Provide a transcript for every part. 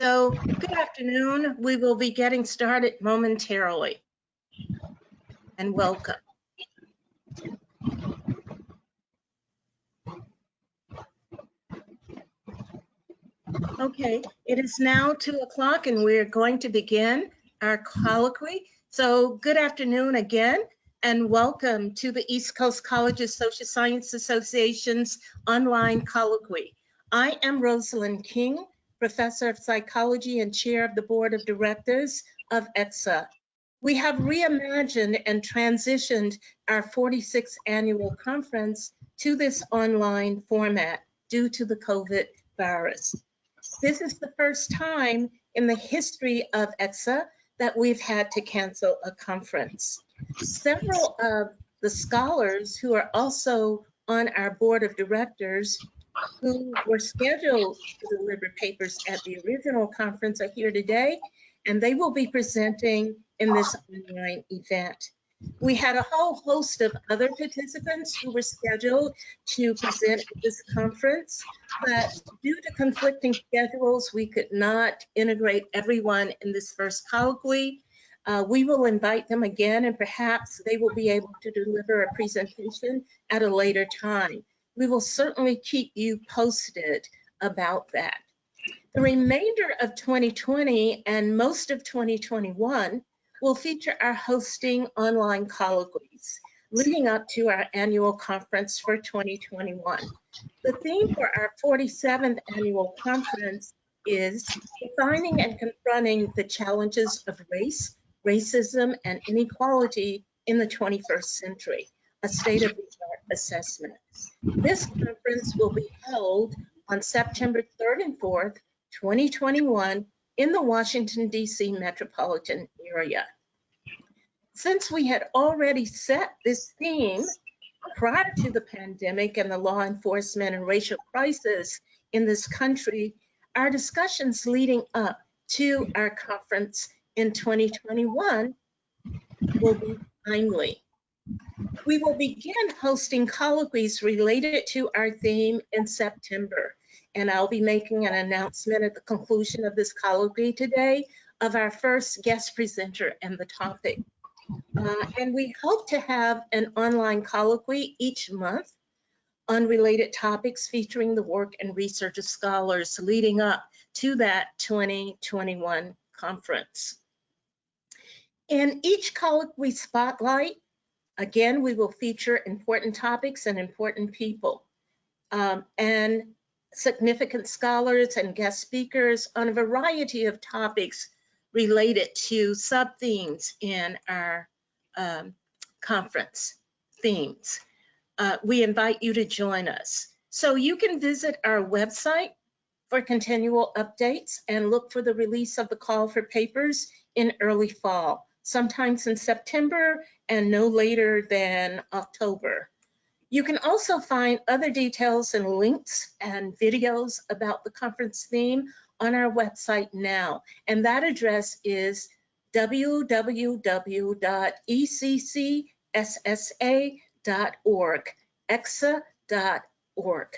So, good afternoon. We will be getting started momentarily. And welcome. Okay, it is now 2 o'clock and we're going to begin our colloquy. So, good afternoon again and welcome to the East Coast Colleges Social Science Association's online colloquy. I am Rosalyn M, Professor of Psychology and Chair of the Board of Directors of ECCSSA. We have reimagined and transitioned our 46th annual conference to this online format due to the COVID virus. This is the first time in the history of ECCSSA that we've had to cancel a conference. Several of the scholars who are also on our board of directors who were scheduled to deliver papers at the original conference are here today, and they will be presenting in this online event. We had a whole host of other participants who were scheduled to present at this conference, but due to conflicting schedules, we could not integrate everyone in this first colloquy. We will invite them again, and perhaps they will be able to deliver a presentation at a later time. We will certainly keep you posted about that. The remainder of 2020 and most of 2021 will feature our hosting online colloquies leading up to our annual conference for 2021. The theme for our 47th annual conference is Defining and Confronting the Challenges of Race, Racism, and Inequality in the 21st Century, a State-of-the-Art Assessment. This conference will be held on September 3rd and 4th, 2021 in the Washington, D.C. metropolitan area. Since we had already set this theme prior to the pandemic and the law enforcement and racial crisis in this country, our discussions leading up to our conference in 2021 will be timely. We will begin hosting colloquies related to our theme in September, and I'll be making an announcement at the conclusion of this colloquy today of our first guest presenter and the topic. And we hope to have an online colloquy each month on related topics featuring the work and research of scholars leading up to that 2021 conference. In each colloquy spotlight, again, we will feature important topics and important people and significant scholars and guest speakers on a variety of topics related to sub-themes in our conference themes. We invite you to join us. So you can visit our website for continual updates and look for the release of the call for papers in early fall, sometimes in September and no later than October. You can also find other details and links and videos about the conference theme on our website now, and that address is www.ECCSSA.org, ECCSSA.org.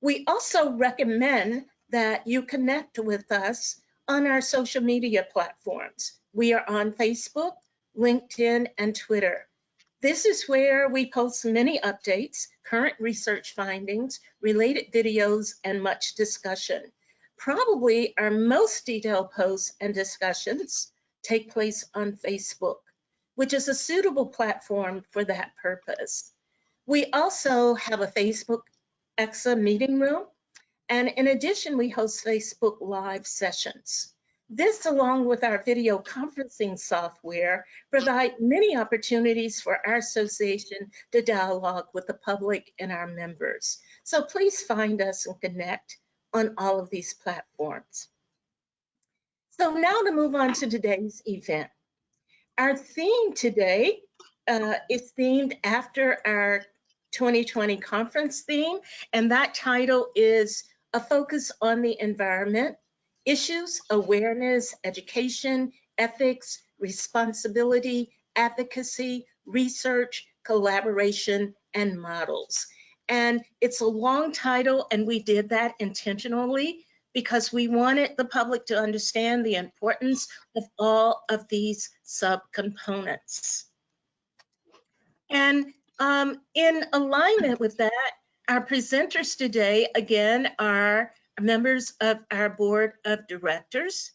We also recommend that you connect with us on our social media platforms. We are on Facebook, LinkedIn, and Twitter. This is where we post many updates, current research findings, related videos, and much discussion. Probably our most detailed posts and discussions take place on Facebook, which is a suitable platform for that purpose. We also have a Facebook ECCSSA meeting room, and in addition, we host Facebook Live sessions. This, along with our video conferencing software, provide many opportunities for our association to dialogue with the public and our members. So please find us and connect on all of these platforms. So now to move on to today's event. Our theme today is themed after our 2020 conference theme, and that title is A Focus on the Environment, Issues, Awareness, Education, Ethics, Responsibility, Advocacy, Research, Collaboration, and Models. And it's a long title, and we did that intentionally because we wanted the public to understand the importance of all of these subcomponents. And in alignment with that, our presenters today, again, are members of our board of directors,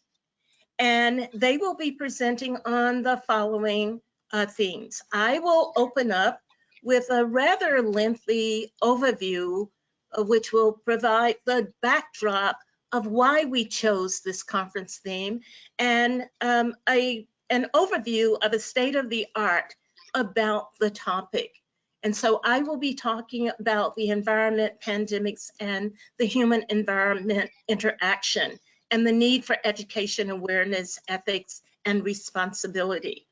and they will be presenting on the following themes. I will open up with a rather lengthy overview, which will provide the backdrop of why we chose this conference theme, and an overview of a state of the art about the topic. And so I will be talking about the environment, pandemics, and the human environment interaction, and the need for education, awareness, ethics, and responsibility.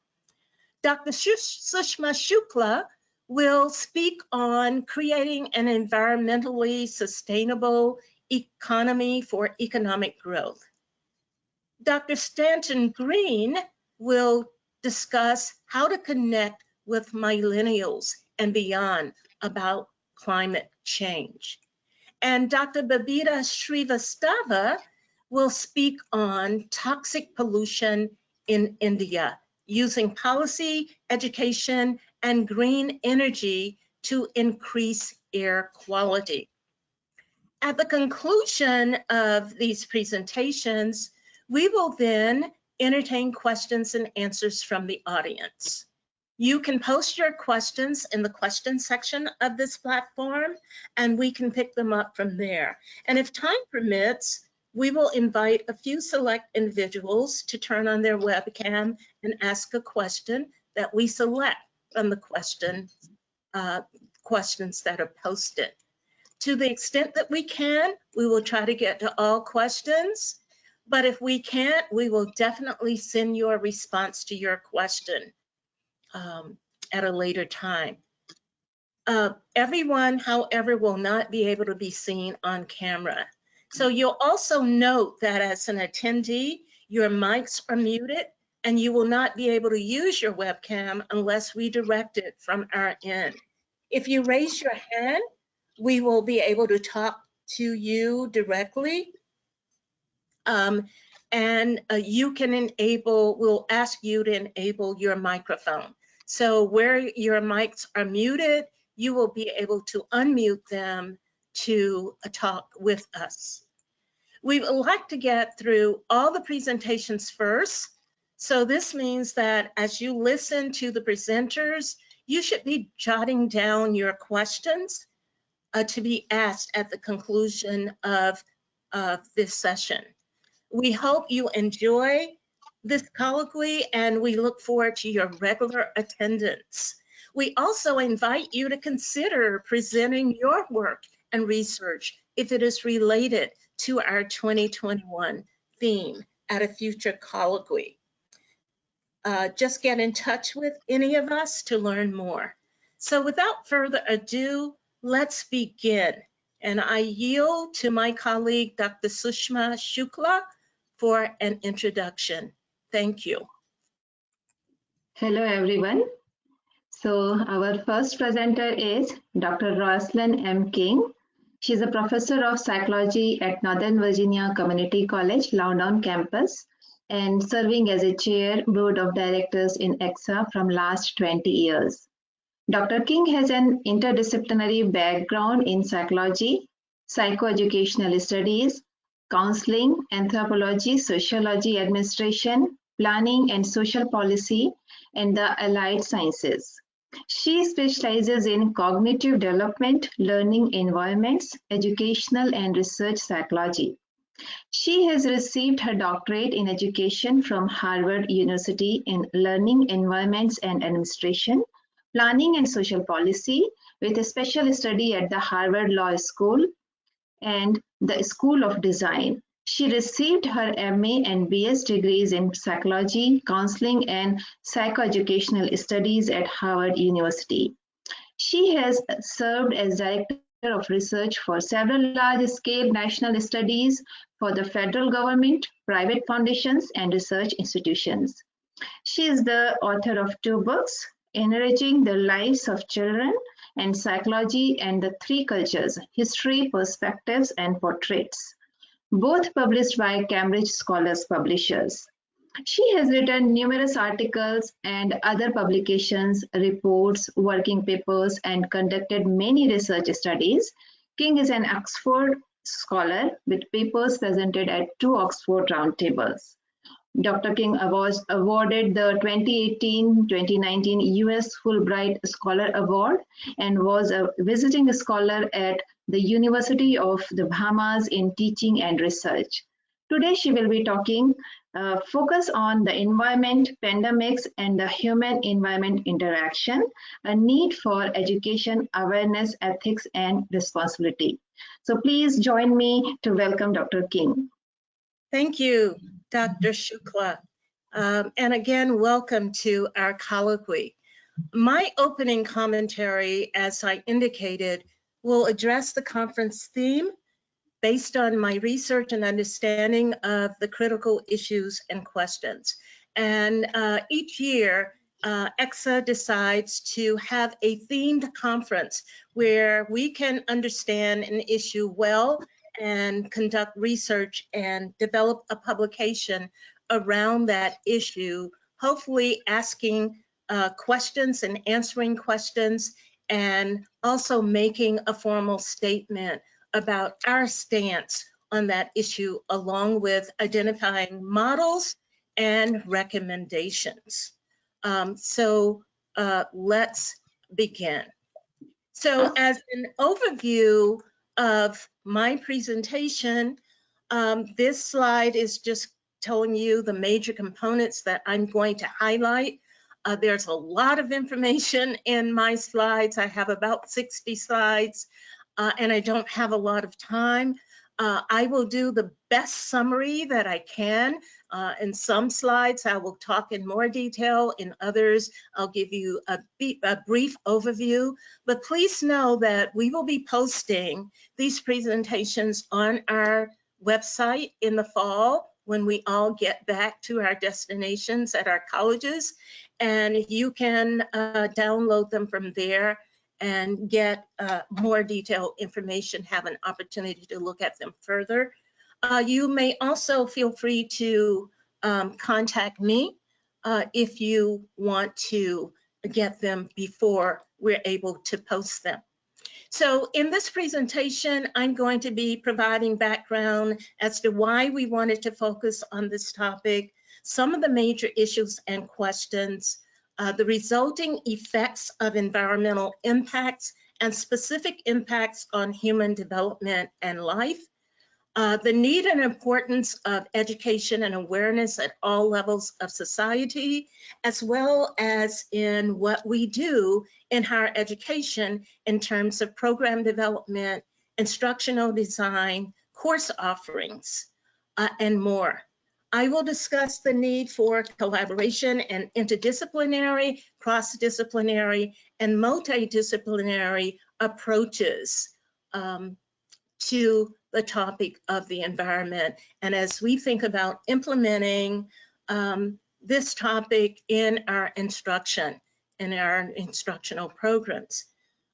Dr. Sushma Shukla will speak on creating an environmentally sustainable economy for economic growth. Dr. Stanton Green will discuss how to connect with millennials and beyond about climate change. And Dr. Babita Srivastava will speak on toxic pollution in India, using policy, education, and green energy to increase air quality. At the conclusion of these presentations, we will then entertain questions and answers from the audience. You can post your questions in the question section of this platform, and we can pick them up from there. And if time permits, we will invite a few select individuals to turn on their webcam and ask a question that we select from the questions that are posted. To the extent that we can, we will try to get to all questions, but if we can't, we will definitely send you a response to your question at a later time. Everyone, however, will not be able to be seen on camera. So you'll also note that as an attendee, your mics are muted and you will not be able to use your webcam unless we direct it from our end. If you raise your hand, we will be able to talk to you directly. You can enable, we'll ask you to enable your microphone. So where your mics are muted, you will be able to unmute them to talk with us. We would like to get through all the presentations first. So this means that as you listen to the presenters, you should be jotting down your questions to be asked at the conclusion of this session. We hope you enjoy this colloquy and we look forward to your regular attendance. We also invite you to consider presenting your work and research if it is related to our 2021 theme at a future colloquy. Just get in touch with any of us to learn more. So without further ado, let's begin. And I yield to my colleague, Dr. Sushma Shukla, for an introduction. Thank you. Hello, everyone. So our first presenter is Dr. Rosalyn M. King. She's a professor of psychology at Northern Virginia Community College, Loudoun campus, and serving as a chair board of directors in ECCSSA from last 20 years. Dr. King has an interdisciplinary background in psychology, psychoeducational studies, counseling, anthropology, sociology, administration, planning and social policy, and the allied sciences. She specializes in cognitive development, learning environments, educational and research psychology. She has received her doctorate in education from Harvard University in learning environments and administration, planning and social policy, with a special study at the Harvard Law School and the School of Design. She received her MA and BS degrees in psychology, counseling, and psychoeducational studies at Harvard University. She has served as director of research for several large-scale national studies for the federal government, private foundations, and research institutions. She is the author of 2 books, Enriching the Lives of Children and Psychology and the Three Cultures, History, Perspectives, and Portraits. both published by Cambridge Scholars Publishers. She has written numerous articles and other publications, reports, working papers, and conducted many research studies. King is an Oxford scholar with papers presented at 2 Oxford roundtables. Dr. King was awarded the 2018-2019 US Fulbright Scholar Award and was a visiting scholar at the University of the Bahamas in teaching and research. Today she will be talking focus on the environment, pandemics, and the human-environment interaction, a need for education, awareness, ethics, and responsibility. So please join me to welcome Dr. King. Thank you, Dr. Shukla. And again, welcome to our colloquy. My opening commentary, as I indicated, will address the conference theme based on my research and understanding of the critical issues and questions. And each year, ECCSSA decides to have a themed conference where we can understand an issue well and conduct research and develop a publication around that issue, hopefully asking questions and answering questions, and also making a formal statement about our stance on that issue, along with identifying models and recommendations. Let's begin. So as an overview of my presentation, this slide is just telling you the major components that I'm going to highlight. There's a lot of information in my slides. I have about 60 slides. And I don't have a lot of time. I will do the best summary that I can. In some slides, I will talk in more detail. In others, I'll give you a brief overview. But please know that we will be posting these presentations on our website in the fall when we all get back to our destinations at our colleges. And you can download them from there and get more detailed information, have an opportunity to look at them further. You may also feel free to contact me if you want to get them before we're able to post them. So in this presentation, I'm going to be providing background as to why we wanted to focus on this topic, some of the major issues and questions, the resulting effects of environmental impacts and specific impacts on human development and life, the need and importance of education and awareness at all levels of society, as well as in what we do in higher education in terms of program development, instructional design, course offerings, and more. I will discuss the need for collaboration and interdisciplinary, cross-disciplinary, and multidisciplinary approaches to the topic of the environment. And as we think about implementing this topic in our instruction, in our instructional programs.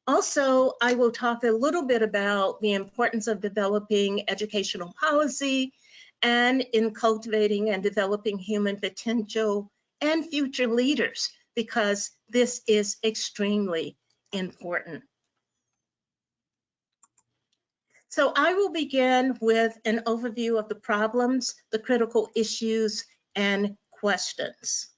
Also, I will talk a little bit about the importance of developing educational policy and in cultivating and developing human potential and future leaders, because this is extremely important. So I will begin with an overview of the problems, the critical issues, and questions.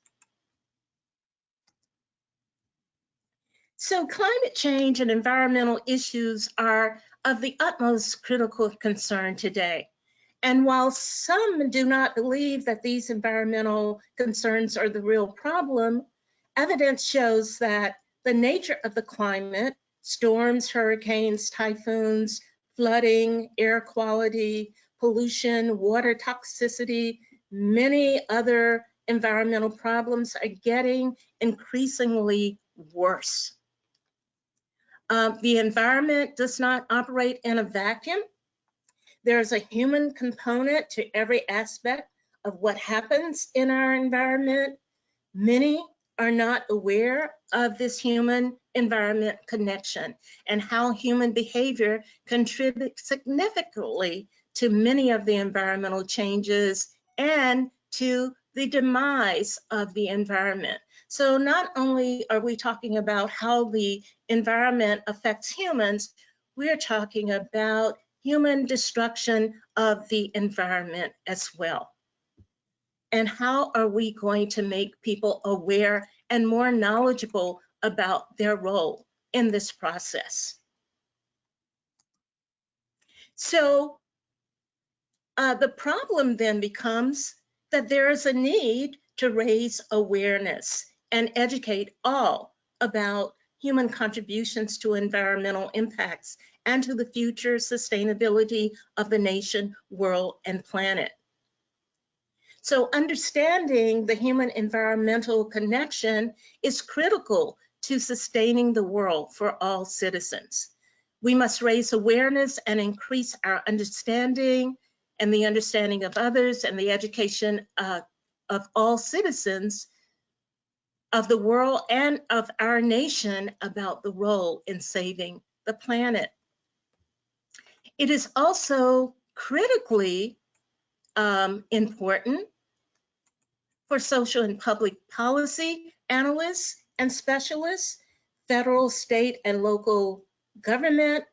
So climate change and environmental issues are of the utmost critical concern today. And while some do not believe that these environmental concerns are the real problem, evidence shows that the nature of the climate, storms, hurricanes, typhoons, flooding, air quality, pollution, water toxicity, many other environmental problems are getting increasingly worse. The environment does not operate in a vacuum. There's a human component to every aspect of what happens in our environment. Many are not aware of this human-environment connection and how human behavior contributes significantly to many of the environmental changes and to the demise of the environment. So not only are we talking about how the environment affects humans, we're talking about human destruction of the environment as well. And how are we going to make people aware and more knowledgeable about their role in this process? So the problem then becomes that there is a need to raise awareness and educate all about human contributions to environmental impacts and to the future sustainability of the nation, world, and planet. So understanding the human environmental connection is critical to sustaining the world for all citizens. We must raise awareness and increase our understanding and the understanding of others and the education of all citizens of the world and of our nation about the role in saving the planet. It is also critically important for social and public policy analysts and specialists, federal, state, and local government,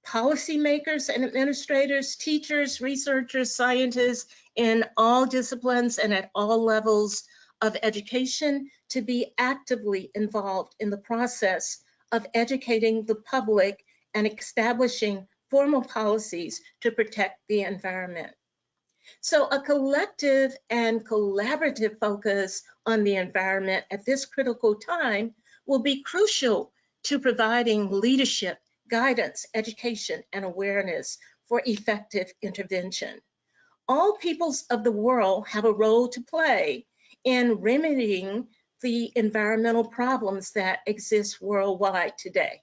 policymakers and administrators, teachers, researchers, scientists in all disciplines and at all levels of education to be actively involved in the process of educating the public and establishing formal policies to protect the environment. So a collective and collaborative focus on the environment at this critical time will be crucial to providing leadership, guidance, education, and awareness for effective intervention. All peoples of the world have a role to play in remedying the environmental problems that exist worldwide today.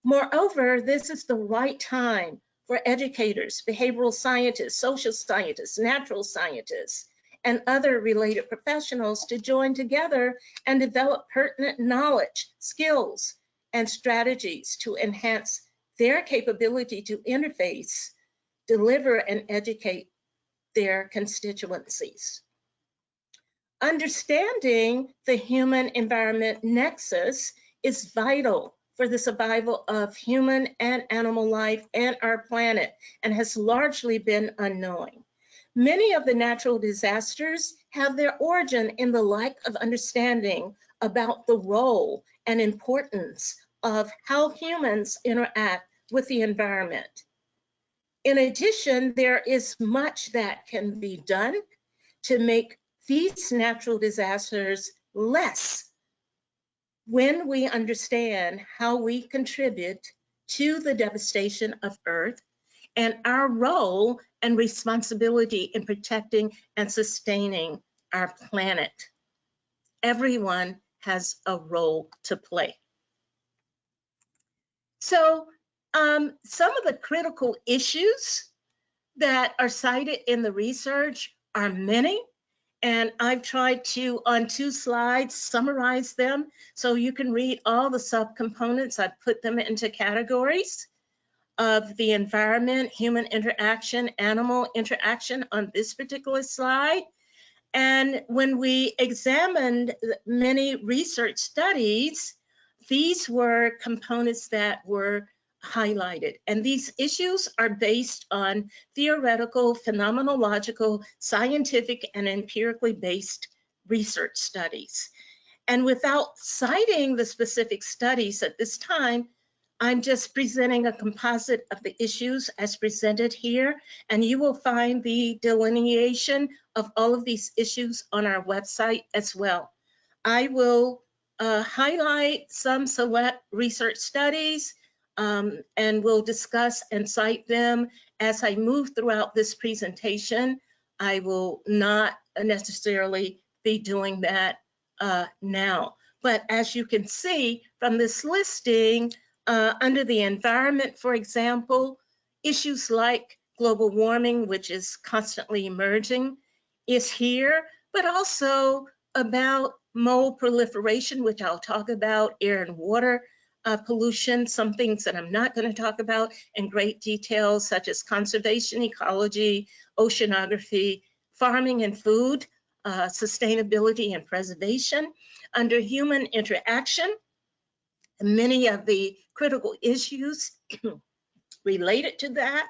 Moreover, this is the right time for educators, behavioral scientists, social scientists, natural scientists, and other related professionals to join together and develop pertinent knowledge, skills, and strategies to enhance their capability to interface, deliver, and educate their constituencies. Understanding the human-environment nexus is vital for the survival of human and animal life and our planet, and has largely been unknown. Many of the natural disasters have their origin in the lack of understanding about the role and importance of how humans interact with the environment. In addition, there is much that can be done to make these natural disasters less when we understand how we contribute to the devastation of Earth and our role and responsibility in protecting and sustaining our planet. Everyone has a role to play. So some of the critical issues that are cited in the research are many, and I've tried to, on 2 slides, summarize them so you can read all the subcomponents. I've put them into categories of the environment, human interaction, animal interaction on this particular slide. And when we examined many research studies, these were components that were highlighted. And these issues are based on theoretical, phenomenological, scientific, and empirically based research studies. And without citing the specific studies at this time, I'm just presenting a composite of the issues as presented here, and you will find the delineation of all of these issues on our website as well. I will highlight some select research studies, and we'll discuss and cite them as I move throughout this presentation. I will not necessarily be doing that now. But as you can see from this listing, under the environment, for example, issues like global warming, which is constantly emerging, is here, but also about mold proliferation, which I'll talk about, air and water pollution, some things that I'm not going to talk about in great detail, such as conservation, ecology, oceanography, farming and food, sustainability and preservation. Under human interaction, many of the critical issues related to that,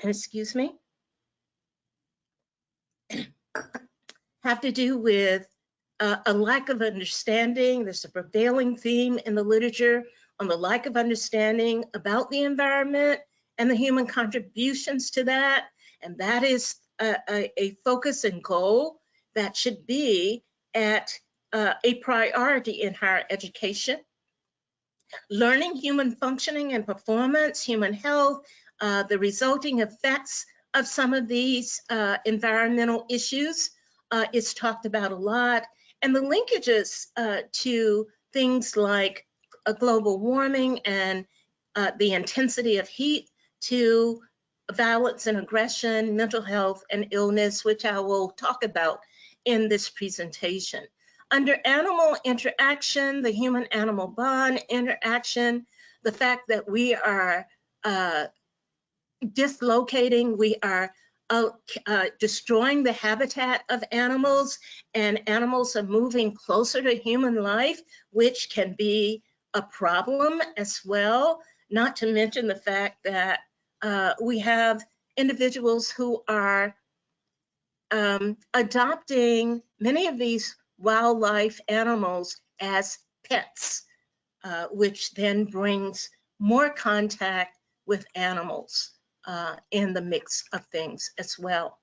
excuse me, have to do with a lack of understanding. There's a prevailing theme in the literature on the lack of understanding about the environment and the human contributions to that. And that is a focus and goal that should be at a priority in higher education. Learning human functioning and performance, human health, the resulting effects of some of these environmental issues is talked about a lot. And the linkages to things like global warming and the intensity of heat, to violence and aggression, mental health and illness, which I will talk about in this presentation. Under animal interaction, the human-animal bond interaction, the fact that we are dislocating, we are destroying the habitat of animals, and animals are moving closer to human life, which can be a problem as well, not to mention the fact that we have individuals who are adopting many of these wildlife animals as pets, which then brings more contact with animals in the mix of things as well.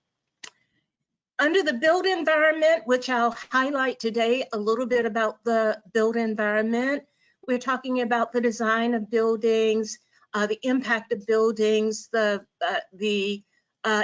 Under the built environment, which I'll highlight today a little bit about the built environment, we're talking about the design of buildings, the impact of buildings, the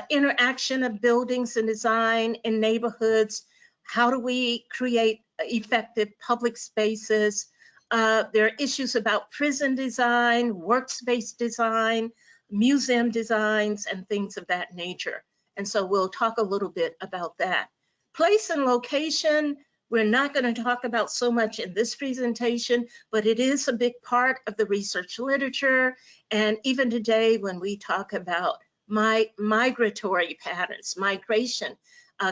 interaction of buildings and design in neighborhoods. How do we create effective public spaces? There are issues about prison design, workspace design, museum designs, and things of that nature. And so we'll talk a little bit about that. Place and location, we're not going to talk about so much in this presentation, but it is a big part of the research literature. And even today, when we talk about migratory patterns, migration,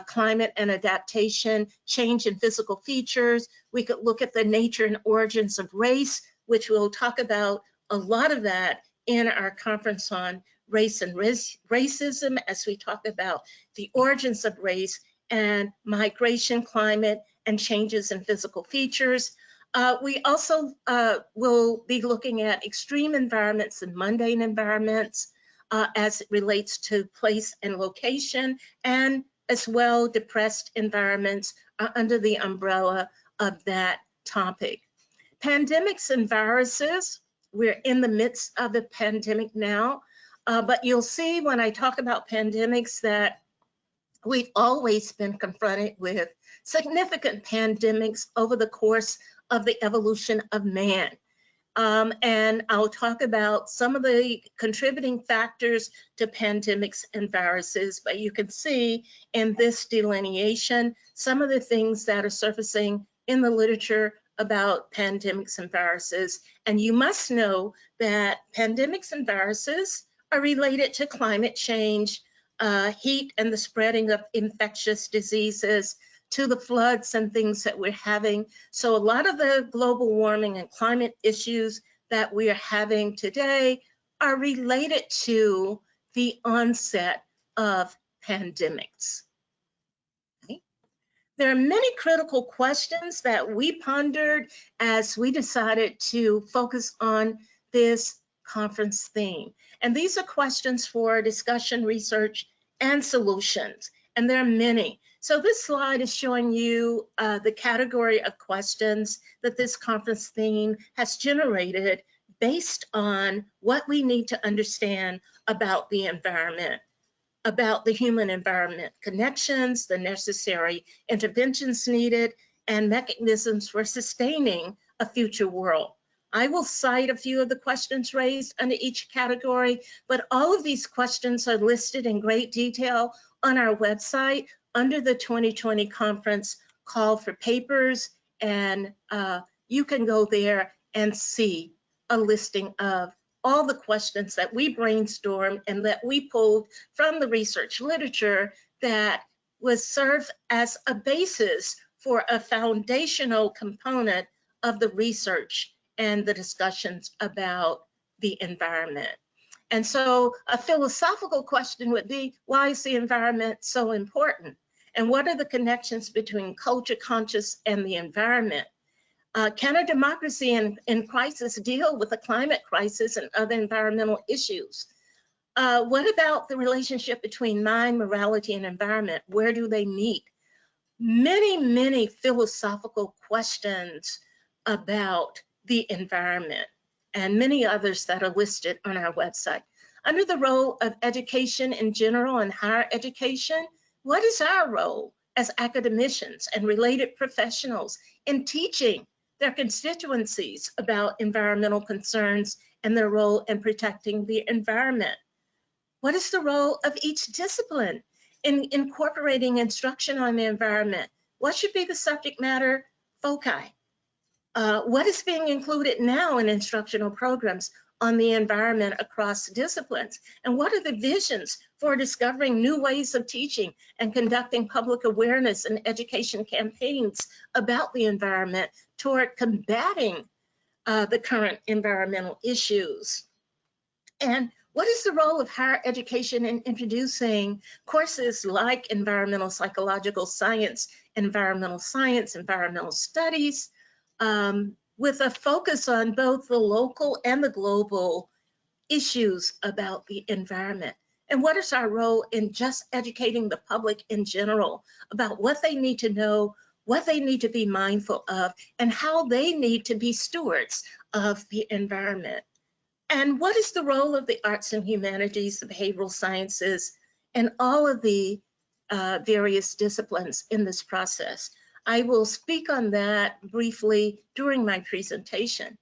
climate and adaptation, change in physical features, we could look at the nature and origins of race, which we'll talk about a lot of that in our conference on race and racism, as we talk about the origins of race and migration, climate, and changes in physical features. We also will be looking at extreme environments and mundane environments as it relates to place and location, and as well depressed environments under the umbrella of that topic. Pandemics and viruses, we're in the midst of a pandemic now, but you'll see when I talk about pandemics that we've always been confronted with significant pandemics over the course of the evolution of man. And I'll talk about some of the contributing factors to pandemics and viruses, but you can see in this delineation some of the things that are surfacing in the literature about pandemics and viruses. And you must know that pandemics and viruses are related to climate change, heat and the spreading of infectious diseases, to the floods and things that we're having. So a lot of the global warming and climate issues that we are having today are related to the onset of pandemics. Okay. There are many critical questions that we pondered as we decided to focus on this conference theme. And these are questions for discussion, research, and solutions. And there are many. So this slide is showing you the category of questions that this conference theme has generated based on what we need to understand about the environment, about the human-environment connections, the necessary interventions needed, and mechanisms for sustaining a future world. I will cite a few of the questions raised under each category, but all of these questions are listed in great detail on our website under the 2020 conference call for papers, and you can go there and see a listing of all the questions that we brainstormed and that we pulled from the research literature that was served as a basis for a foundational component of the research and the discussions about the environment. And so a philosophical question would be, why is the environment so important? And what are the connections between culture conscious and the environment? Can a democracy in crisis deal with the climate crisis and other environmental issues? What about the relationship between mind, morality, and environment? Where do they meet? Many, many philosophical questions about the environment, and many others that are listed on our website. Under the role of education in general and higher education, what is our role as academicians and related professionals in teaching their constituencies about environmental concerns and their role in protecting the environment? What is the role of each discipline in incorporating instruction on the environment? What should be the subject matter foci? What is being included now in instructional programs on the environment across disciplines? And what are the visions for discovering new ways of teaching and conducting public awareness and education campaigns about the environment toward combating the current environmental issues? And what is the role of higher education in introducing courses like environmental psychological science, environmental studies, with a focus on both the local and the global issues about the environment? And what is our role in just educating the public in general about what they need to know, what they need to be mindful of, and how they need to be stewards of the environment? And what is the role of the arts and humanities, the behavioral sciences, and all of the various disciplines in this process? I will speak on that briefly during my presentation.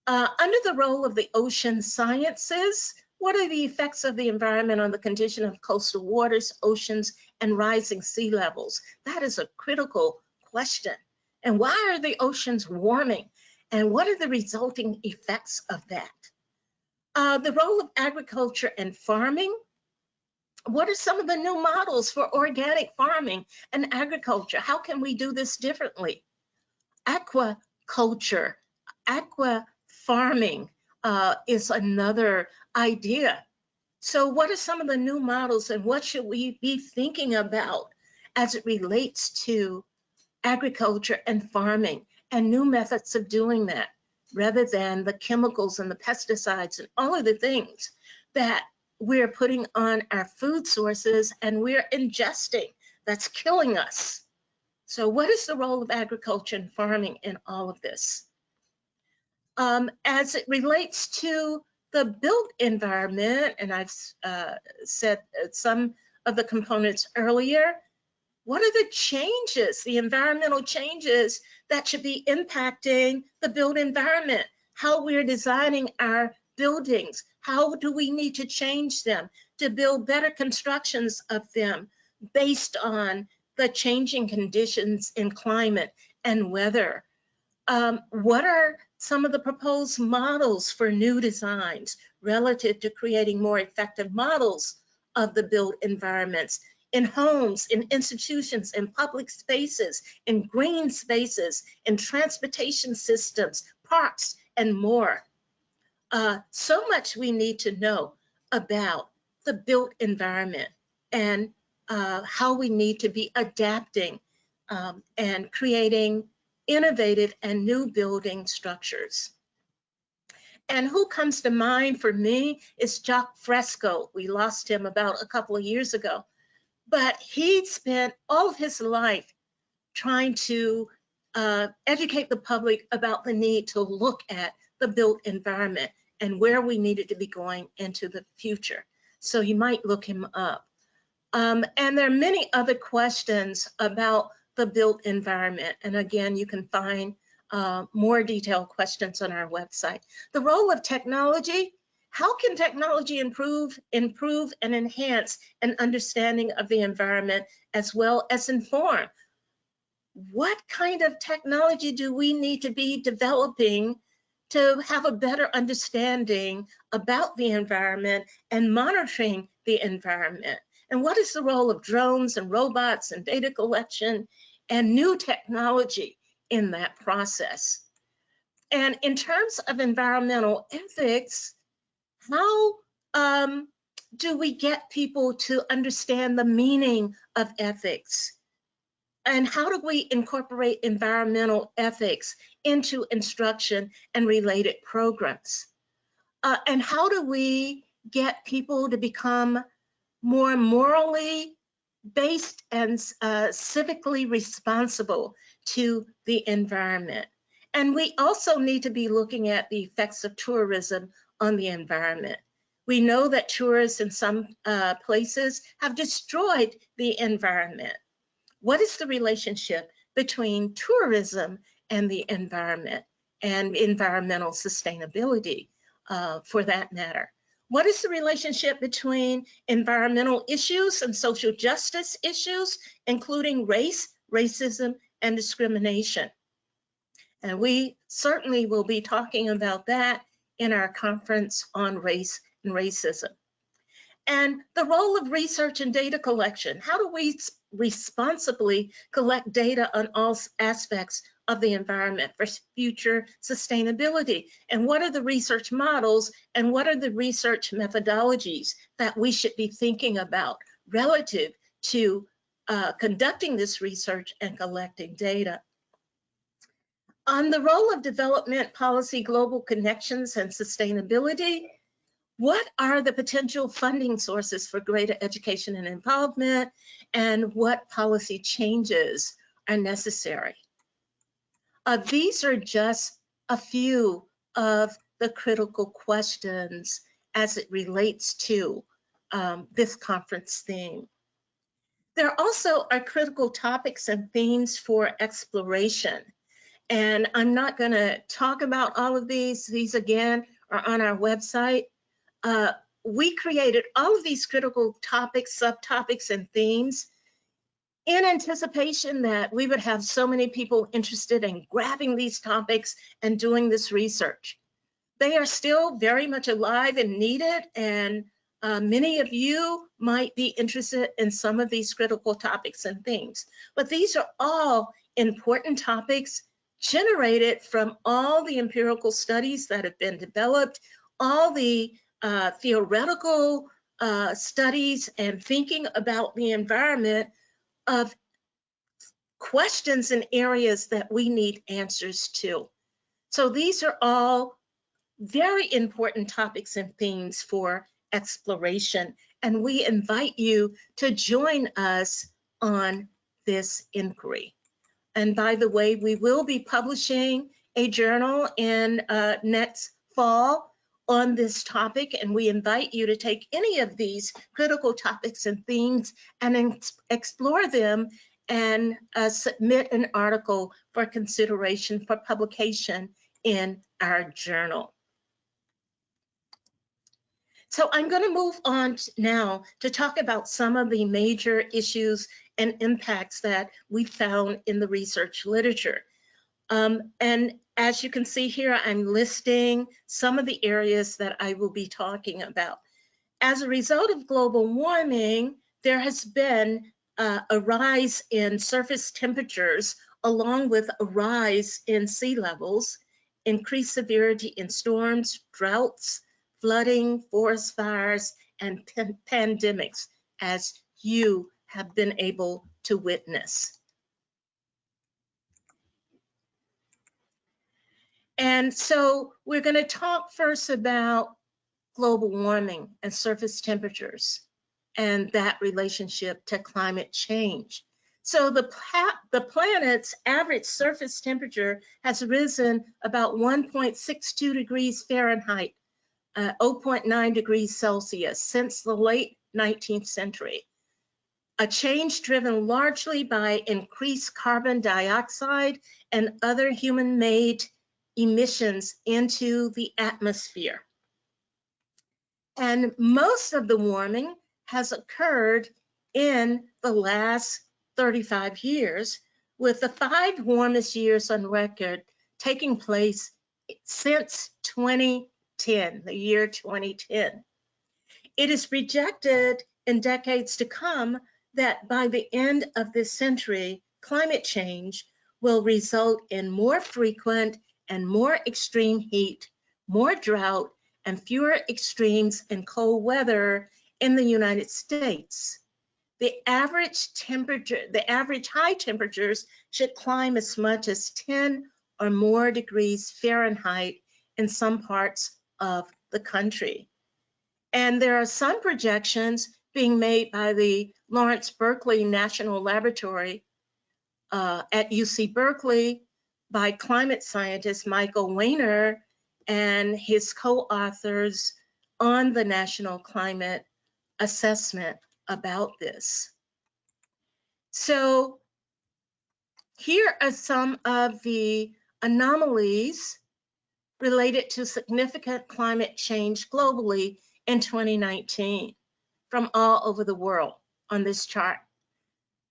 Under the role of the ocean sciences, what are the effects of the environment on the condition of coastal waters, oceans, and rising sea levels? That is a critical question. And why are the oceans warming? And what are the resulting effects of that? The role of agriculture and farming. What are some of the new models for organic farming and agriculture? How can we do this differently? Aquaculture, aqua farming is another idea. So what are some of the new models and what should we be thinking about as it relates to agriculture and farming and new methods of doing that, rather than the chemicals and the pesticides and all of the things that we're putting on our food sources and we're ingesting that's killing us? So what is the role of agriculture and farming in all of this? As it relates to the built environment, and I've said some of the components earlier, what are the changes, the environmental changes that should be impacting the built environment? How we're designing our buildings, how do we need to change them to build better constructions of them based on the changing conditions in climate and weather? What are some of the proposed models for new designs relative to creating more effective models of the built environments in homes, in institutions, in public spaces, in green spaces, in transportation systems, parks, and more? So much we need to know about the built environment and how we need to be adapting and creating innovative and new building structures. And who comes to mind for me is Jacques Fresco. We lost him about a couple of years ago, but he spent all of his life trying to educate the public about the need to look at the built environment and where we needed to be going into the future. So you might look him up. And there are many other questions about the built environment. And again, you can find more detailed questions on our website. The role of technology. How can technology improve and enhance an understanding of the environment as well as inform? What kind of technology do we need to be developing to have a better understanding about the environment and monitoring the environment. And what is the role of drones and robots and data collection and new technology in that process? And in terms of environmental ethics, how do we get people to understand the meaning of ethics? And how do we incorporate environmental ethics into instruction and related programs? And how do we get people to become more morally based and civically responsible to the environment? And we also need to be looking at the effects of tourism on the environment. We know that tourists in some places have destroyed the environment. What is the relationship between tourism and the environment and environmental sustainability, for that matter? What is the relationship between environmental issues and social justice issues, including race, racism, and discrimination? And we certainly will be talking about that in our conference on race and racism. And the role of research and data collection. How do we responsibly collect data on all aspects of the environment for future sustainability? And what are the research models and what are the research methodologies that we should be thinking about relative to conducting this research and collecting data? On the role of development policy, global connections, and sustainability, what are the potential funding sources for greater education and involvement, and what policy changes are necessary? These are just a few of the critical questions as it relates to this conference theme. There also are critical topics and themes for exploration. And I'm not going to talk about all of these. These, again, are on our website. We created all of these critical topics, subtopics, and themes in anticipation that we would have so many people interested in grabbing these topics and doing this research. They are still very much alive and needed, and many of you might be interested in some of these critical topics and themes. But these are all important topics generated from all the empirical studies that have been developed, all the theoretical studies and thinking about the environment of questions and areas that we need answers to. So these are all very important topics and themes for exploration, and we invite you to join us on this inquiry. And by the way, we will be publishing a journal in next fall on this topic, and we invite you to take any of these critical topics and themes and explore them and submit an article for consideration for publication in our journal. So I'm going to move on now to talk about some of the major issues and impacts that we found in the research literature. And as you can see here, I'm listing some of the areas that I will be talking about. As a result of global warming, there has been a rise in surface temperatures, along with a rise in sea levels, increased severity in storms, droughts, flooding, forest fires, and pandemics, as you have been able to witness. And so we're going to talk first about global warming and surface temperatures and that relationship to climate change. So the planet's average surface temperature has risen about 1.62 degrees Fahrenheit, 0.9 degrees Celsius since the late 19th century. A change driven largely by increased carbon dioxide and other human-made emissions into the atmosphere. And most of the warming has occurred in the last 35 years, with the 5 warmest years on record taking place since 2010, the year 2010. It is projected in decades to come that by the end of this century, climate change will result in more frequent and more extreme heat, more drought, and fewer extremes in cold weather in the United States. The average high temperatures should climb as much as 10 or more degrees Fahrenheit in some parts of the country. And there are some projections being made by the Lawrence Berkeley National Laboratory at UC Berkeley by climate scientist Michael Weiner and his co-authors on the National Climate Assessment about this. So here are some of the anomalies related to significant climate change globally in 2019 from all over the world on this chart.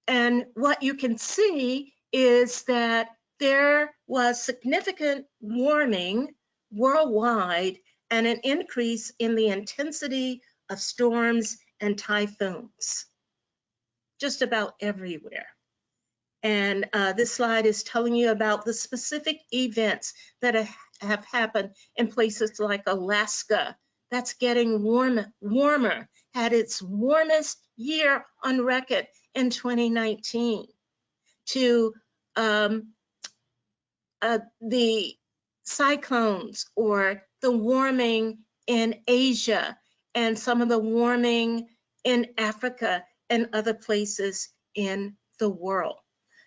And what you can see is that there was significant warming worldwide and an increase in the intensity of storms and typhoons, just about everywhere. And this slide is telling you about the specific events that have happened in places like Alaska. That's getting warmer, had its warmest year on record in 2019. To the cyclones or the warming in Asia and some of the warming in Africa and other places in the world.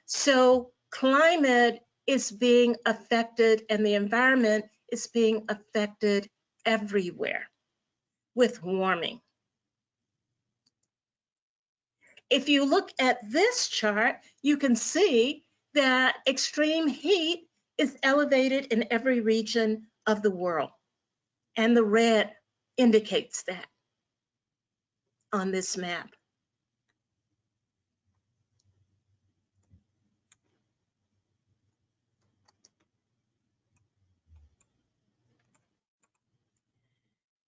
So climate is being affected and the environment is being affected everywhere with warming. If you look at this chart, you can see that extreme heat is elevated in every region of the world. And the red indicates that on this map.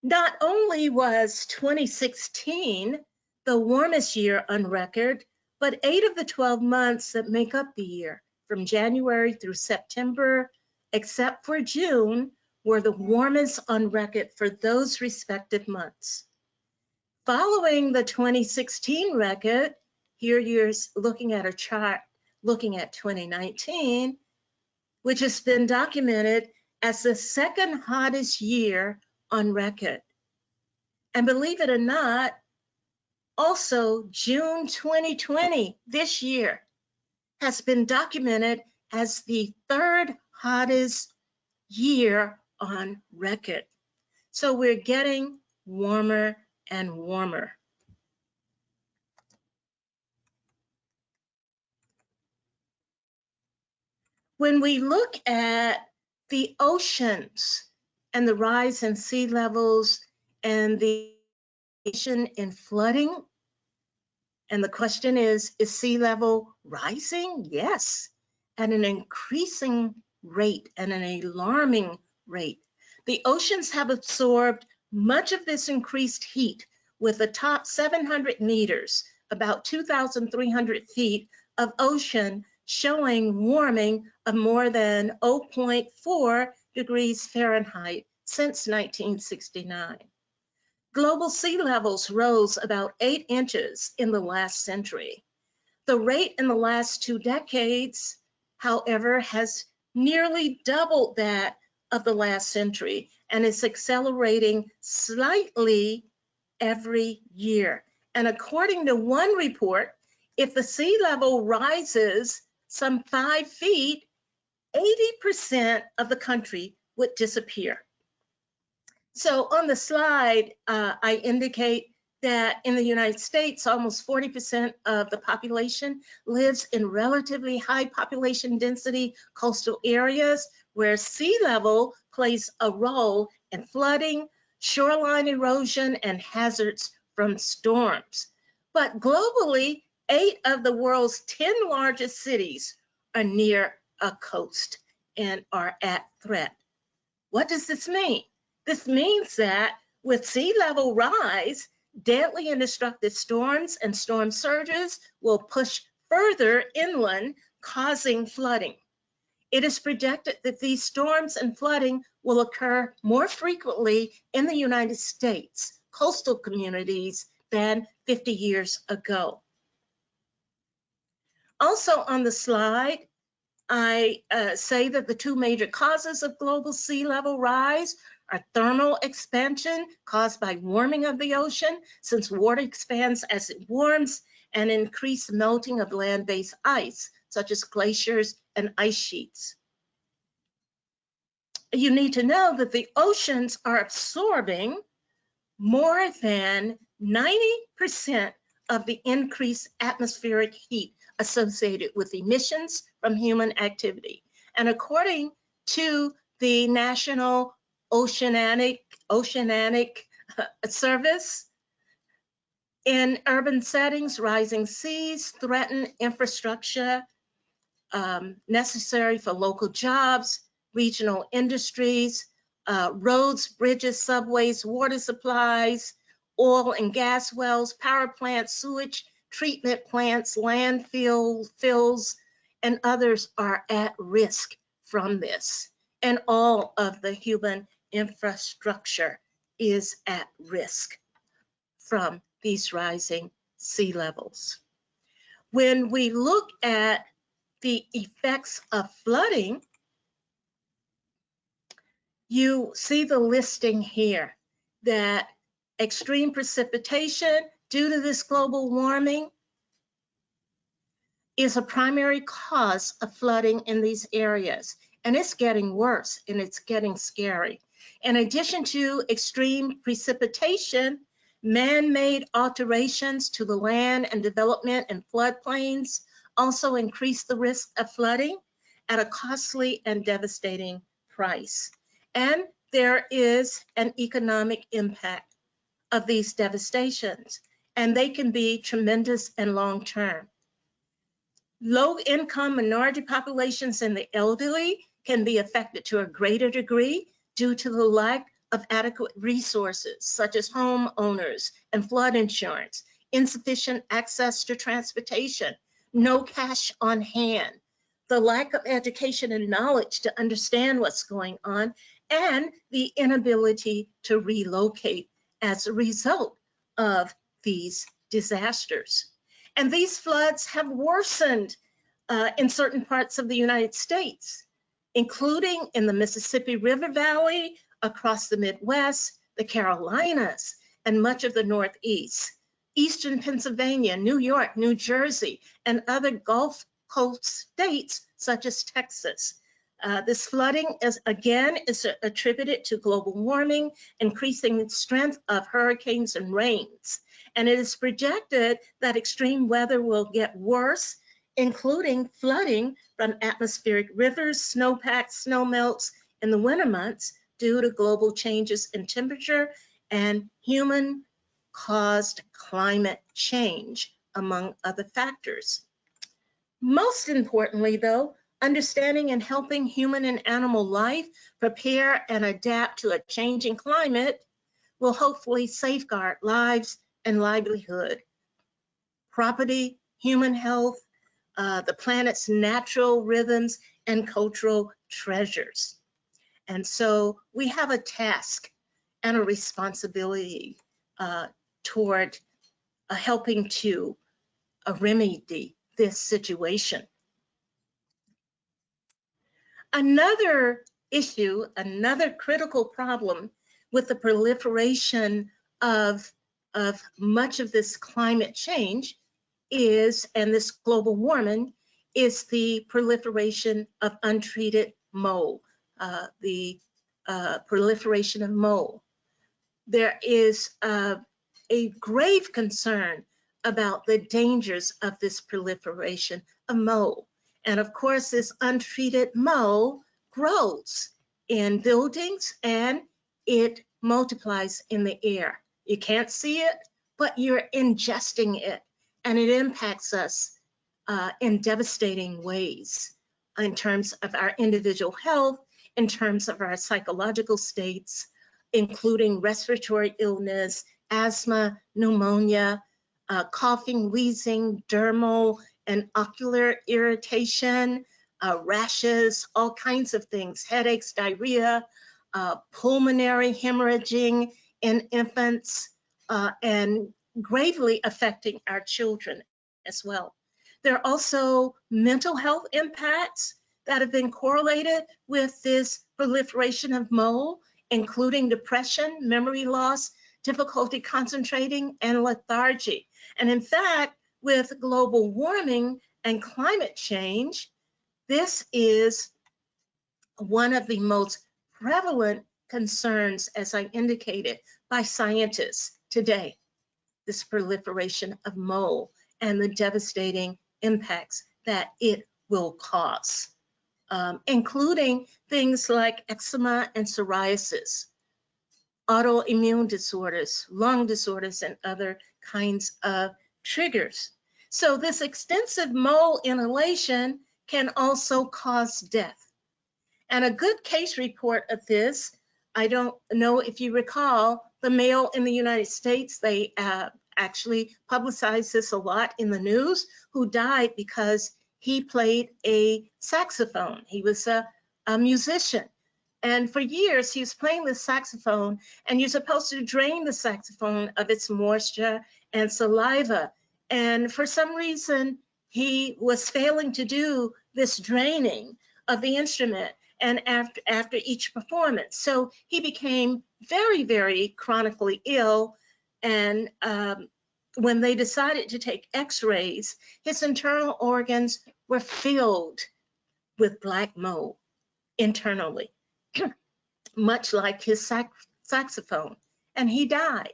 Not only was 2016 the warmest year on record, but 8 of the 12 months that make up the year, from January through September, except for June, were the warmest on record for those respective months. Following the 2016 record, here you're looking at a chart looking at 2019, which has been documented as the second hottest year on record. And believe it or not, also June 2020, this year, has been documented as the third hottest year on record. So we're getting warmer and warmer. When we look at the oceans and the rise in sea levels and the in flooding, and the question is sea level rising? Yes, at an increasing rate and an alarming rate. The oceans have absorbed much of this increased heat, with the top 700 meters, about 2,300 feet of ocean, showing warming of more than 0.4 degrees Fahrenheit since 1969. Global sea levels rose about 8 inches in the last century. The rate in the last 2 decades, however, has nearly doubled that of the last century and is accelerating slightly every year. And according to one report, if the sea level rises some 5 feet, 80% of the country would disappear. So on the slide, I indicate that in the United States, almost 40% of the population lives in relatively high population density coastal areas where sea level plays a role in flooding, shoreline erosion, and hazards from storms. But globally, 8 of the world's 10 largest cities are near a coast and are at threat What does this mean? This means that with sea level rise, deadly and destructive storms and storm surges will push further inland, causing flooding. It is projected that these storms and flooding will occur more frequently in the United States, coastal communities, than 50 years ago. Also on the slide, I say that the two major causes of global sea level rise are thermal expansion caused by warming of the ocean, since water expands as it warms, and increased melting of land-based ice, such as glaciers and ice sheets. You need to know that the oceans are absorbing more than 90% of the increased atmospheric heat associated with emissions from human activity. And according to the National Oceanic Service, in urban settings, rising seas threaten infrastructure necessary for local jobs, regional industries, roads, bridges, subways, water supplies, oil and gas wells, power plants, sewage treatment plants, landfills, and others are at risk from this. And all of the human infrastructure is at risk from these rising sea levels. When we look at the effects of flooding, you see the listing here that extreme precipitation due to this global warming is a primary cause of flooding in these areas. And it's getting worse and it's getting scary. In addition to extreme precipitation, man-made alterations to the land and development in floodplains also increase the risk of flooding at a costly and devastating price. And there is an economic impact of these devastations, and they can be tremendous and long-term. Low-income minority populations and the elderly can be affected to a greater degree due to the lack of adequate resources, such as homeowners and flood insurance, insufficient access to transportation, no cash on hand, the lack of education and knowledge to understand what's going on, and the inability to relocate as a result of these disasters. And these floods have worsened in certain parts of the United States, including in the Mississippi River Valley, across the Midwest, the Carolinas, and much of the Northeast, Eastern Pennsylvania, New York, New Jersey, and other Gulf Coast states such as Texas. This flooding is attributed to global warming, increasing the strength of hurricanes and rains. And it is projected that extreme weather will get worse, including flooding from atmospheric rivers, snowpack, snow melts in the winter months due to global changes in temperature and human-caused climate change, among other factors. Most importantly, though, understanding and helping human and animal life prepare and adapt to a changing climate will hopefully safeguard lives and livelihood, property, human health, the planet's natural rhythms, and cultural treasures. And so we have a task and a responsibility toward helping to remedy this situation. Another issue, another critical problem with the proliferation of much of this climate change is, and this global warming, is the proliferation of untreated mold, the proliferation of mold. There is a grave concern about the dangers of this proliferation of mold. And of course, this untreated mold grows in buildings and it multiplies in the air. You can't see it, but you're ingesting it, and it impacts us in devastating ways in terms of our individual health in terms of our psychological states, including respiratory illness, asthma, pneumonia, coughing, wheezing, dermal and ocular irritation, rashes, all kinds of things, headaches, diarrhea, pulmonary hemorrhaging in infants, and gravely affecting our children as well. There are also mental health impacts that have been correlated with this proliferation of mold, including depression, memory loss, difficulty concentrating, and lethargy. And in fact, with global warming and climate change, this is one of the most prevalent concerns, as I indicated, by scientists today, this proliferation of mold and the devastating impacts that it will cause, including things like eczema and psoriasis, autoimmune disorders, lung disorders, and other kinds of triggers. So this extensive mold inhalation can also cause death. And a good case report of this, I don't know if you recall, the Mail in the United States, they actually publicized this a lot in the news, who died because he played a saxophone. He was a musician. And for years, he was playing the saxophone, and you're supposed to drain the saxophone of its moisture and saliva. And for some reason, he was failing to do this draining of the instrument and after each performance. So he became very, very chronically ill. And when they decided to take x-rays, his internal organs were filled with black mold internally, much like his saxophone, and he died.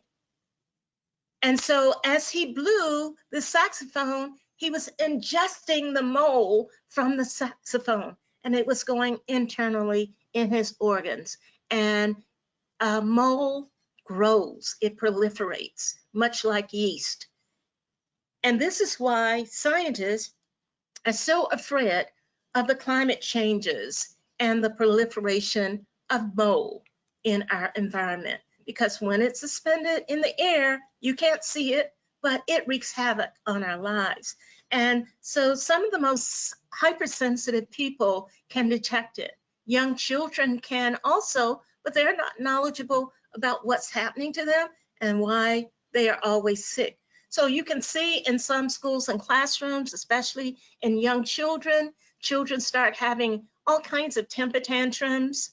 And so as he blew the saxophone, he was ingesting the mold from the saxophone, and it was going internally in his organs. And mold grows, it proliferates, much like yeast. And this is why scientists are so afraid of the climate changes and the proliferation of mold in our environment, because when it's suspended in the air, you can't see it, but it wreaks havoc on our lives. And so some of the most hypersensitive people can detect it. Young children can also, but they're not knowledgeable about what's happening to them and why they are always sick. So you can see in some schools and classrooms, especially in young children, children start having all kinds of temper tantrums.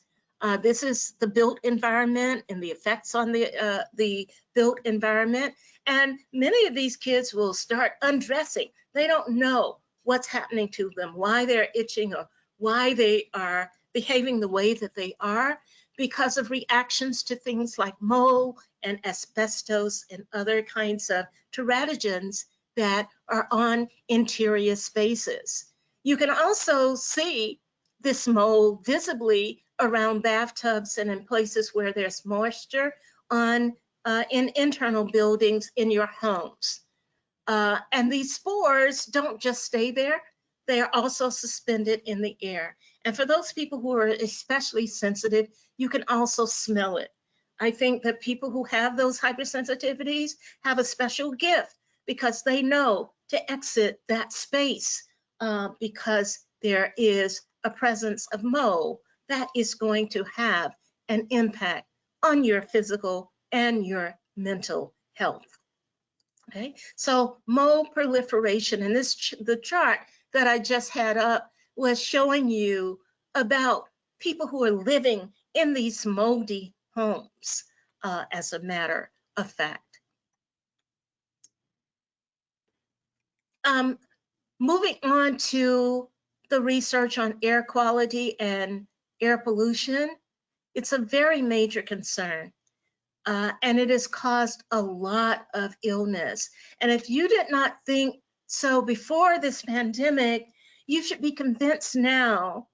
This is the built environment and the effects on the built environment. And many of these kids will start undressing. They don't know what's happening to them, why they're itching or why they are behaving the way that they are, because of reactions to things like mold and asbestos and other kinds of teratogens that are on interior spaces. You can also see this mold visibly around bathtubs and in places where there's moisture in internal buildings in your homes. And these spores don't just stay there, they are also suspended in the air. And for those people who are especially sensitive, you can also smell it. I think that people who have those hypersensitivities have a special gift because they know to exit that space because there is a presence of mold that is going to have an impact on your physical and your mental health. Okay, so mold proliferation, and the chart that I just had up was showing you about people who are living in these moldy homes, as a matter of fact. Moving on to the research on air quality and air pollution, it's a very major concern. And it has caused a lot of illness. And if you did not think so before this pandemic, you should be convinced now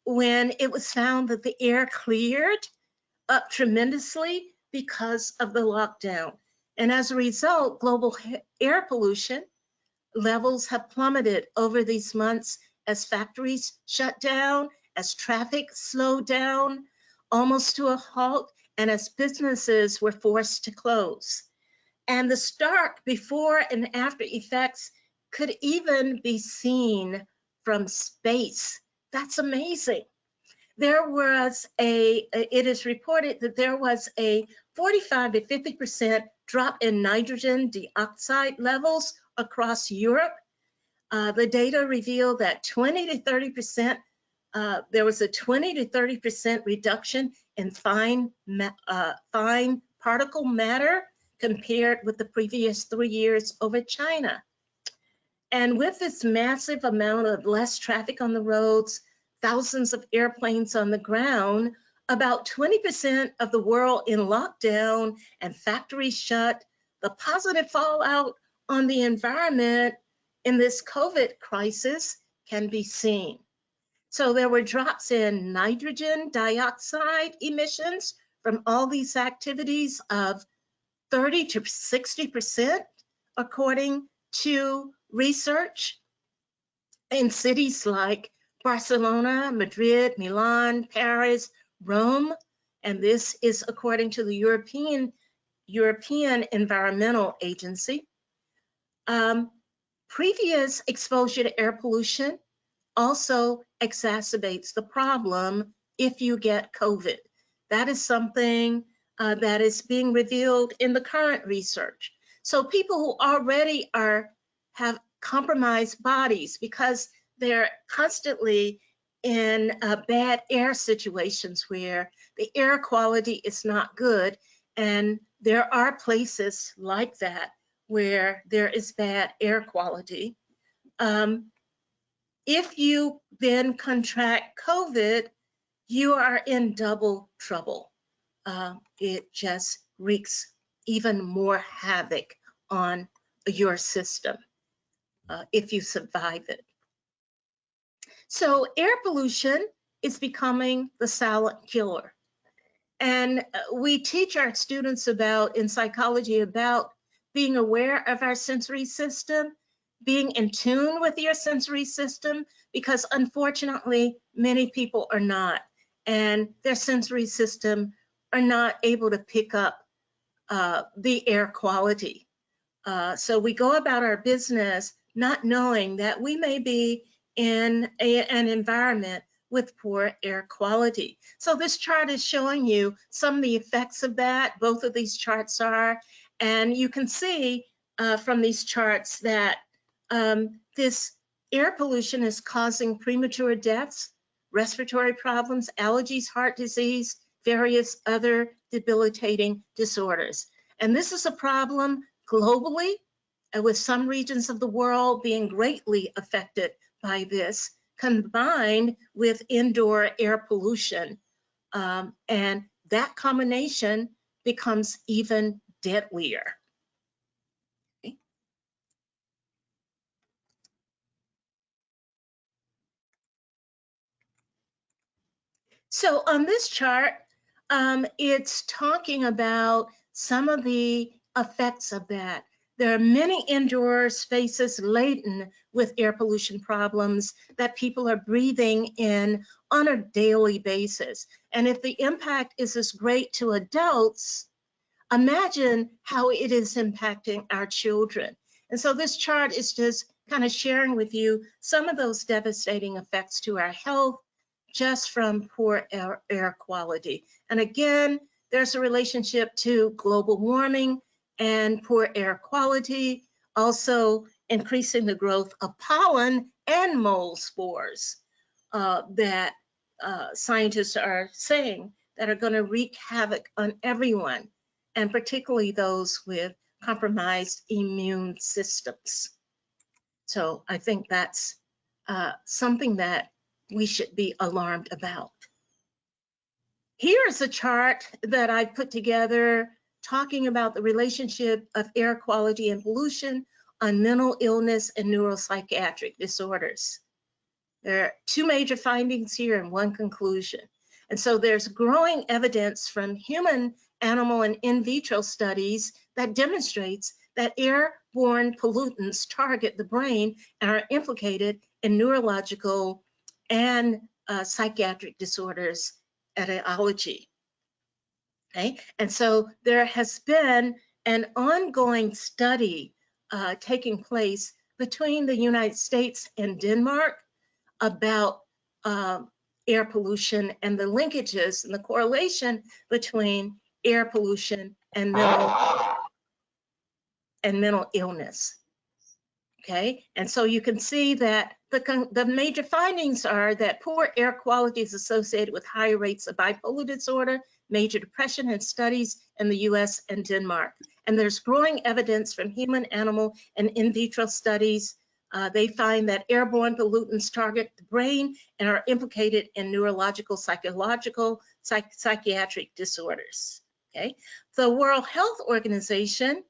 when it was found that the air cleared up tremendously because of the lockdown. And as a result, global air pollution levels have plummeted over these months as factories shut down as traffic slowed down almost to a halt and as businesses were forced to close. And the stark before and after effects could even be seen from space. That's amazing. It is reported that there was a 45 to 50% drop in nitrogen dioxide levels across Europe. The data revealed that 20 to 30%, there was a 20 to 30% reduction in fine particle matter compared with the previous 3 years over China. And with this massive amount of less traffic on the roads, thousands of airplanes on the ground, about 20% of the world in lockdown and factories shut, the positive fallout on the environment in this COVID crisis can be seen. So there were drops in nitrogen dioxide emissions from all these activities of 30 to 60%, according to research in cities like Barcelona, Madrid, Milan, Paris, Rome, and this is according to the European Environmental Agency. Previous exposure to air pollution also exacerbates the problem if you get COVID. That is something that is being revealed in the current research. So people who already have compromised bodies because they're constantly in bad air situations where the air quality is not good, and there are places like that where there is bad air quality. If you then contract COVID, you are in double trouble. It just wreaks even more havoc on your system if you survive it. So air pollution is becoming the silent killer. And we teach our students in psychology about being aware of our sensory system, being in tune with your sensory system, because unfortunately, many people are not, and their sensory system are not able to pick up the air quality. So we go about our business not knowing that we may be in an environment with poor air quality. So this chart is showing you some of the effects of that. Both of these charts are, and you can see from these charts that this air pollution is causing premature deaths, respiratory problems, allergies, heart disease, various other debilitating disorders. And this is a problem globally, with some regions of the world being greatly affected by this, combined with indoor air pollution. And that combination becomes even deadlier. Okay. So on this chart, it's talking about some of the effects of that. There are many indoor spaces laden with air pollution problems that people are breathing in on a daily basis. And if the impact is as great to adults, imagine how it is impacting our children. And so this chart is just kind of sharing with you some of those devastating effects to our health just from poor air quality. And again, there's a relationship to global warming and poor air quality, also increasing the growth of pollen and mold spores that scientists are saying that are going to wreak havoc on everyone, and particularly those with compromised immune systems. So I think that's something that we should be alarmed about. Here is a chart that I put together talking about the relationship of air quality and pollution on mental illness and neuropsychiatric disorders. There are two major findings here and one conclusion. And so there's growing evidence from human, animal, and in vitro studies that demonstrates that airborne pollutants target the brain and are implicated in neurological and psychiatric disorders etiology. Okay, and so there has been an ongoing study taking place between the United States and Denmark about air pollution and the linkages and the correlation between air pollution and mental illness. Okay, and so you can see that the major findings are that poor air quality is associated with higher rates of bipolar disorder, major depression in studies in the US and Denmark. And there's growing evidence from human, animal, and in vitro studies. They find that airborne pollutants target the brain and are implicated in neurological, psychological, psychiatric disorders. Okay, the World Health Organization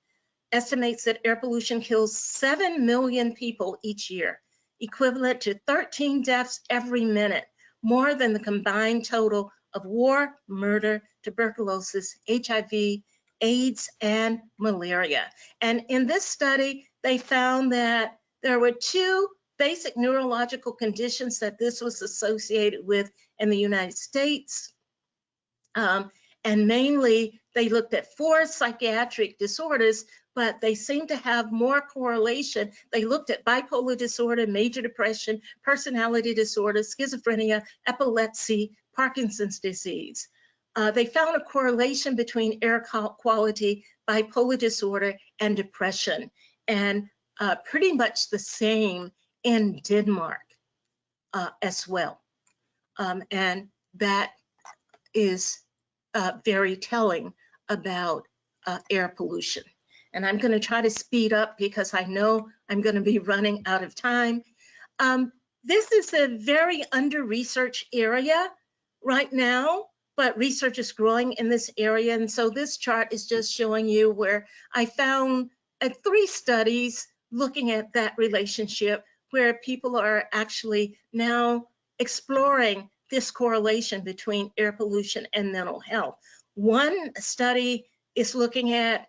estimates that air pollution kills 7 million people each year, equivalent to 13 deaths every minute, more than the combined total of war, murder, tuberculosis, HIV, AIDS, and malaria. And in this study, they found that there were 2 basic neurological conditions that this was associated with in the United States. And mainly, they looked at 4 psychiatric disorders, but they seem to have more correlation. They looked at bipolar disorder, major depression, personality disorder, schizophrenia, epilepsy, Parkinson's disease. They found a correlation between air quality, bipolar disorder, and depression, and pretty much the same in Denmark as well. And that is very telling about air pollution. And I'm going to try to speed up because I know I'm going to be running out of time. This is a very under-researched area right now, but research is growing in this area. And so this chart is just showing you where I found 3 studies looking at that relationship where people are actually now exploring this correlation between air pollution and mental health. One study is looking at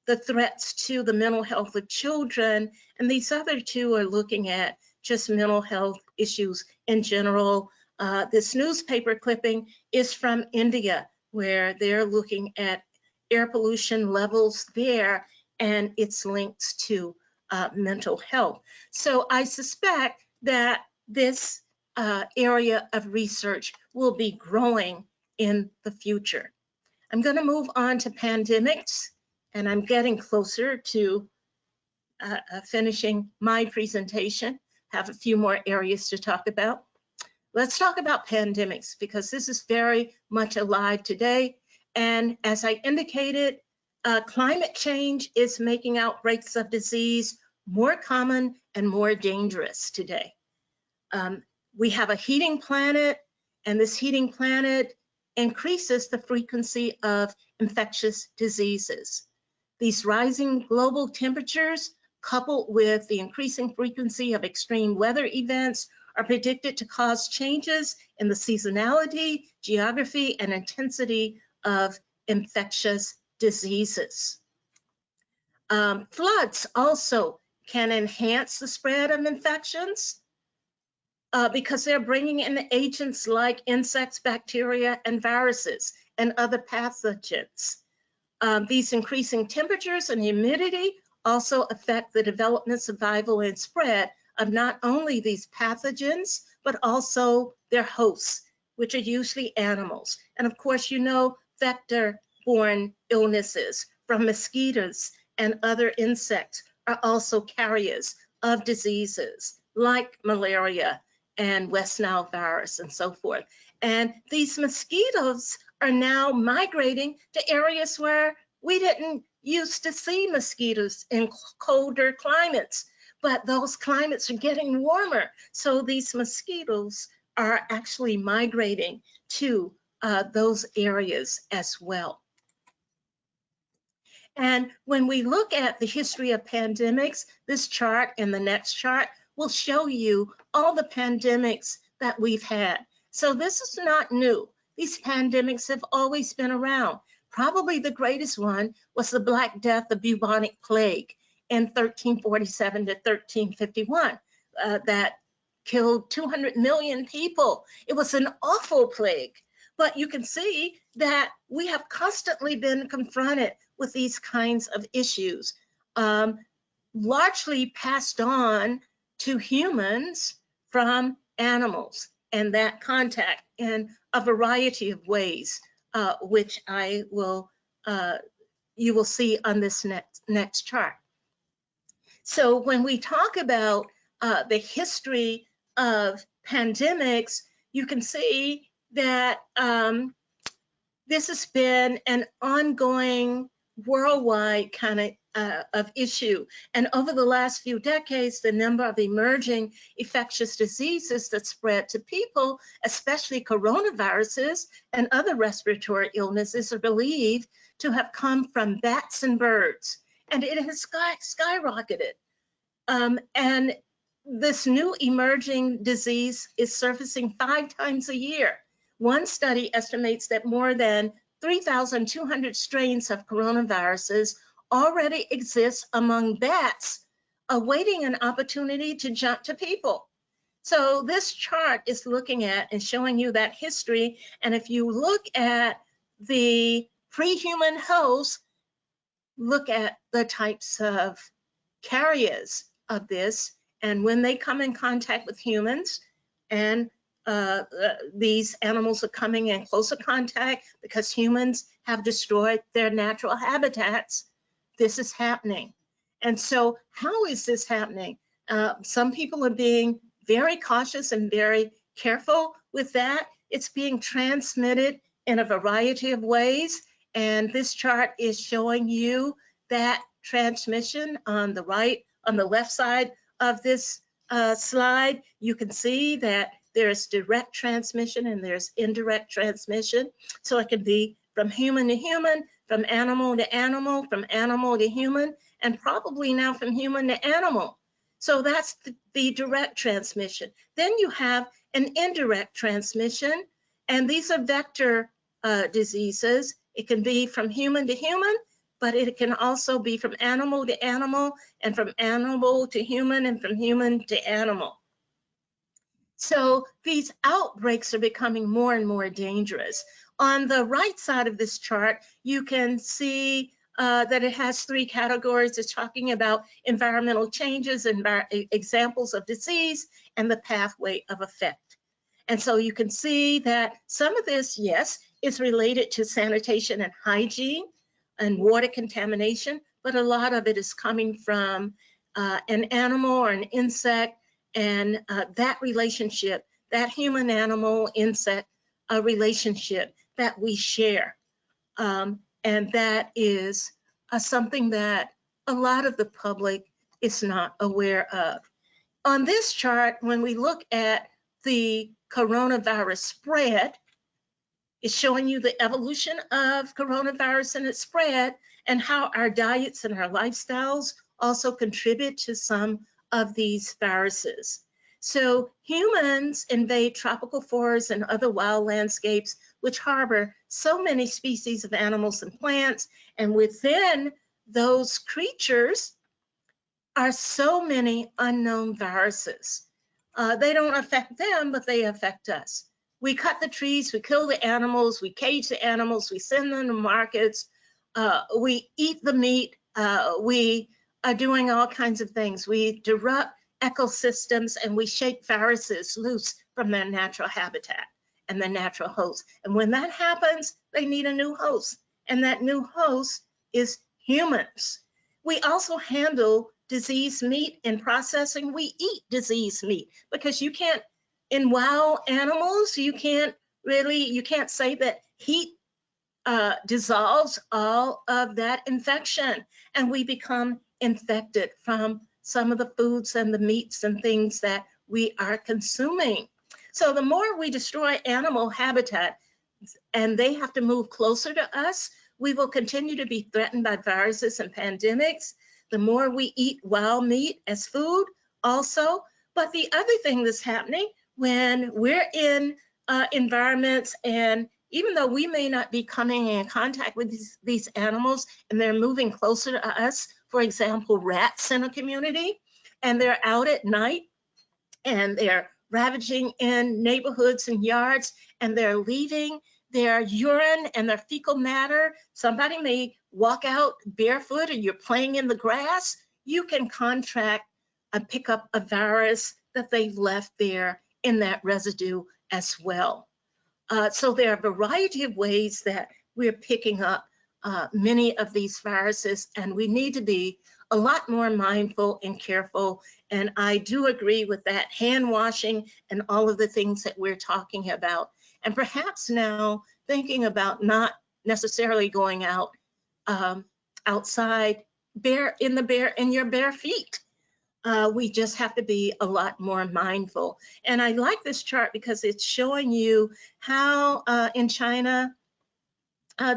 the threats to the mental health of children, and these other 2 are looking at just mental health issues in general. This newspaper clipping is from India, where they're looking at air pollution levels there and its links to mental health. So I suspect that this area of research will be growing in the future. I'm going to move on to pandemics, and I'm getting closer to finishing my presentation. Have a few more areas to talk about. Let's talk about pandemics because this is very much alive today. And as I indicated, climate change is making outbreaks of disease more common and more dangerous today. We have a heating planet, and this heating planet increases the frequency of infectious diseases. These rising global temperatures, coupled with the increasing frequency of extreme weather events, are predicted to cause changes in the seasonality, geography, and intensity of infectious diseases. Floods also can enhance the spread of infections because they're bringing in agents like insects, bacteria, and viruses, and other pathogens. These increasing temperatures and humidity also affect the development, survival, and spread of not only these pathogens, but also their hosts, which are usually animals. And of course, you know, vector-borne illnesses from mosquitoes and other insects are also carriers of diseases like malaria and West Nile virus and so forth. And these mosquitoes are now migrating to areas where we didn't used to see mosquitoes in colder climates, but those climates are getting warmer. So these mosquitoes are actually migrating to those areas as well. And when we look at the history of pandemics, this chart and the next chart will show you all the pandemics that we've had. So this is not new. These pandemics have always been around. Probably the greatest one was the Black Death, the bubonic plague in 1347 to 1351 that killed 200 million people. It was an awful plague. But you can see that we have constantly been confronted with these kinds of issues, largely passed on to humans from animals, and that contact in a variety of ways, which you will see on this next chart. So when we talk about the history of pandemics, you can see that this has been an ongoing worldwide kind of issue. And over the last few decades, the number of emerging infectious diseases that spread to people, especially coronaviruses and other respiratory illnesses, are believed to have come from bats and birds. And it has skyrocketed. And this new emerging disease is surfacing 5 times a year. One study estimates that more than 3,200 strains of coronaviruses already exist among bats, awaiting an opportunity to jump to people. So this chart is looking at and showing you that history. And if you look at the pre-human host, look at the types of carriers of this, and when they come in contact with humans, and these animals are coming in closer contact because humans have destroyed their natural habitats, this is happening. And so how is this happening? Some people are being very cautious and very careful with that. It's being transmitted in a variety of ways, and this chart is showing you that transmission on the right, on the left side of this slide. You can see that there's direct transmission and there's indirect transmission. So it can be from human to human, from animal to animal, from animal to human, and probably now from human to animal. So that's the direct transmission. Then you have an indirect transmission, and these are vector diseases. It can be from human to human, but it can also be from animal to animal, and from animal to human, and from human to animal. So these outbreaks are becoming more and more dangerous. On the right side of this chart, you can see that it has 3 categories. It's talking about environmental changes, and examples of disease, and the pathway of effect. And so you can see that some of this, yes, is related to sanitation and hygiene and water contamination, but a lot of it is coming from an animal or an insect, and that relationship, that human-animal-insect relationship that we share. And that is something that a lot of the public is not aware of. On this chart, when we look at the coronavirus spread, it's showing you the evolution of coronavirus and its spread, and how our diets and our lifestyles also contribute to some of these viruses. So humans invade tropical forests and other wild landscapes which harbor so many species of animals and plants, and within those creatures are so many unknown viruses. They don't affect them, but they affect us. We cut the trees, we kill the animals, we cage the animals, we send them to markets, we eat the meat, we are doing all kinds of things. We disrupt ecosystems, and we shake viruses loose from their natural habitat and their natural host. And when that happens, they need a new host, and that new host is humans. We also handle diseased meat in processing. We eat diseased meat because you can't, in wild animals, you can't say that heat dissolves all of that infection, and we become infected from some of the foods and the meats and things that we are consuming. So the more we destroy animal habitat and they have to move closer to us, we will continue to be threatened by viruses and pandemics. The more we eat wild meat as food also. But the other thing that's happening when we're in environments, and even though we may not be coming in contact with these animals and they're moving closer to us, for example, rats in a community, and they're out at night and they're ravaging in neighborhoods and yards, and they're leaving their urine and their fecal matter. Somebody may walk out barefoot, or you're playing in the grass. You can contract and pick up a virus that they've left there in that residue as well. So there are a variety of ways that we're picking up many of these viruses, and we need to be a lot more mindful and careful. And I do agree with that, hand washing and all of the things that we're talking about. And perhaps now thinking about not necessarily going out outside in your bare feet. We just have to be a lot more mindful. And I like this chart because it's showing you how in China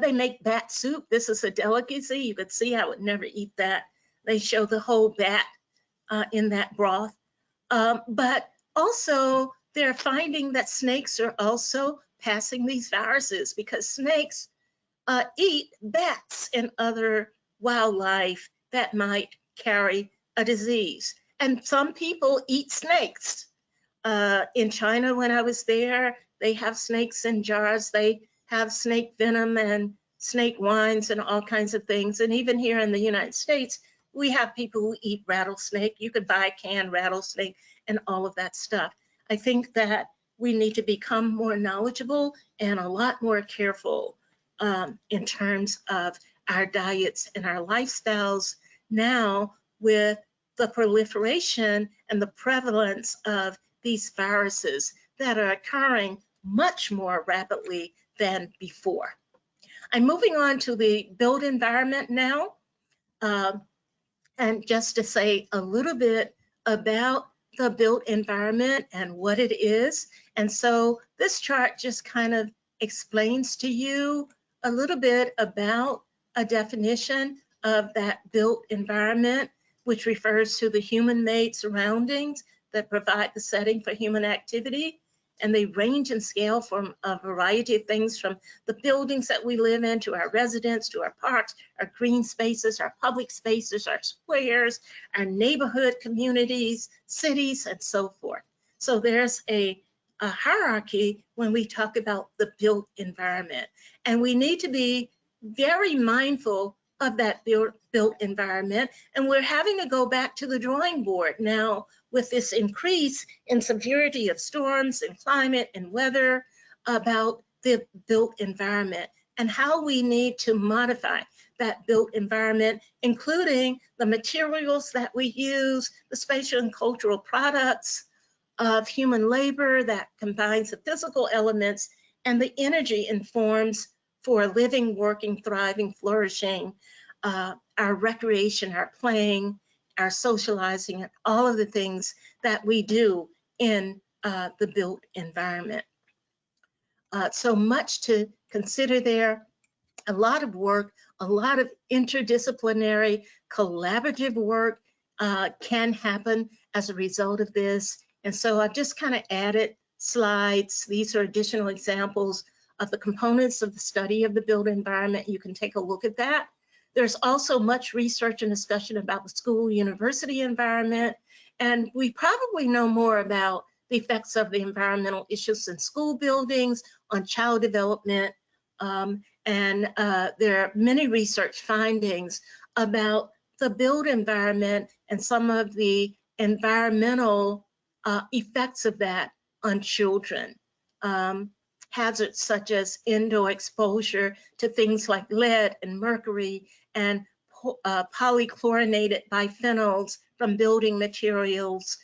they make bat soup. This is a delicacy. You could see I would never eat that. They show the whole bat in that broth. But also they're finding that snakes are also passing these viruses, because snakes eat bats and other wildlife that might carry a disease. And some people eat snakes. In China, when I was there, they have snakes in jars. They have snake venom and snake wines and all kinds of things. And even here in the United States, we have people who eat rattlesnake. You could buy canned rattlesnake and all of that stuff. I think that we need to become more knowledgeable and a lot more careful in terms of our diets and our lifestyles now, with the proliferation and the prevalence of these viruses that are occurring much more rapidly than before. I'm moving on to the built environment now. And just to say a little bit about the built environment and what it is. And so this chart just kind of explains to you a little bit about a definition of that built environment, which refers to the human-made surroundings that provide the setting for human activity. And they range in scale from a variety of things, from the buildings that we live in, to our residents, to our parks, our green spaces, our public spaces, our squares, our neighborhood communities, cities, and so forth. So there's a hierarchy when we talk about the built environment. And we need to be very mindful of that built environment. And we're having to go back to the drawing board now with this increase in severity of storms and climate and weather, about the built environment and how we need to modify that built environment, including the materials that we use, the spatial and cultural products of human labor that combines the physical elements and the energy informs for living, working, thriving, flourishing, our recreation, our playing, our socializing, and all of the things that we do in the built environment. So much to consider there, a lot of work, a lot of interdisciplinary, collaborative work can happen as a result of this. And so I've just kind of added slides. These are additional examples of the components of the study of the built environment. You can take a look at that. There's also much research and discussion about the school university environment, and we probably know more about the effects of the environmental issues in school buildings on child development, and there are many research findings about the built environment and some of the environmental effects of that on children. Hazards such as indoor exposure to things like lead and mercury and polychlorinated biphenyls from building materials,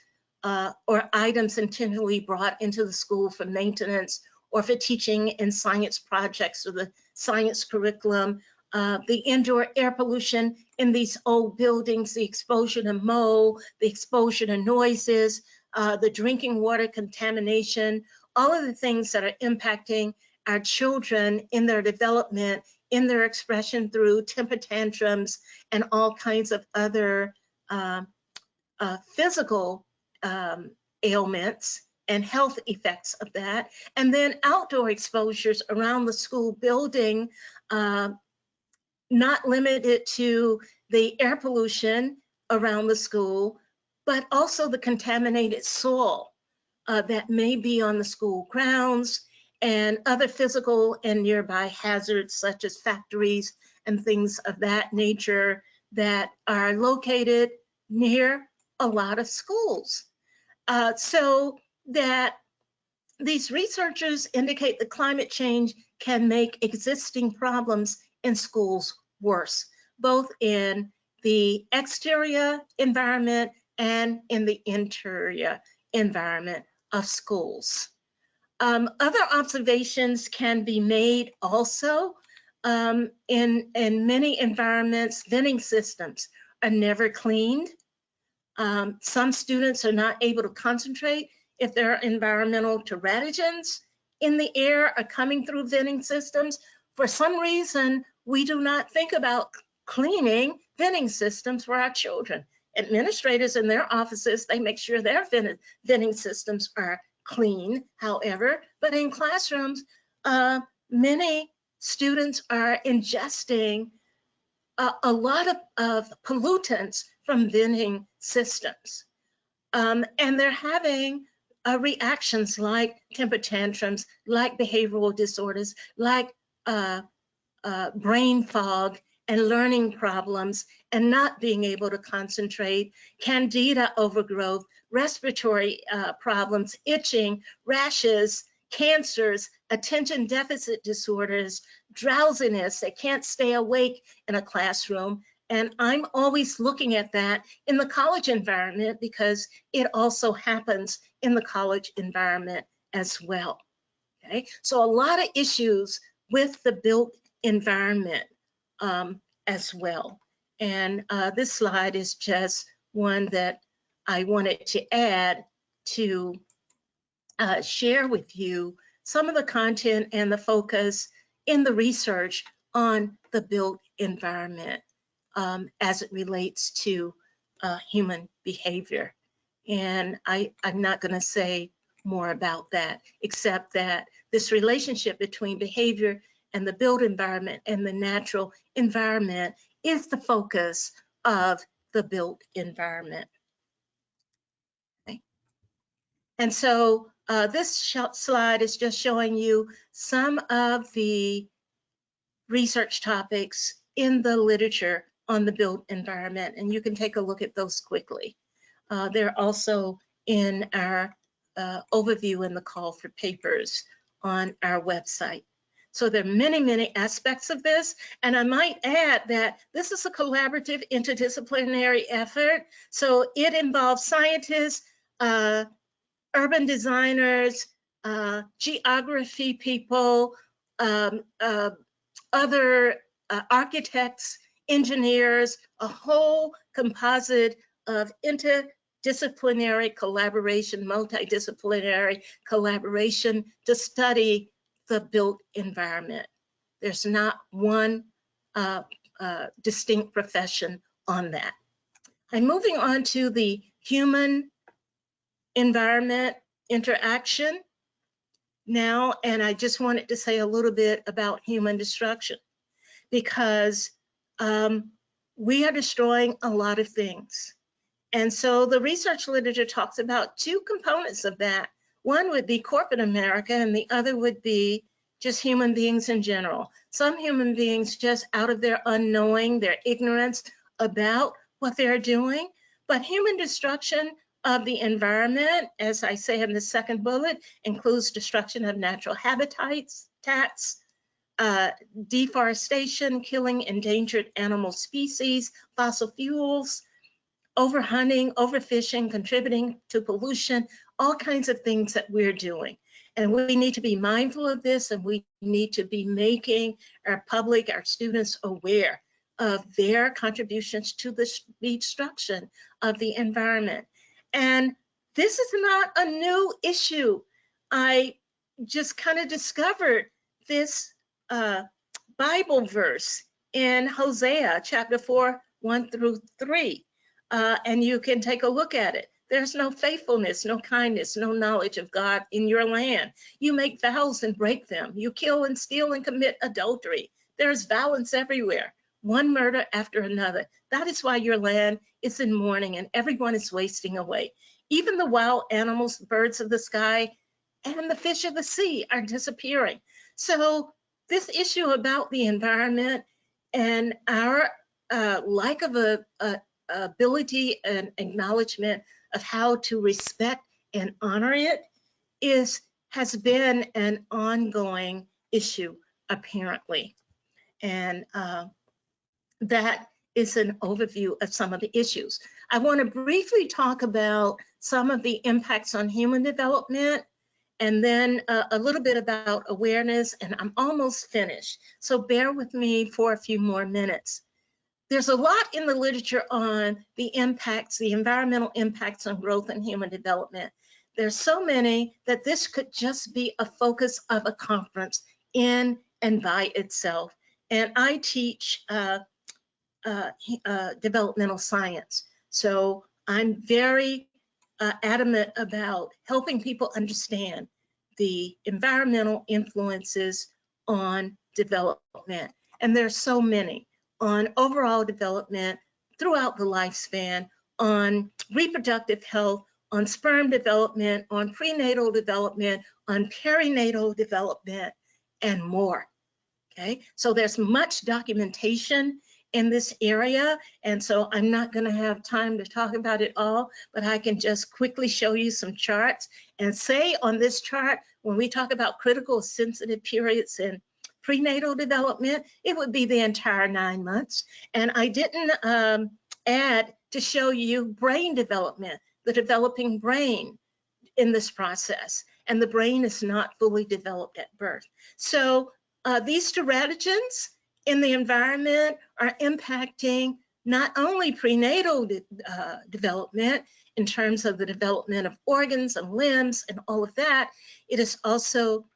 or items intentionally brought into the school for maintenance or for teaching in science projects or the science curriculum, the indoor air pollution in these old buildings, the exposure to mold, the exposure to noises, the drinking water contamination, all of the things that are impacting our children in their development, in their expression through temper tantrums and all kinds of other physical ailments and health effects of that. And then outdoor exposures around the school building, not limited to the air pollution around the school, but also the contaminated soil that may be on the school grounds, and other physical and nearby hazards such as factories and things of that nature that are located near a lot of schools. So that these researchers indicate that climate change can make existing problems in schools worse, both in the exterior environment and in the interior environment of schools. Other observations can be made also. In many environments, venting systems are never cleaned. Some students are not able to concentrate if there are environmental teratogens in the air are coming through venting systems. For some reason, we do not think about cleaning venting systems for our children. Administrators in their offices, they make sure their venting systems are clean, however, but in classrooms, many students are ingesting a lot of pollutants from venting systems. And they're having reactions like temper tantrums, like behavioral disorders, like brain fog and learning problems, and not being able to concentrate, candida overgrowth, respiratory problems, itching, rashes, cancers, attention deficit disorders, drowsiness. They can't stay awake in a classroom. And I'm always looking at that in the college environment because it also happens in the college environment as well. Okay, so a lot of issues with the built environment as well. And this slide is just one that I wanted to add to share with you some of the content and the focus in the research on the built environment as it relates to human behavior. And I'm not going to say more about that, except that this relationship between behavior and the built environment and the natural environment is the focus of the built environment. Okay. And so this slide is just showing you some of the research topics in the literature on the built environment, and you can take a look at those quickly. They're also in our overview in the call for papers on our website. So there are many, many aspects of this, and I might add that this is a collaborative interdisciplinary effort. So it involves scientists, urban designers, geography people, other architects, engineers, a whole composite of interdisciplinary collaboration, multidisciplinary collaboration to study the built environment. There's not one distinct profession on that. I'm moving on to the human environment interaction now, and I just wanted to say a little bit about human destruction, because we are destroying a lot of things. And so the research literature talks about two components of that. One would be corporate America, and the other would be just human beings in general. Some human beings just out of their unknowing, their ignorance about what they're doing. But human destruction of the environment, as I say in the second bullet, includes destruction of natural habitats, deforestation, killing endangered animal species, fossil fuels, overhunting, overfishing, contributing to pollution, all kinds of things that we're doing. And we need to be mindful of this, and we need to be making our public, our students aware of their contributions to the destruction of the environment. And this is not a new issue. I just kind of discovered this Bible verse in Hosea chapter 4, 1 through 3. And you can take a look at it. There's no faithfulness, no kindness, no knowledge of God in your land. You make vows and break them. You kill and steal and commit adultery. There's violence everywhere, one murder after another. That is why your land is in mourning and everyone is wasting away. Even the wild animals, birds of the sky, and the fish of the sea are disappearing. So this issue about the environment and our lack of a ability and acknowledgement of how to respect and honor it has been an ongoing issue, apparently. And that is an overview of some of the issues. I want to briefly talk about some of the impacts on human development, and then a little bit about awareness, and I'm almost finished. So bear with me for a few more minutes. There's a lot in the literature on the impacts, the environmental impacts on growth and human development. There's so many that this could just be a focus of a conference in and by itself. And I teach developmental science. So I'm very adamant about helping people understand the environmental influences on development. And there's so many on overall development throughout the lifespan, on reproductive health, on sperm development, on prenatal development, on perinatal development, and more. Okay, so there's much documentation in this area, and so I'm not going to have time to talk about it all, but I can just quickly show you some charts and say on this chart, when we talk about critical sensitive periods in prenatal development, it would be the entire 9 months. And I didn't add to show you brain development, the developing brain in this process, and the brain is not fully developed at birth. So these teratogens in the environment are impacting not only prenatal development in terms of the development of organs and limbs and all of that, it is also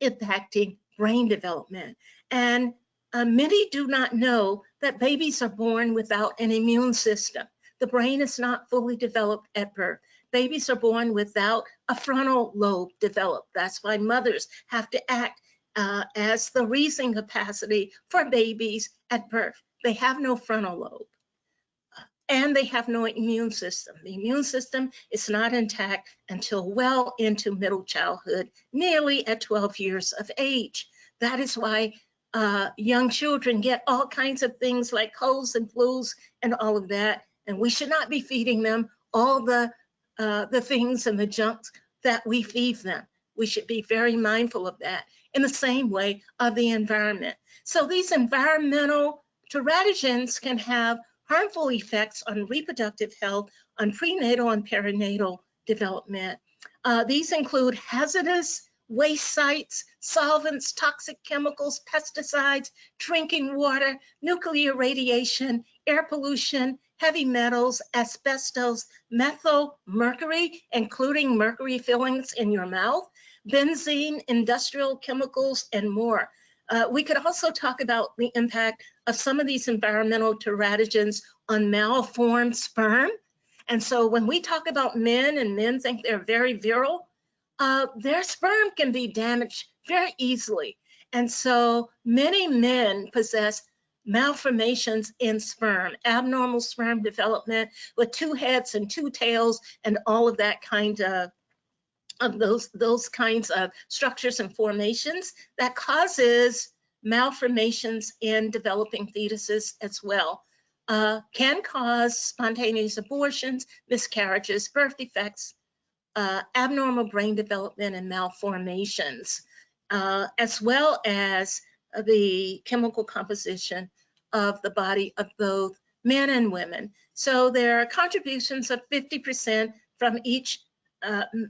impacting brain development. And many do not know that babies are born without an immune system. The brain is not fully developed at birth. Babies are born without a frontal lobe developed. That's why mothers have to act as the reasoning capacity for babies at birth. They have no frontal lobe, and they have no immune system. The immune system is not intact until well into middle childhood, nearly at 12 years of age. That is why young children get all kinds of things like colds and flus and all of that, and we should not be feeding them all the things and the junk that we feed them. We should be very mindful of that. In the same way of the environment. So these environmental teratogens can have harmful effects on reproductive health, on prenatal and perinatal development. These include hazardous waste sites, solvents, toxic chemicals, pesticides, drinking water, nuclear radiation, air pollution, heavy metals, asbestos, methyl mercury, including mercury fillings in your mouth, benzene, industrial chemicals, and more. We could also talk about the impact of some of these environmental teratogens on malformed sperm. And so when we talk about men and men think they're very virile, their sperm can be damaged very easily. And so many men possess malformations in sperm, abnormal sperm development with 2 heads and 2 tails and all of that kind of those kinds of structures and formations that causes malformations in developing fetuses as well. Can cause spontaneous abortions, miscarriages, birth defects, abnormal brain development and malformations, as well as the chemical composition of the body of both men and women. So there are contributions of 50% from each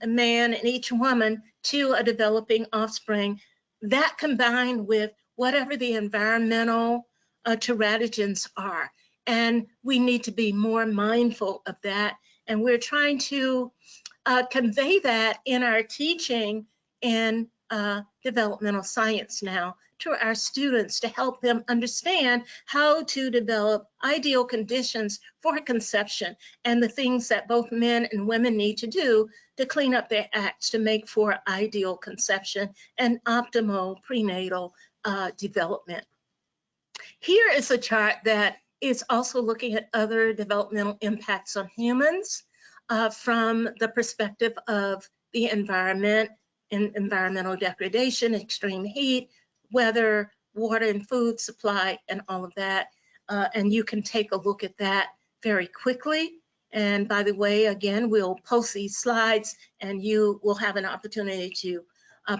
man and each woman to a developing offspring. That combined with whatever the environmental teratogens are. And we need to be more mindful of that. And we're trying to convey that in our teaching in developmental science now to our students to help them understand how to develop ideal conditions for conception and the things that both men and women need to do to clean up their acts to make for ideal conception and optimal prenatal development. Here is a chart that is also looking at other developmental impacts on humans. from the perspective of the environment and environmental degradation, extreme heat, weather, water and food supply, and all of that. And you can take a look at that very quickly. And by the way, again, we'll post these slides and you will have an opportunity to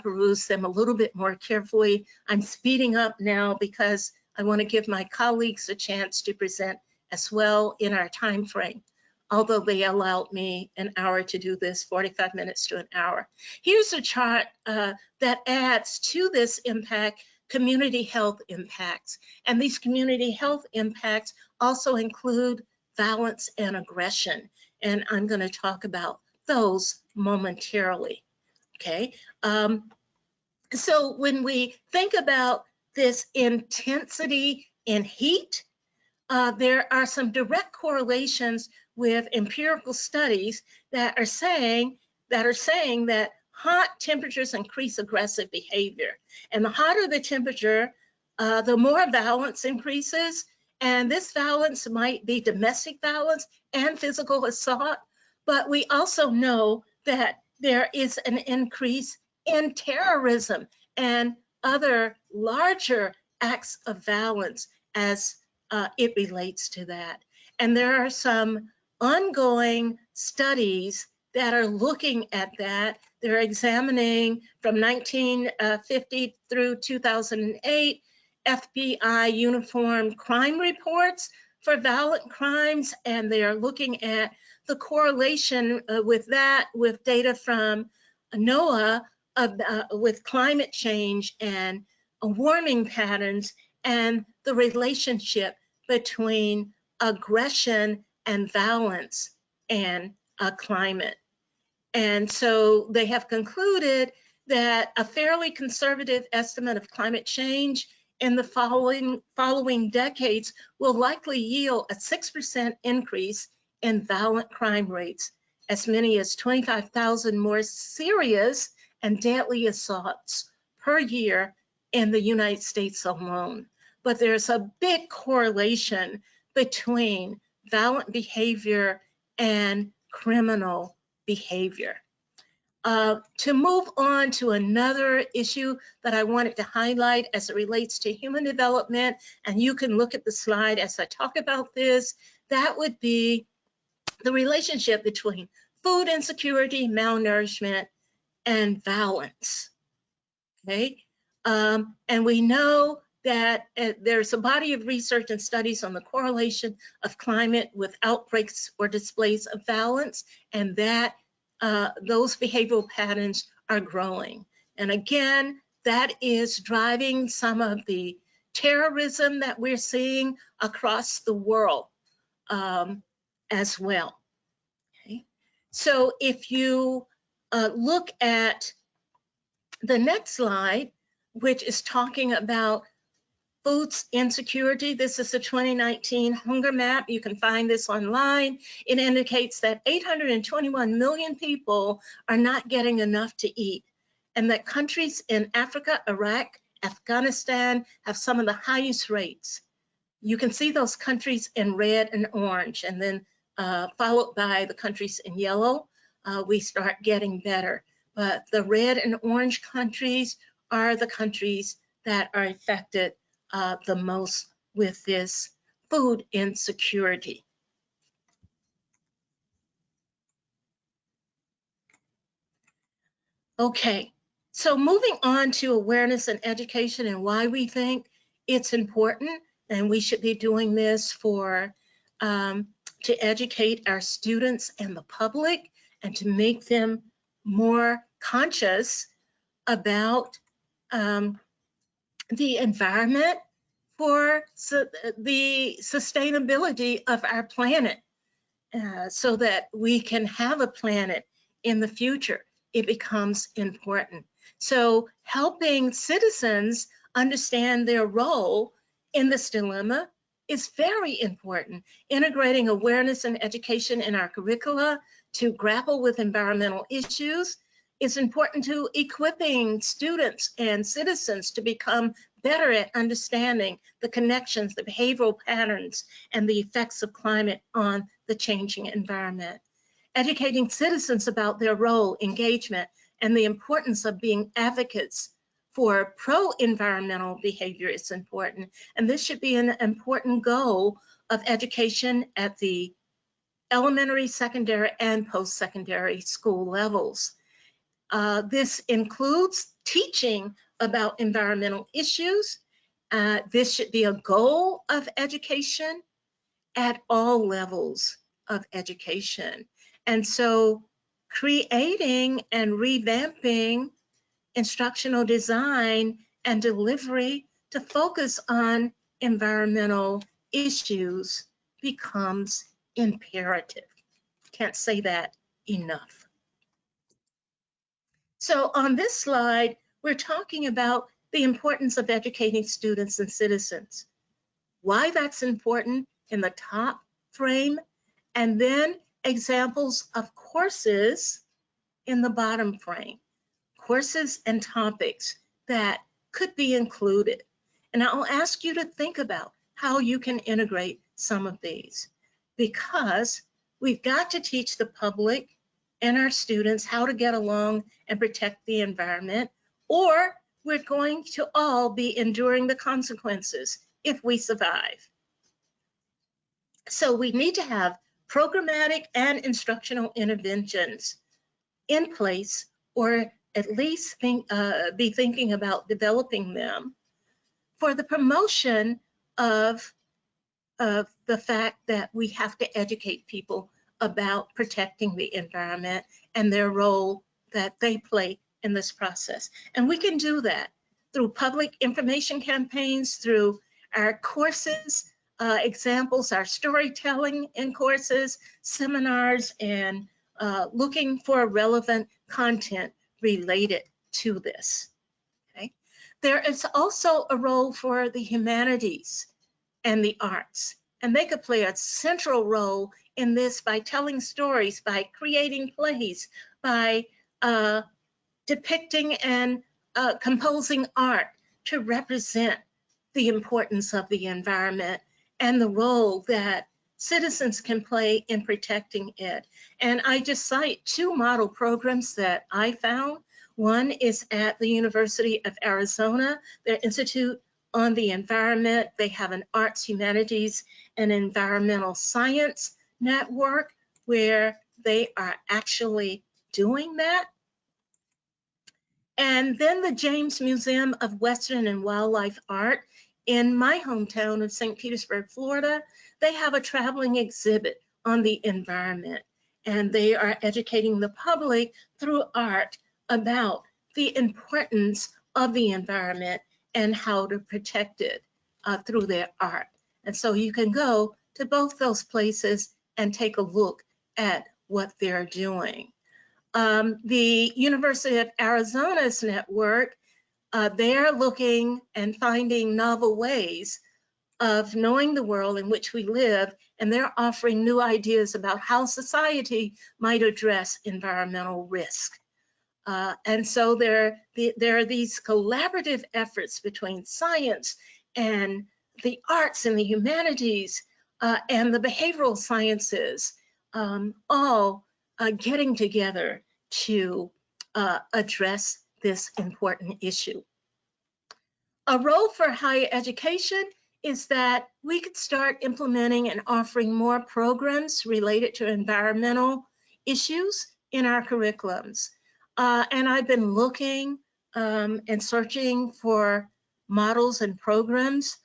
peruse them a little bit more carefully. I'm speeding up now because I want to give my colleagues a chance to present as well in our time frame, although they allowed me an hour to do this, 45 minutes to an hour. Here's a chart that adds to this impact community health impacts. And these community health impacts also include violence and aggression. And I'm going to talk about those momentarily. Okay. So when we think about this intensity in heat, there are some direct correlations with empirical studies that are saying that hot temperatures increase aggressive behavior. And the hotter the temperature, the more violence increases. And this violence might be domestic violence and physical assault. But we also know that there is an increase in terrorism and other larger acts of violence as it relates to that. And there are some ongoing studies that are looking at that. They're examining from 1950 through 2008 FBI uniform crime reports for violent crimes, and they are looking at the correlation with that with data from NOAA with climate change and warming patterns and the relationship between aggression and violence and climate. And so they have concluded that a fairly conservative estimate of climate change in the following decades will likely yield a 6% increase in violent crime rates, as many as 25,000 more serious and deadly assaults per year in the United States alone. But there's a big correlation between violent behavior and criminal behavior. To move on to another issue that I wanted to highlight as it relates to human development, and you can look at the slide as I talk about this, that would be the relationship between food insecurity, malnourishment, and violence. Okay, and we know that there's a body of research and studies on the correlation of climate with outbreaks or displays of violence, and that those behavioral patterns are growing. And again, that is driving some of the terrorism that we're seeing across the world as well. Okay. So if you look at the next slide, which is talking about food insecurity. This is the 2019 hunger map. You can find this online. It indicates that 821 million people are not getting enough to eat, and that countries in Africa, Iraq, Afghanistan have some of the highest rates. You can see those countries in red and orange, and then followed by the countries in yellow. We start getting better. But the red and orange countries are the countries that are affected the most with this food insecurity. Okay, so moving on to awareness and education and why we think it's important, and we should be doing this for to educate our students and the public and to make them more conscious about the environment, for the sustainability of our planet, so that we can have a planet in the future. It becomes important. So helping citizens understand their role in this dilemma is very important. Integrating awareness and education in our curricula to grapple with environmental issues is important to equipping students and citizens to become better at understanding the connections, the behavioral patterns, and the effects of climate on the changing environment. Educating citizens about their role, engagement, and the importance of being advocates for pro-environmental behavior is important. And this should be an important goal of education at the elementary, secondary, and post-secondary school levels. This includes teaching about environmental issues. This should be a goal of education at all levels of education. And so creating and revamping instructional design and delivery to focus on environmental issues becomes imperative. Can't say that enough. So on this slide, we're talking about the importance of educating students and citizens, why that's important in the top frame, and then examples of courses in the bottom frame, courses and topics that could be included. And I'll ask you to think about how you can integrate some of these, because we've got to teach the public and our students how to get along and protect the environment, or we're going to all be enduring the consequences if we survive. So we need to have programmatic and instructional interventions in place, or at least be thinking about developing them for the promotion of the fact that we have to educate people about protecting the environment and their role that they play in this process. And we can do that through public information campaigns, through our courses, examples, our storytelling in courses, seminars, and looking for relevant content related to this. Okay? There is also a role for the humanities and the arts, and they could play a central role in this by telling stories, by creating plays, by depicting and composing art to represent the importance of the environment and the role that citizens can play in protecting it. And I just cite two model programs that I found. One is at the University of Arizona, their Institute on the Environment. They have an arts, humanities, and environmental science network where they are actually doing that. And then the James Museum of Western and Wildlife Art in my hometown of St. Petersburg, Florida, they have a traveling exhibit on the environment, and they are educating the public through art about the importance of the environment and how to protect it through their art. And so you can go to both those places and take a look at what they're doing. The University of Arizona's network, they're looking and finding novel ways of knowing the world in which we live, and they're offering new ideas about how society might address environmental risk. And so there are these collaborative efforts between science and the arts and the humanities and the behavioral sciences, all getting together to address this important issue. A role for higher education is that we could start implementing and offering more programs related to environmental issues in our curriculums. And I've been looking and searching for models and programs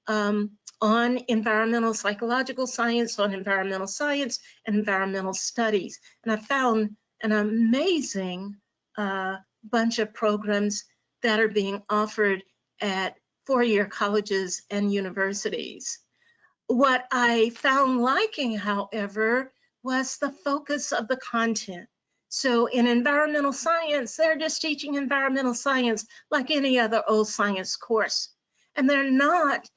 on environmental psychological science, on environmental science, and environmental studies. And I found an amazing bunch of programs that are being offered at four-year colleges and universities. What I found liking, however, was the focus of the content. So in environmental science, they're just teaching environmental science like any other old science course. And they're not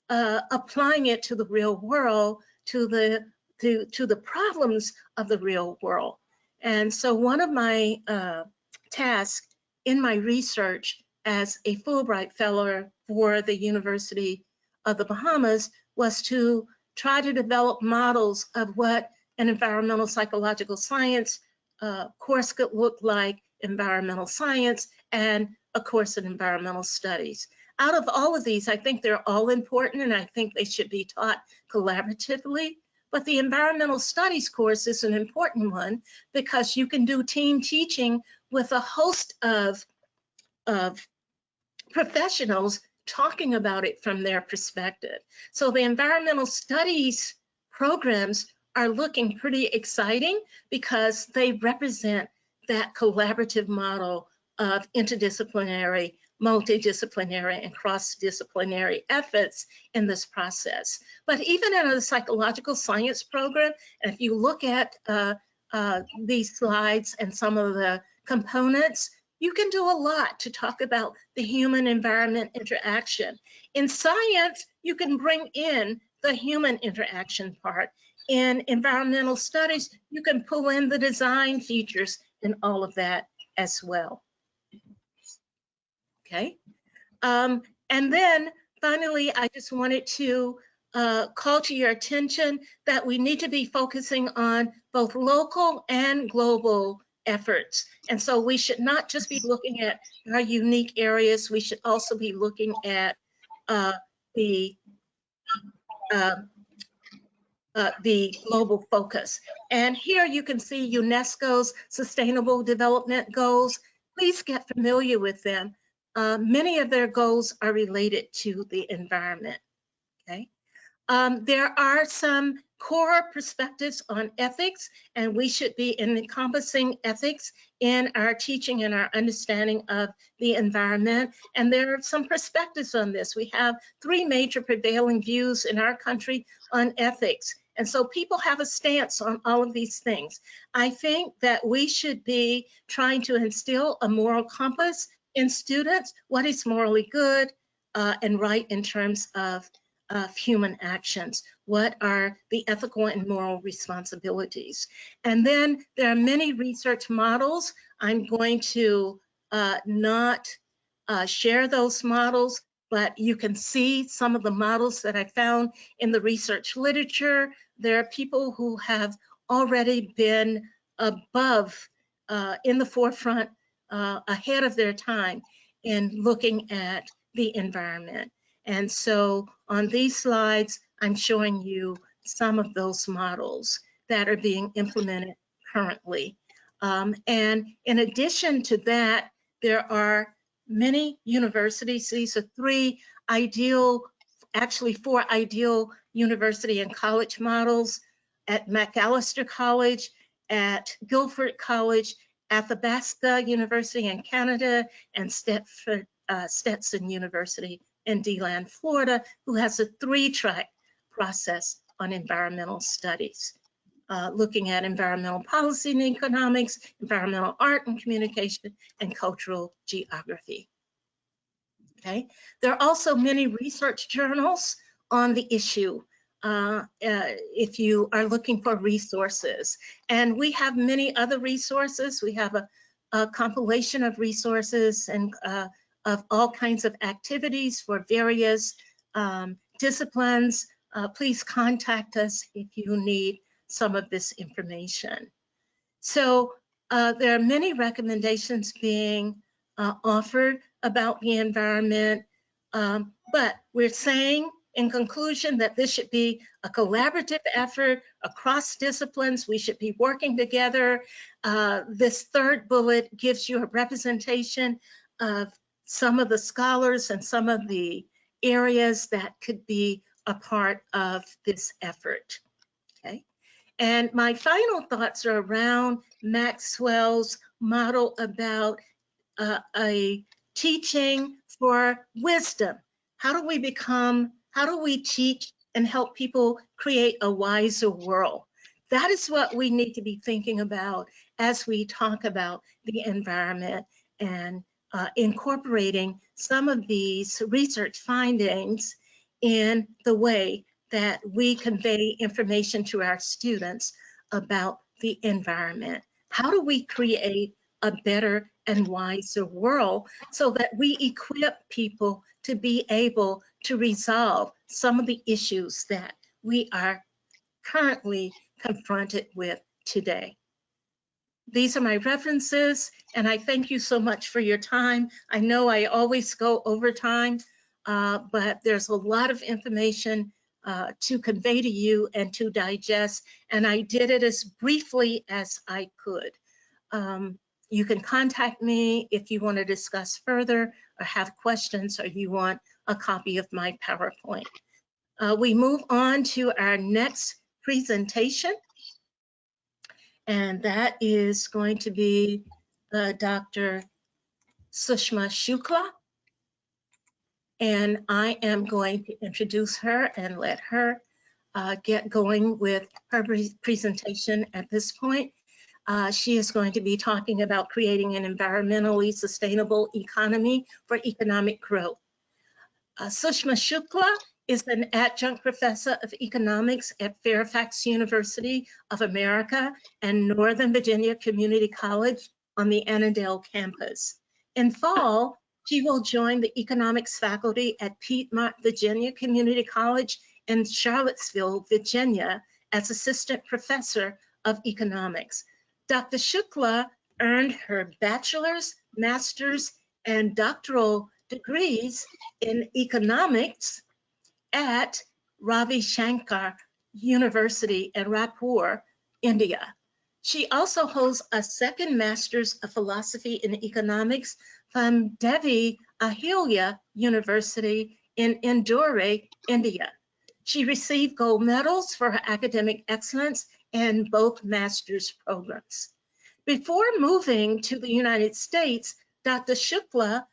applying it to the real world, to the problems of the real world. And so one of my tasks in my research as a Fulbright Fellow for the University of the Bahamas was to try to develop models of what an environmental psychological science course could look like, environmental science, and a course in environmental studies. Out of all of these, I think they're all important, and I think they should be taught collaboratively. But the environmental studies course is an important one because you can do team teaching with a host of professionals talking about it from their perspective. So the environmental studies programs are looking pretty exciting because they represent that collaborative model of interdisciplinary, multidisciplinary, and cross-disciplinary efforts in this process. But even in a psychological science program, and if you look at these slides and some of the components, you can do a lot to talk about the human-environment interaction. In science, you can bring in the human interaction part. In environmental studies, you can pull in the design features and all of that as well. Okay. And then finally, I just wanted to call to your attention that we need to be focusing on both local and global efforts. And so we should not just be looking at our unique areas, we should also be looking at the global focus. And here you can see UNESCO's Sustainable Development Goals. Please get familiar with them. Many of their goals are related to the environment, okay? There are some core perspectives on ethics, and we should be encompassing ethics in our teaching and our understanding of the environment. And there are some perspectives on this. We have 3 major prevailing views in our country on ethics. And so people have a stance on all of these things. I think that we should be trying to instill a moral compass in students, what is morally good and right in terms of human actions, what are the ethical and moral responsibilities. And then there are many research models. I'm going to not share those models, but you can see some of the models that I found in the research literature. There are people who have already been above, in the forefront, ahead of their time in looking at the environment. And so on these slides, I'm showing you some of those models that are being implemented currently. And in addition to that, there are many universities. These are 3 ideal, actually 4 ideal university and college models at Macalester College, at Guilford College, Athabasca University in Canada, and Stetson University in DeLand, Florida, who has a 3-track process on environmental studies, looking at environmental policy and economics, environmental art and communication, and cultural geography. Okay, there are also many research journals on the issue if you are looking for resources. And we have many other resources. We have a compilation of resources and of all kinds of activities for various disciplines. Please contact us if you need some of this information. So there are many recommendations being offered about the environment, but we're saying in conclusion that this should be a collaborative effort across disciplines. We should be working together. This 3rd bullet gives you a representation of some of the scholars and some of the areas that could be a part of this effort, okay? And my final thoughts are around Maxwell's model about a teaching for wisdom. How do we teach and help people create a wiser world? That is what we need to be thinking about as we talk about the environment and incorporating some of these research findings in the way that we convey information to our students about the environment. How do we create a better and wiser world so that we equip people to be able to resolve some of the issues that we are currently confronted with today. These are my references, and I thank you so much for your time. I know I always go over time, but there's a lot of information to convey to you and to digest, and I did it as briefly as I could. You can contact me if you want to discuss further or have questions or you want a copy of my PowerPoint. We move on to our next presentation, and that is going to be Dr. Sushma Shukla. And I am going to introduce her and let her get going with her presentation at this point. She is going to be talking about creating an environmentally sustainable economy for economic growth. Sushma Shukla is an adjunct professor of economics at Fairfax University of America and Northern Virginia Community College on the Annandale campus. In fall, she will join the economics faculty at Piedmont, Virginia Community College in Charlottesville, Virginia, as assistant professor of economics. Dr. Shukla earned her bachelor's, master's, and doctoral degrees in economics at Ravi Shankar University in Raipur, India. She also holds a second master's of philosophy in economics from Devi Ahilya University in Indore, India. She received gold medals for her academic excellence in both master's programs. Before moving to the United States, Dr. Shukla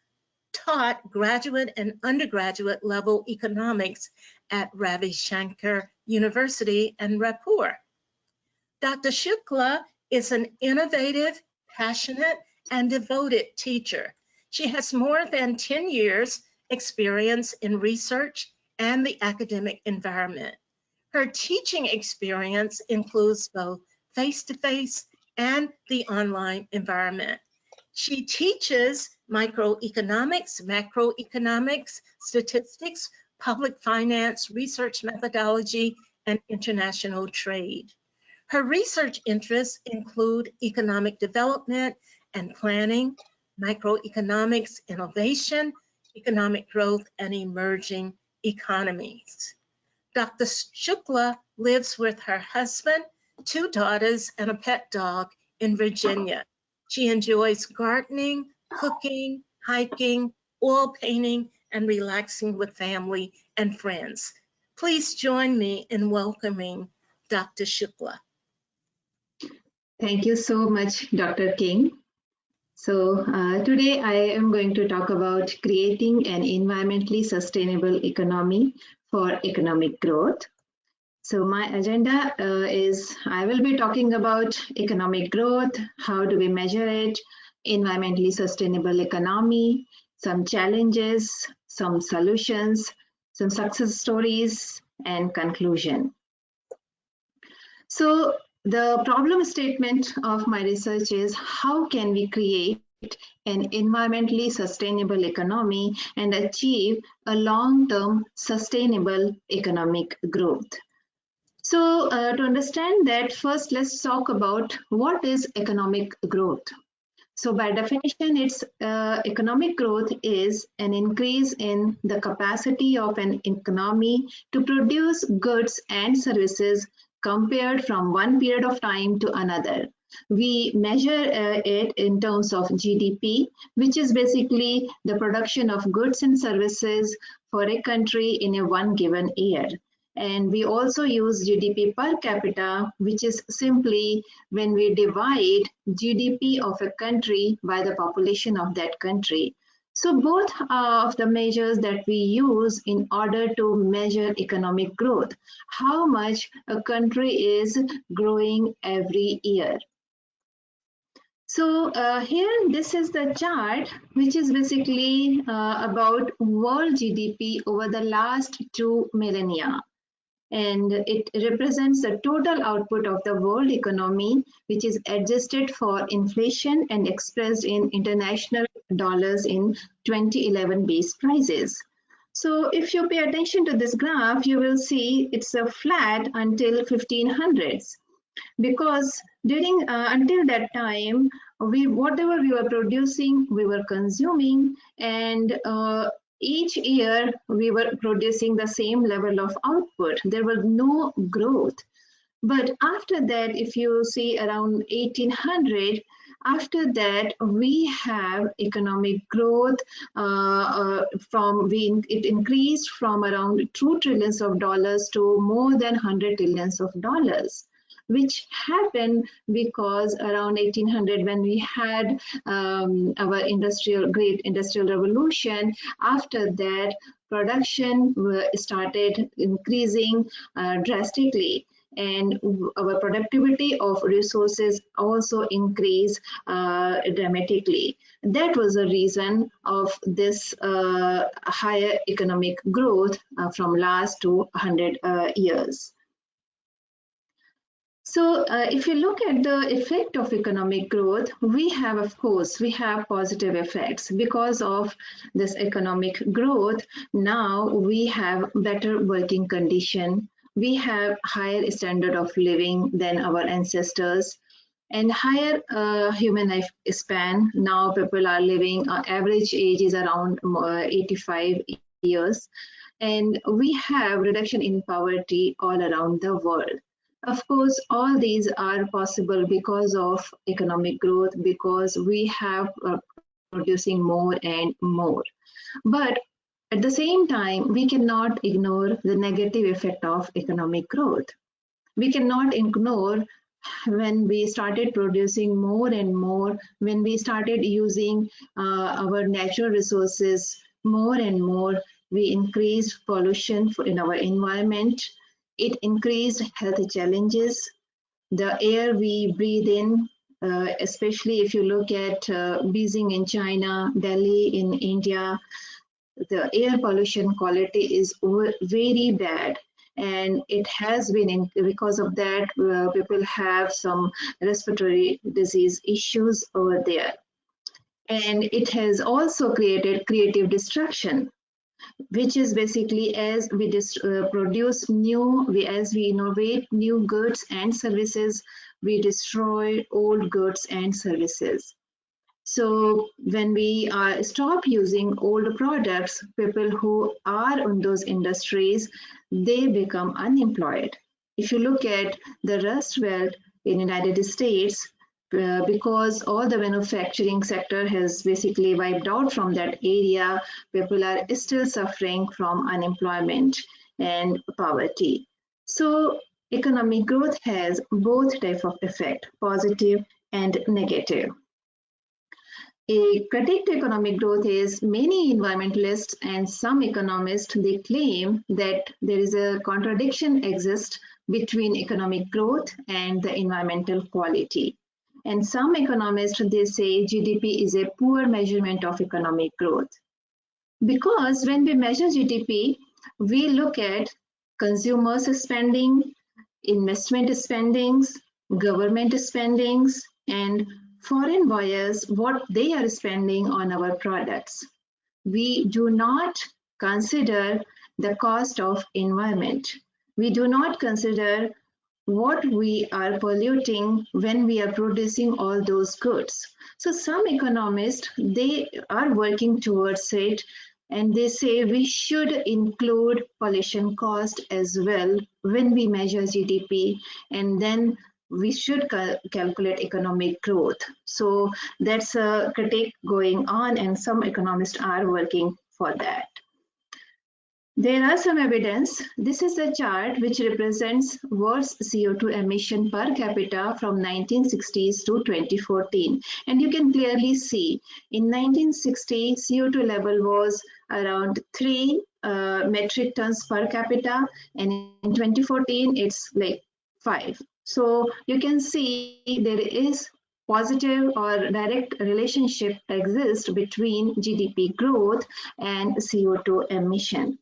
taught graduate and undergraduate level economics at Ravi Shankar University in Raipur. Dr. Shukla is an innovative, passionate, and devoted teacher. She has more than 10 years experience in research and the academic environment. Her teaching experience includes both face-to-face and the online environment. She teaches microeconomics, macroeconomics, statistics, public finance, research methodology, and international trade. Her research interests include economic development and planning, microeconomics, innovation, economic growth, and emerging economies. Dr. Shukla lives with her husband, 2 daughters, and a pet dog in Virginia. She enjoys gardening, cooking, hiking, oil painting, and relaxing with family and friends. Please join me in welcoming Dr. Shukla. Thank you so much, Dr. King. So today I am going to talk about creating an environmentally sustainable economy for economic growth. So my agenda is I will be talking about economic growth, how do we measure it, environmentally sustainable economy, some challenges, some solutions, some success stories, and conclusion. So the problem statement of my research is how can we create an environmentally sustainable economy and achieve a long-term sustainable economic growth. So to understand that, first let's talk about what is economic growth. So by definition, it's economic growth is an increase in the capacity of an economy to produce goods and services compared from one period of time to another. We measure it in terms of GDP, which is basically the production of goods and services for a country in a one given year. And we also use GDP per capita, which is simply when we divide GDP of a country by the population of that country. So both of the measures that we use in order to measure economic growth, how much a country is growing every year. So here, this is the chart, which is basically about world GDP over the last 2 millennia. And it represents the total output of the world economy, which is adjusted for inflation and expressed in international dollars in 2011 base prices. So if you pay attention to this graph, you will see it's a flat until 1500s, because during until that time, whatever we were producing, we were consuming, and each year we were producing the same level of output. There was no growth. But after that, if you see around 1800, after that we have economic growth. It increased from around $2 trillion to more than $100 trillion, which happened because around 1800, when we had our great industrial revolution. After that, production started increasing drastically, and our productivity of resources also increased dramatically. That was the reason of this higher economic growth from last 200 years. So if you look at the effect of economic growth, we have positive effects. Because of this economic growth, now we have better working condition. We have higher standard of living than our ancestors, and higher human life span. Now people are living, average age is around 85 years, and we have reduction in poverty all around the world. Of course, all these are possible because of economic growth, because we have producing more and more. But at the same time, we cannot ignore the negative effect of economic growth. We cannot ignore when we started producing more and more, when we started using our natural resources more and more, we increased pollution in our environment. It increased health challenges. The air we breathe in, especially if you look at Beijing in China, Delhi in India, the air pollution quality is very bad. And it has been, because of that, people have some respiratory disease issues over there. And it has also created creative destruction, which is basically as we as we innovate new goods and services, we destroy old goods and services. So when we stop using old products, people who are in those industries, they become unemployed. If you look at the Rust Belt in the United States, because all the manufacturing sector has basically wiped out from that area, people are still suffering from unemployment and poverty. So economic growth has both types of effect, positive and negative. A critique to economic growth is many environmentalists and some economists, they claim that there is a contradiction exists between economic growth and the environmental quality. And some economists, they say GDP is a poor measurement of economic growth. Because when we measure GDP, we look at consumers spending, investment spendings, government spendings, and foreign buyers, what they are spending on our products. We do not consider the cost of environment. We do not consider what we are polluting when we are producing all those goods. So some economists, they are working towards it, and they say we should include pollution cost as well when we measure GDP, and then we should calculate economic growth. So that's a critique going on, and some economists are working for that. There are some evidence. This is a chart which represents world's CO2 emission per capita from 1960s to 2014. And you can clearly see in 1960, CO2 level was around 3 metric tons per capita, and in 2014, it's like 5. So you can see there is positive or direct relationship exists between GDP growth and CO2 emission.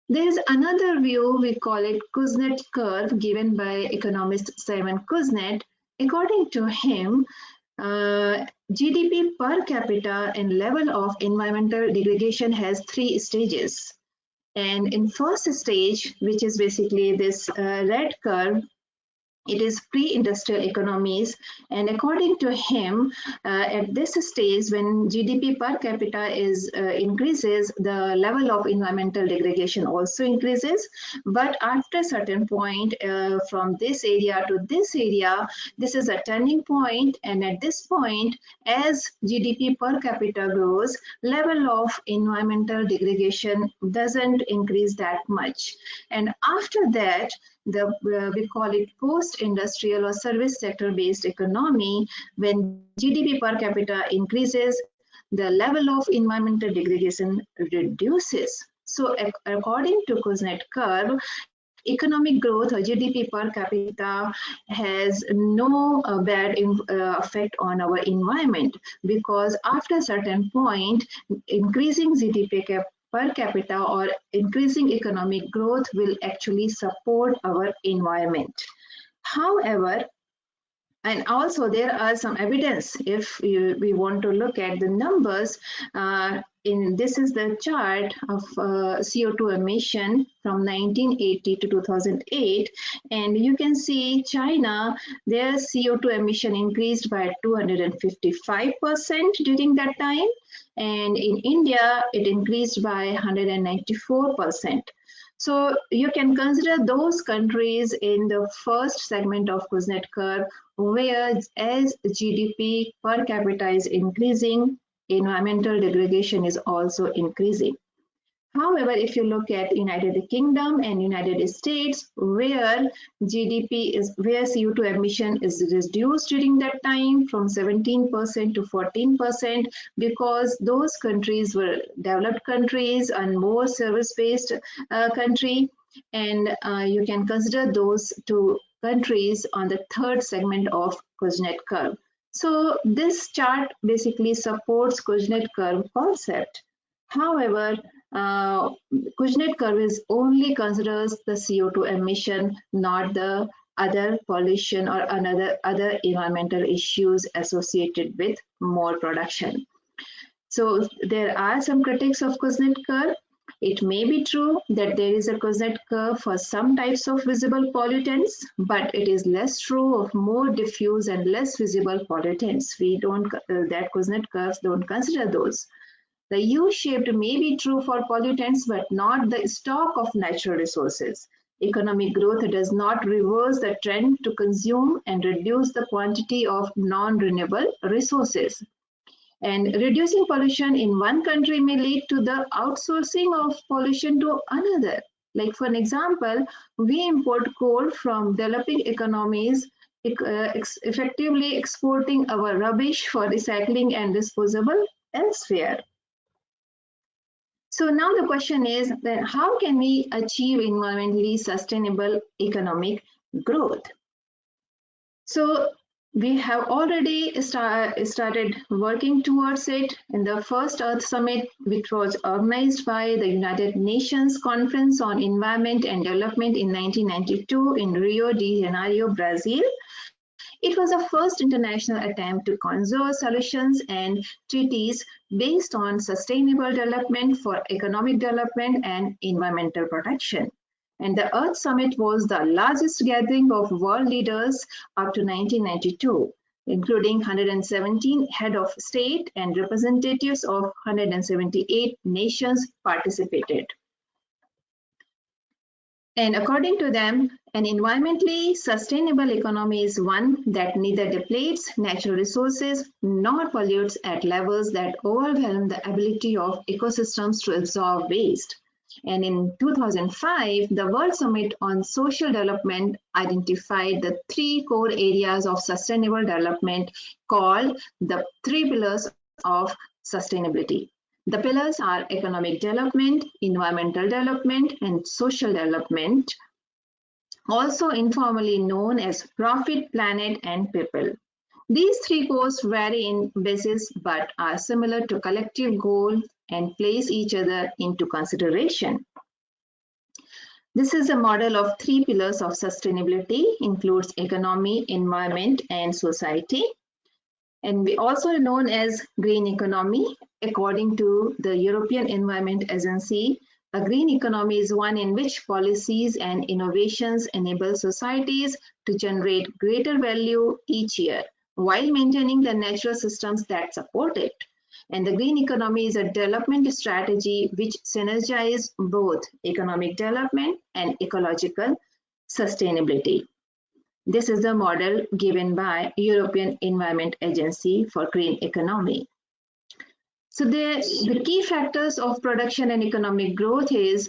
There is another view, we call it Kuznets curve, given by economist Simon Kuznets. According to him, GDP per capita and level of environmental degradation has 3 stages. And in first stage, which is basically this red curve, it is pre-industrial economies, and according to him, at this stage, when GDP per capita increases, the level of environmental degradation also increases. But after a certain point, from this area to this area, this is a turning point, and at this point, as GDP per capita grows, level of environmental degradation doesn't increase that much. And after that, we call it post-industrial or service sector-based economy. When GDP per capita increases, the level of environmental degradation reduces. So according to Kuznets curve, economic growth or GDP per capita has no bad effect on our environment, because after a certain point, increasing GDP per capita or increasing economic growth will actually support our environment. However, and also there are some evidence, if we want to look at the numbers, this is the chart of CO2 emission from 1980 to 2008, and you can see China, their CO2 emission increased by 255% during that time, and in India it increased by 194%. So you can consider those countries in the first segment of Kuznets curve, where as GDP per capita is increasing, environmental degradation is also increasing. However, if you look at United Kingdom and United States, where CO2 emission is reduced during that time from 17% to 14%, because those countries were developed countries and more service-based country, and you can consider those two countries on the third segment of Kuznets curve. So this chart basically supports Kuznets curve concept. However, Kuznets curve is only considers the CO2 emission, not the other pollution or other environmental issues associated with more production. So there are some critics of Kuznets curve. It may be true that there is a Kuznets curve for some types of visible pollutants, but it is less true of more diffuse and less visible pollutants. That Kuznets curves don't consider those. The U-shaped may be true for pollutants, but not the stock of natural resources. Economic growth does not reverse the trend to consume and reduce the quantity of non-renewable resources. And reducing pollution in one country may lead to the outsourcing of pollution to another. Like for an example, we import coal from developing economies, effectively exporting our rubbish for recycling and disposal elsewhere. So now the question is that how can we achieve environmentally sustainable economic growth? So we have already started working towards it in the first Earth Summit, which was organized by the United Nations Conference on Environment and Development in 1992 in Rio de Janeiro, Brazil. It was the first international attempt to conserve solutions and treaties based on sustainable development for economic development and environmental protection. And the Earth Summit was the largest gathering of world leaders up to 1992, including 117 head of state and representatives of 178 nations participated. And according to them, an environmentally sustainable economy is one that neither depletes natural resources nor pollutes at levels that overwhelm the ability of ecosystems to absorb waste. And in 2005, the World Summit on Social Development identified the 3 core areas of sustainable development called the 3 pillars of sustainability. The pillars are economic development, environmental development, and social development, also informally known as profit, planet, and people. These 3 cores vary in basis but are similar to collective goals and place each other into consideration. This is a model of 3 pillars of sustainability, includes economy, environment, and society. and we also known as green economy. According to the European Environment Agency, a green economy is one in which policies and innovations enable societies to generate greater value each year while maintaining the natural systems that support it. And the green economy is a development strategy which synergizes both economic development and ecological sustainability. This is the model given by European Environment Agency for green economy. So the key factors of production and economic growth is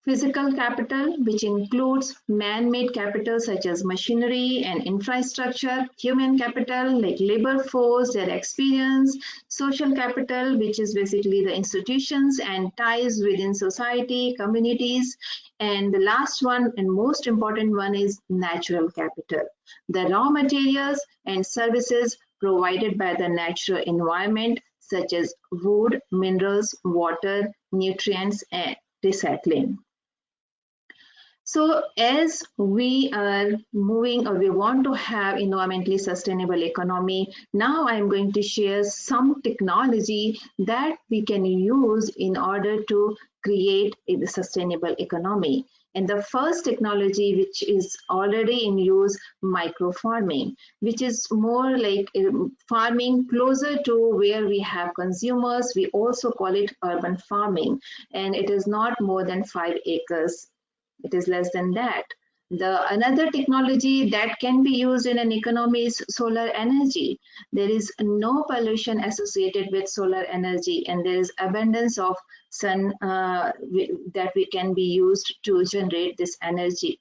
physical capital, which includes man-made capital such as machinery and infrastructure, human capital like labor force, their experience, social capital, which is basically the institutions and ties within society, communities, and the last one and most important one is natural capital, the raw materials and services provided by the natural environment such as wood, minerals, water, nutrients, and recycling. So as we are moving or we want to have environmentally sustainable economy, now I'm going to share some technology that we can use in order to create a sustainable economy. And the first technology which is already in use, micro-farming, which is more like farming closer to where we have consumers. We also call it urban farming, and it is not more than 5 acres. It is less than that. Another technology that can be used in an economy is solar energy. There is no pollution associated with solar energy, and there is abundance of sun that we can be used to generate this energy.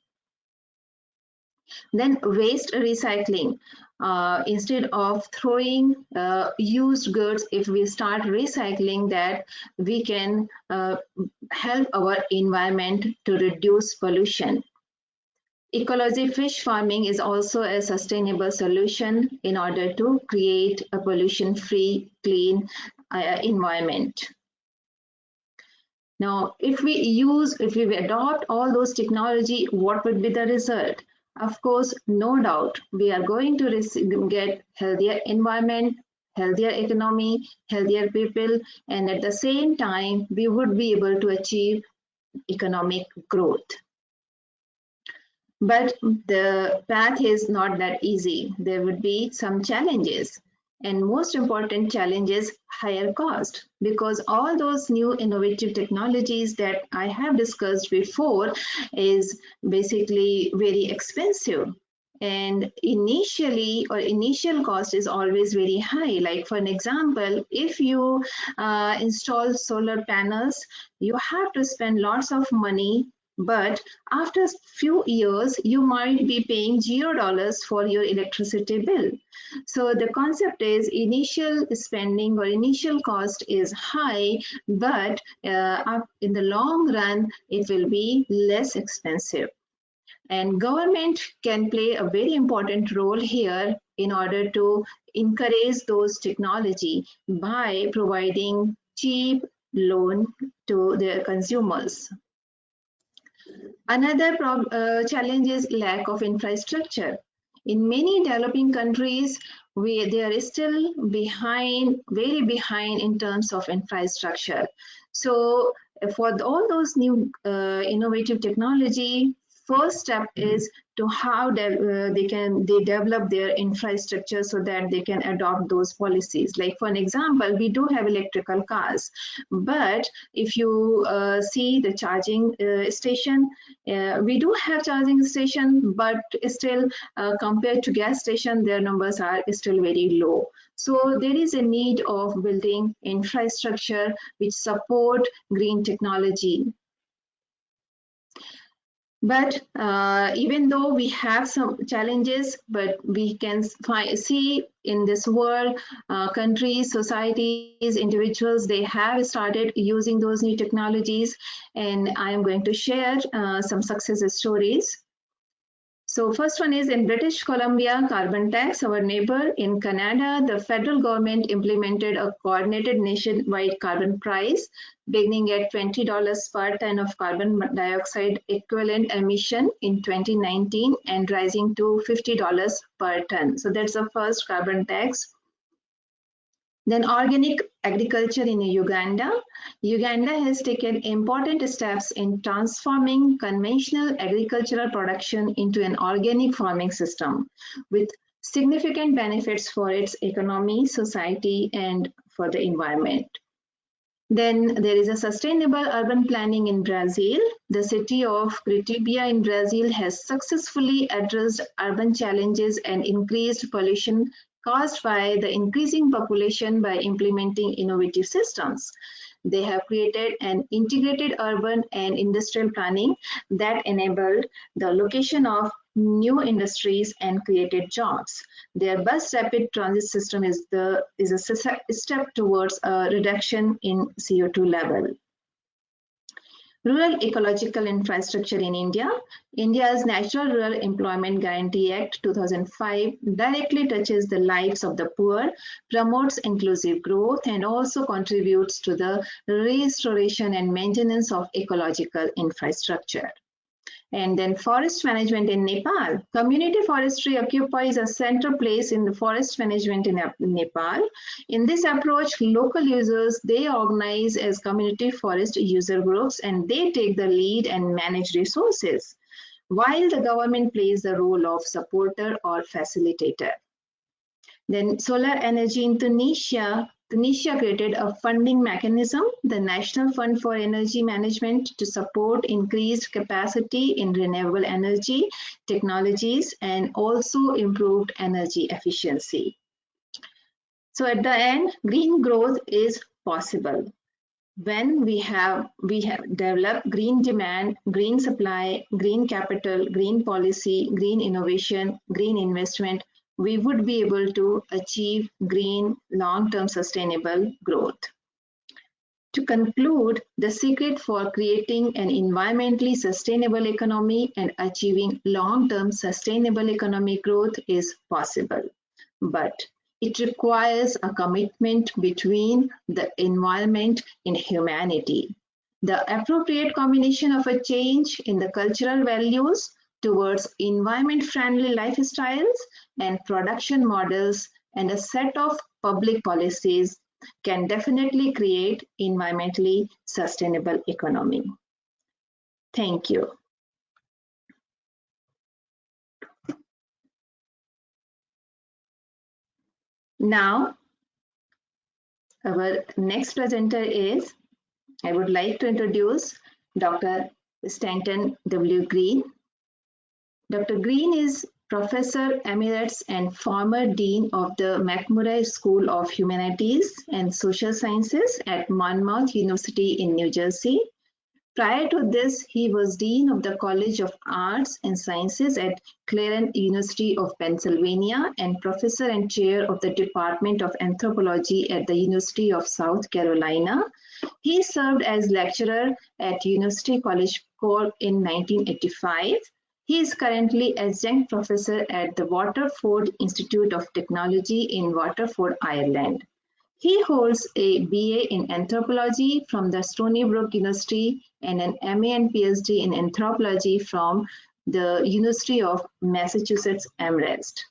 Then waste recycling. Instead of throwing used goods, if we start recycling that, we can help our environment to reduce pollution. Ecology fish farming is also a sustainable solution in order to create a pollution-free, clean environment. Now, if we adopt all those technology, what would be the result? Of course, no doubt, we are going to get healthier environment, healthier economy, healthier people, and at the same time, we would be able to achieve economic growth. But the path is not that easy. There would be some challenges. And most important challenge is higher cost, because all those new innovative technologies that I have discussed before is basically very expensive. And initial cost is always very high. Like for an example, if you install solar panels, you have to spend lots of money. But after a few years, you might be paying $0 for your electricity bill. So the concept is initial spending or initial cost is high, but in the long run, it will be less expensive. And government can play a very important role here in order to encourage those technology by providing cheap loan to their consumers. Another challenge is lack of infrastructure. In many developing countries, they are still behind, very behind in terms of infrastructure. So for all those new innovative technology, first step is to how they develop their infrastructure so that they can adopt those policies. Like for an example, we do have electrical cars, but if you see the charging station, we do have charging station, but still compared to gas station, their numbers are still very low. So there is a need of building infrastructure which support green technology. But even though we have some challenges, but we can see in this world, countries, societies, individuals, they have started using those new technologies. And I am going to share some success stories. So first one is in British Columbia, carbon tax, our neighbor. In Canada, the federal government implemented a coordinated nationwide carbon price, beginning at $20 per ton of carbon dioxide equivalent emission in 2019 and rising to $50 per ton. So that's the first carbon tax. Then organic agriculture in Uganda. Uganda has taken important steps in transforming conventional agricultural production into an organic farming system with significant benefits for its economy, society, and for the environment. Then there is a sustainable urban planning in Brazil. The city of Curitiba in Brazil has successfully addressed urban challenges and increased pollution caused by the increasing population by implementing innovative systems. They have created an integrated urban and industrial planning that enabled the location of new industries and created jobs. Their bus rapid transit system is a step towards a reduction in CO2 level. Rural ecological infrastructure in India. India's Natural Rural Employment Guarantee Act 2005 directly touches the lives of the poor, promotes inclusive growth, and also contributes to the restoration and maintenance of ecological infrastructure. And then forest management in Nepal. Community forestry occupies a central place in the forest management in Nepal. In this approach, local users, they organize as community forest user groups and they take the lead and manage resources, while the government plays the role of supporter or facilitator. Then solar energy in Tunisia. Tunisia created a funding mechanism, the National Fund for Energy Management, to support increased capacity in renewable energy technologies and also improved energy efficiency. So at the end, green growth is possible when we have developed green demand, green supply, green capital, green policy, green innovation, green investment. We would be able to achieve green long-term sustainable growth. To conclude, the secret for creating an environmentally sustainable economy and achieving long-term sustainable economic growth is possible, but it requires a commitment between the environment and humanity. The appropriate combination of a change in the cultural values towards environment-friendly lifestyles and production models and a set of public policies can definitely create environmentally sustainable economy. Thank you. Now, our next presenter is, I would like to introduce Dr. Stanton W. Green. Dr. Green is Professor Emeritus and former Dean of the McMurray School of Humanities and Social Sciences at Monmouth University in New Jersey. Prior to this, he was Dean of the College of Arts and Sciences at Claremont University of Pennsylvania and Professor and Chair of the Department of Anthropology at the University of South Carolina. He served as lecturer at University College Cork in 1985. He is currently adjunct professor at the Waterford Institute of Technology in Waterford, Ireland. He holds a BA in anthropology from the Stony Brook University and an MA and PhD in anthropology from the University of Massachusetts Amherst.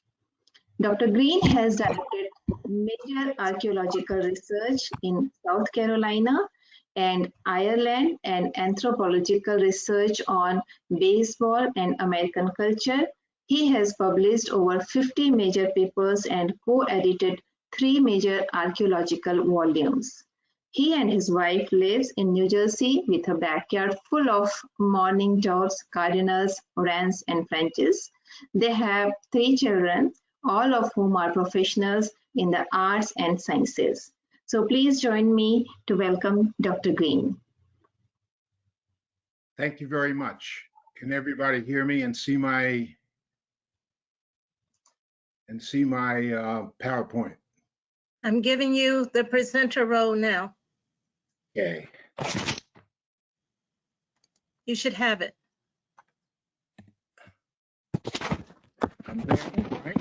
Dr. Green has directed major archaeological research in South Carolina and Ireland and anthropological research on baseball and American culture. He has published over 50 major papers and co-edited 3 major archaeological volumes. He and his wife lives in New Jersey with a backyard full of morning dogs, cardinals, wrens, and finches. They have 3 children, all of whom are professionals in the arts and sciences. So please join me to welcome Dr. Green. Thank you very much. Can everybody hear me and see my PowerPoint? I'm giving you the presenter role now. Okay. You should have it. I'm there, right?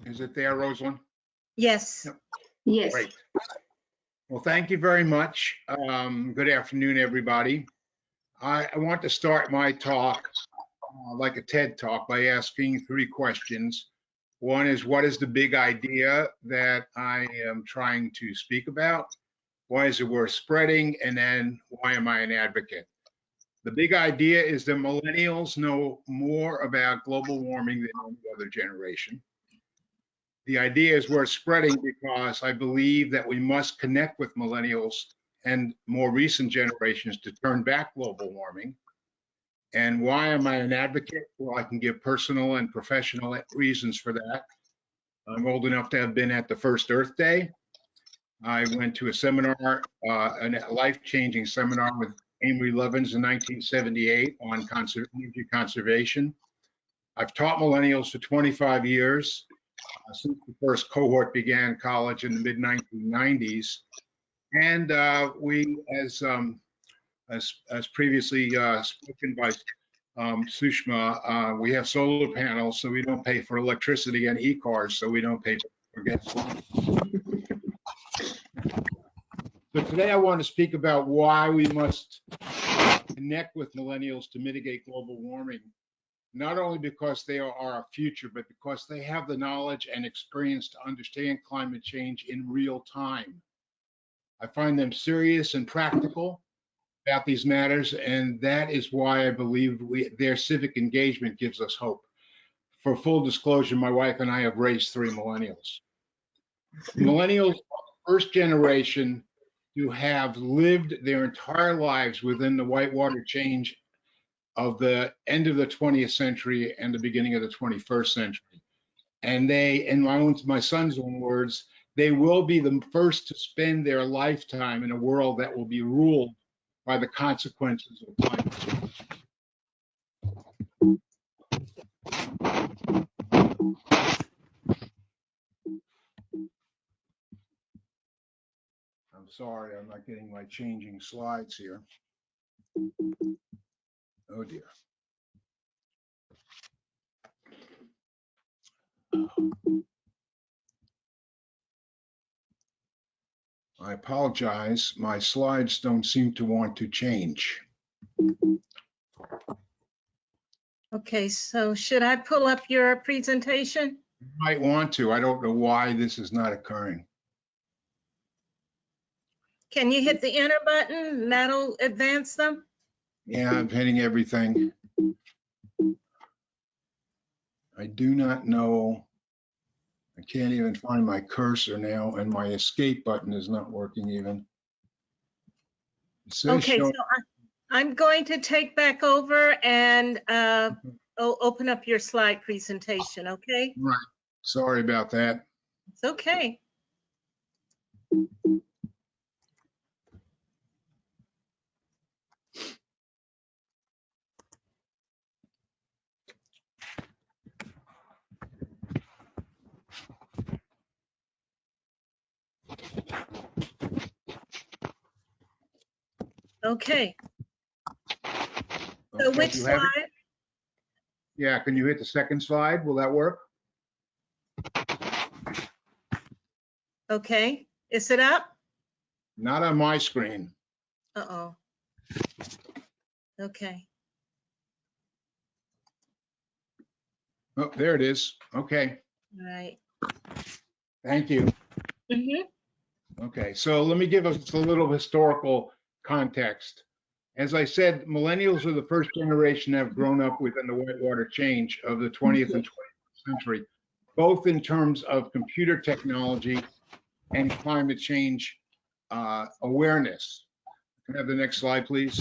Is it there, Rosalyn? Yes. Yep. Yes. Great. Well, thank you very much. Good afternoon, everybody. I want to start my talk like a TED Talk by asking 3 questions. One is, what is the big idea that I am trying to speak about? Why is it worth spreading? And then, why am I an advocate? The big idea is that millennials know more about global warming than any other generation. The idea is worth spreading because I believe that we must connect with millennials and more recent generations to turn back global warming. And why am I an advocate? Well, I can give personal and professional reasons for that. I'm old enough to have been at the first Earth Day. I went to a seminar, a life-changing seminar with Amory Lovins in 1978 on energy conservation. I've taught millennials for 25 years, since the first cohort began college in the mid-1990s. And we, as previously spoken by Sushma, we have solar panels, so we don't pay for electricity, and e-cars, so we don't pay for gasoline. So today I want to speak about why we must connect with millennials to mitigate global warming, not only because they are our future, but because they have the knowledge and experience to understand climate change in real time. I find them serious and practical about these matters, and that is why I believe their civic engagement gives us hope. For full disclosure, my wife and I have raised 3 millennials. Millennials are the first generation to have lived their entire lives within the whitewater change of the end of the 20th century and the beginning of the 21st century. And they, in my son's own words, they will be the first to spend their lifetime in a world that will be ruled by the consequences of climate change. I'm sorry, I'm not getting my changing slides here. Oh dear. I apologize, my slides don't seem to want to change. Okay, so should I pull up your presentation? You might want to. I don't know why this is not occurring. Can you hit the enter button and that'll advance them? Yeah, I'm hitting everything. I do not know. I can't even find my cursor now, and my escape button is not working even. It says Okay, show. so I'm going to take back over and open up your slide presentation, okay? Right. Sorry about that. It's okay. Okay, so Okay, which you have it? slide? Yeah, can you hit the second slide? Will that work? Okay, is it up? Not on my screen. Uh-oh. Okay. Oh, there it is. Okay, All right. thank you. Okay, so let me give us a little historical context. As I said, millennials are the first generation that have grown up within the whitewater change of the 20th and 21st century, both in terms of computer technology and climate change awareness. Can I have the next slide, please?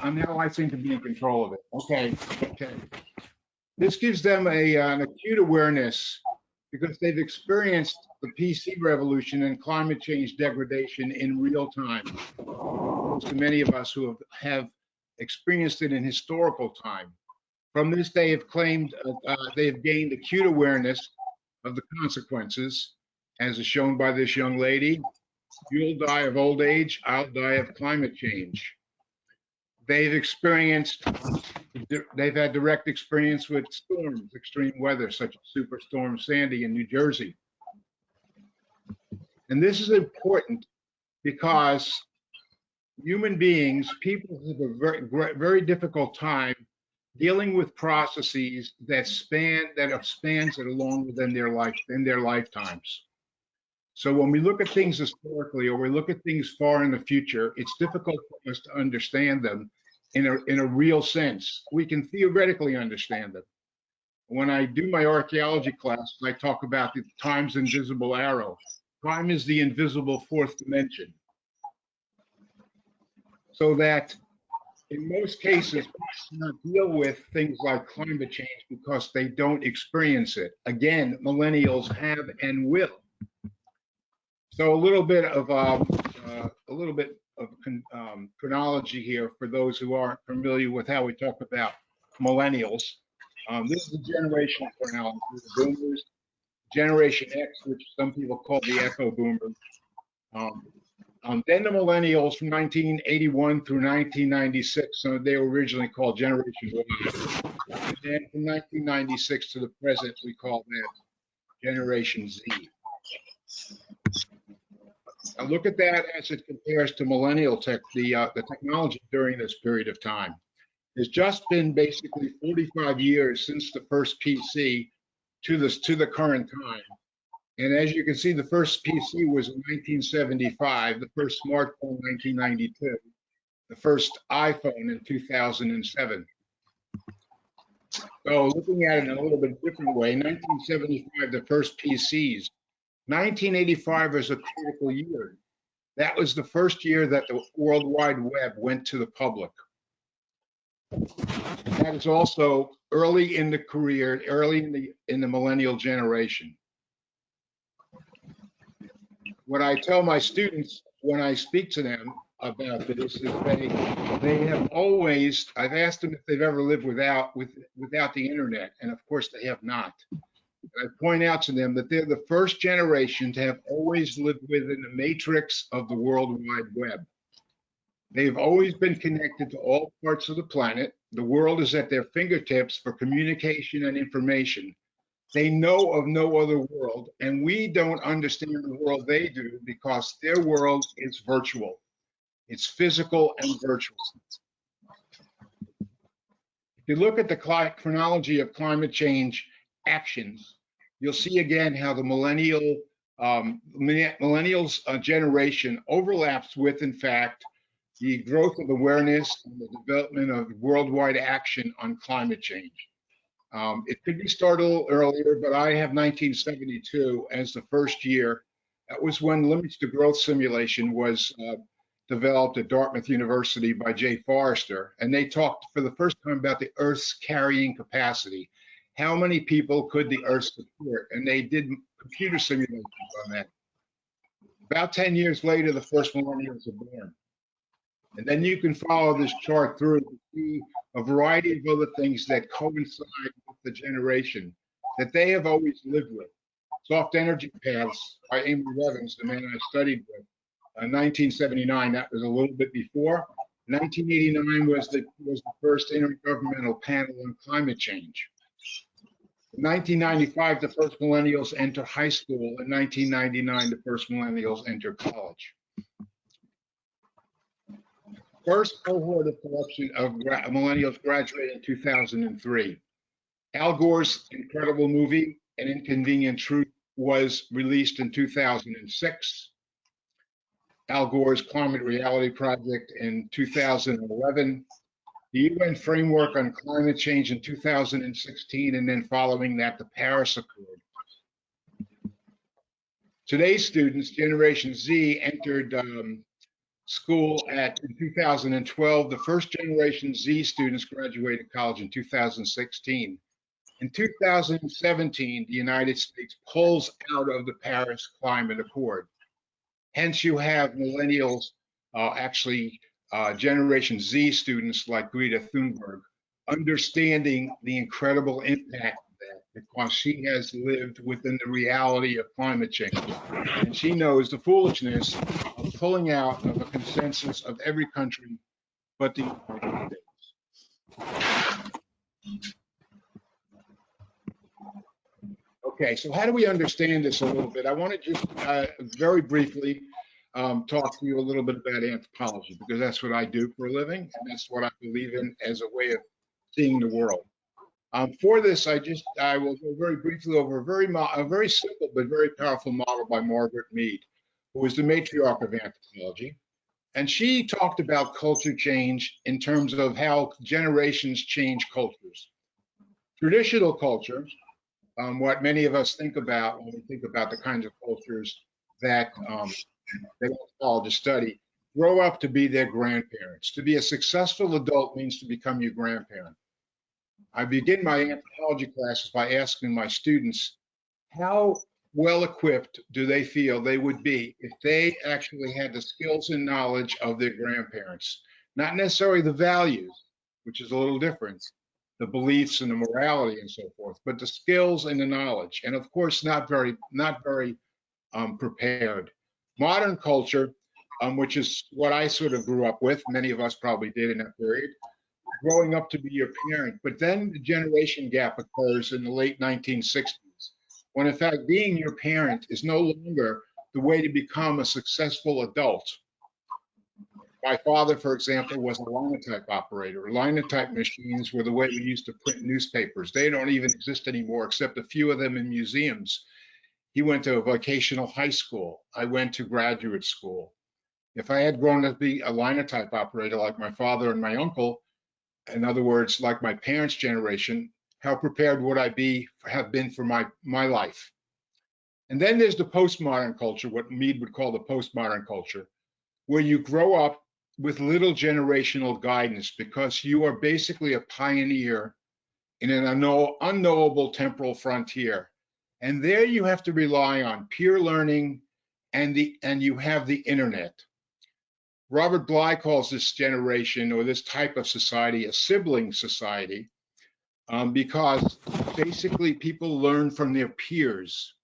I'm now, I seem to be in control of it. Okay, okay. This gives them an acute awareness because they've experienced the PC revolution and climate change degradation in real time. To many of us who have experienced it in historical time. From this, they have claimed they have gained acute awareness of the consequences, as is shown by this young lady. You'll die of old age, I'll die of climate change. They've had direct experience with storms, extreme weather, such as Superstorm Sandy in New Jersey. And this is important because human beings, people have a very difficult time dealing with processes that have spans that are longer than their lifetimes. So when we look at things historically, or we look at things far in the future, it's difficult for us to understand them in a real sense. We can theoretically understand them. When I do my archaeology class, I talk about the time's invisible arrow. Time is the invisible fourth dimension. So that in most cases, we cannot deal with things like climate change because they don't experience it. Again, millennials have and will. So a little bit of chronology here for those who aren't familiar with how we talk about millennials. This is the generational chronology: the boomers, Generation X, which some people call the echo boomers. Then the millennials from 1981 through 1996, so they were originally called Generation Y. And then from 1996 to the present, we call that Generation Z. Now look at that as it compares to millennial tech, the technology during this period of time. It's just been basically 45 years since the first PC to the current time. And as you can see, the first PC was in 1975, the first smartphone in 1992, the first iPhone in 2007. So looking at it in a little bit different way, 1975, the first PCs. 1985 was a critical year. That was the first year that the World Wide Web went to the public. That is also early in the career, early in the millennial generation. What I tell my students when I speak to them about this is they have always, I've asked them if they've ever lived without the internet, and of course they have not. I point out to them that they're the first generation to have always lived within the matrix of the World Wide Web. They've always been connected to all parts of the planet. The world is at their fingertips for communication and information. They know of no other world, and we don't understand the world they do because their world is virtual. It's physical and virtual. If you look at the chronology of climate change actions, you'll see again how the millennials generation overlaps with, in fact, the growth of awareness and the development of worldwide action on climate change. It could be started a little earlier, but I have 1972 as the first year. That was when limits to growth simulation was developed at Dartmouth University by Jay Forrester. And they talked for the first time about the Earth's carrying capacity. How many people could the Earth support? And they did computer simulations on that. About 10 years later, the first millennials are born. And then you can follow this chart through to see a variety of other things that coincide with the generation that they have always lived with. Soft Energy Paths by Amy Levins, the man I studied with. 1979, that was a little bit before. 1989 was the first intergovernmental panel on climate change. In 1995, the first millennials enter high school. In 1999, the first millennials enter college. First cohort of collection of millennials graduated in 2003. Al Gore's incredible movie, An Inconvenient Truth, was released in 2006. Al Gore's Climate Reality Project in 2011. The UN Framework on Climate Change in 2016, and then following that, the Paris Accord. Today's students, Generation Z, entered school in 2012. The first Generation Z students graduated college in 2016. In 2017, the United States pulls out of the Paris Climate Accord. Hence, you have millennials, Generation Z students like Greta Thunberg, understanding the incredible impact of that because she has lived within the reality of climate change. And she knows the foolishness of pulling out of a consensus of every country but the United States. Okay, so how do we understand this a little bit? I want to just very briefly talk to you a little bit about anthropology, because that's what I do for a living, and that's what I believe in as a way of seeing the world. For this, I will go very briefly over a very simple but very powerful model by Margaret Mead, who was the matriarch of anthropology. And she talked about culture change in terms of how generations change cultures. Traditional culture, what many of us think about when we think about the kinds of cultures that they call to study, grow up to be their grandparents. To be a successful adult means to become your grandparent. I begin my anthropology classes by asking my students, how well equipped do they feel they would be if they actually had the skills and knowledge of their grandparents? Not necessarily the values, which is a little different, the beliefs and the morality and so forth, but the skills and the knowledge. And of course, not very prepared. Modern culture, which is what I sort of grew up with, many of us probably did in that period, growing up to be your parent. But then the generation gap occurs in the late 1960s, when in fact being your parent is no longer the way to become a successful adult. My father, for example, was a linotype operator. Linotype machines were the way we used to print newspapers. They don't even exist anymore, except a few of them in museums. He went to a vocational high school. I went to graduate school. If I had grown up to be a linotype operator like my father and my uncle, in other words, like my parents' generation, how prepared would I have been for my life? And then there's the postmodern culture, what Mead would call the postmodern culture, where you grow up with little generational guidance because you are basically a pioneer in an unknowable temporal frontier. And there you have to rely on peer learning and you have the internet. Robert Bly calls this generation or this type of society a sibling society because basically people learn from their peers.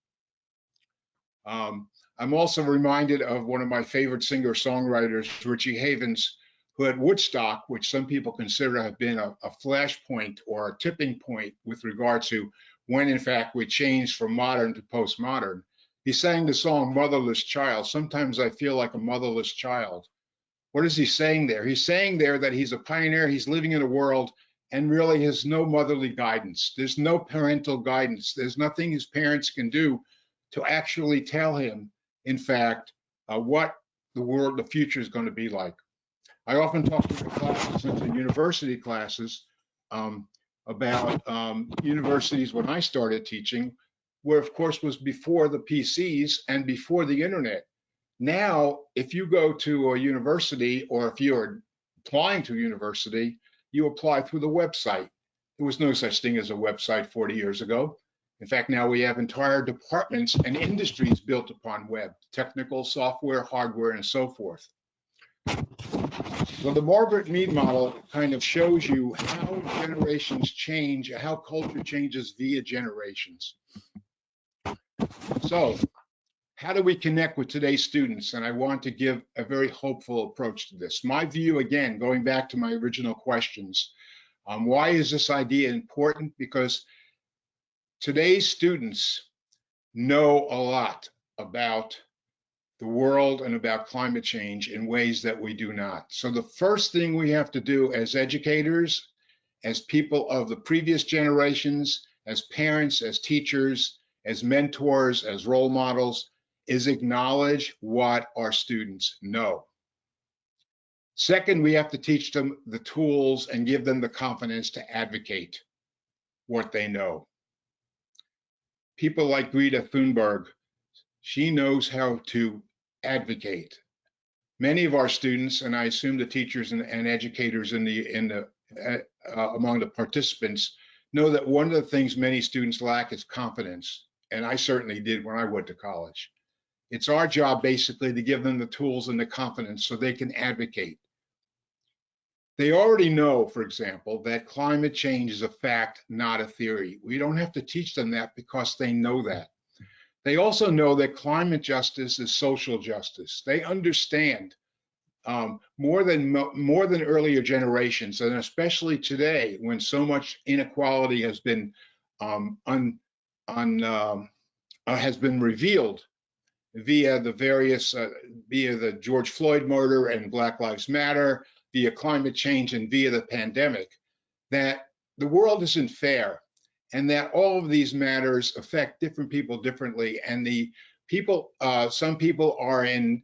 I'm also reminded of one of my favorite singer-songwriters, Richie Havens, who at Woodstock, which some people consider to have been a flashpoint or a tipping point with regard to when in fact we changed from modern to postmodern. He sang the song Motherless Child. Sometimes I feel like a motherless child. What is he saying there? He's saying there that he's a pioneer, he's living in a world and really has no motherly guidance. There's no parental guidance. There's nothing his parents can do to actually tell him, in fact, what the future is going to be like. I often talk to the classes and to university classes about universities when I started teaching, where of course was before the PCs and before the internet. Now, if you go to a university or if you're applying to a university, you apply through the website. There was no such thing as a website 40 years ago. In fact, now we have entire departments and industries built upon web, technical, software, hardware, and so forth. So the Margaret Mead model kind of shows you how generations change, how culture changes via generations. So how do we connect with today's students? And I want to give a very hopeful approach to this. My view, again, going back to my original questions, why is this idea important? Because today's students know a lot about the world and about climate change in ways that we do not. So the first thing we have to do as educators, as people of the previous generations, as parents, as teachers, as mentors, as role models, is acknowledge what our students know. Second, we have to teach them the tools and give them the confidence to advocate what they know. People like Greta Thunberg, she knows how to advocate. Many of our students, and I assume the teachers and educators among the participants, know that one of the things many students lack is confidence, and I certainly did when I went to college. It's our job basically to give them the tools and the confidence so they can advocate. They already know, for example, that climate change is a fact, not a theory. We don't have to teach them that because they know that. They also know that climate justice is social justice. They understand more than earlier generations, and especially today when so much inequality has been has been revealed via the various, via the George Floyd murder and Black Lives Matter, via climate change and via the pandemic, that the world isn't fair and that all of these matters affect different people differently. And the people, some people are in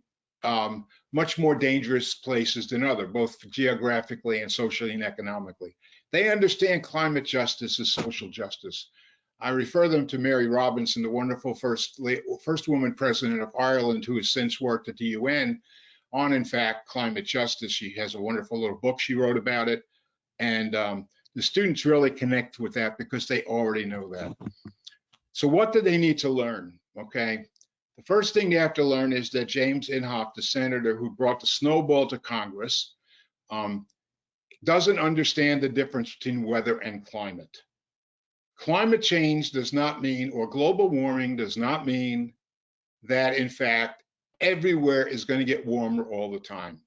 much more dangerous places than others, both geographically and socially and economically. They understand climate justice as social justice. I refer them to Mary Robinson, the wonderful first woman president of Ireland, who has since worked at the UN on, in fact, climate justice. She has a wonderful little book she wrote about it. And the students really connect with that because they already know that. So what do they need to learn? Okay. The first thing they have to learn is that James Inhofe, the senator who brought the snowball to Congress, doesn't understand the difference between weather and climate. Climate change does not mean, or global warming does not mean that, in fact, everywhere is going to get warmer all the time.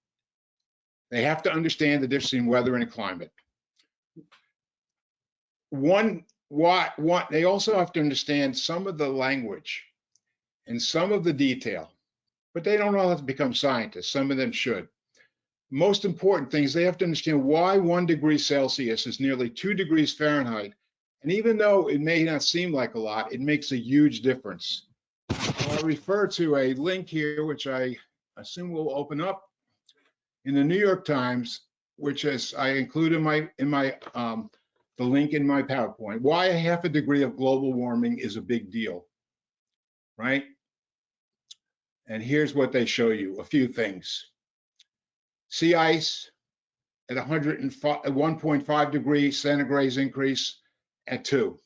They have to understand the difference between weather and climate. They also have to understand some of the language and some of the detail, but they don't all have to become scientists. Some of them should. Most important thing is they have to understand why 1 degree Celsius is nearly 2 degrees Fahrenheit. And even though it may not seem like a lot, it makes a huge difference. I'll refer to a link here, which I assume will open up in the New York Times, which is I include the link in my PowerPoint. Why a 0.5 degree of global warming is a big deal, right? And here's what they show you, a few things. Sea ice at 1.5 degrees centigrade increase at 2.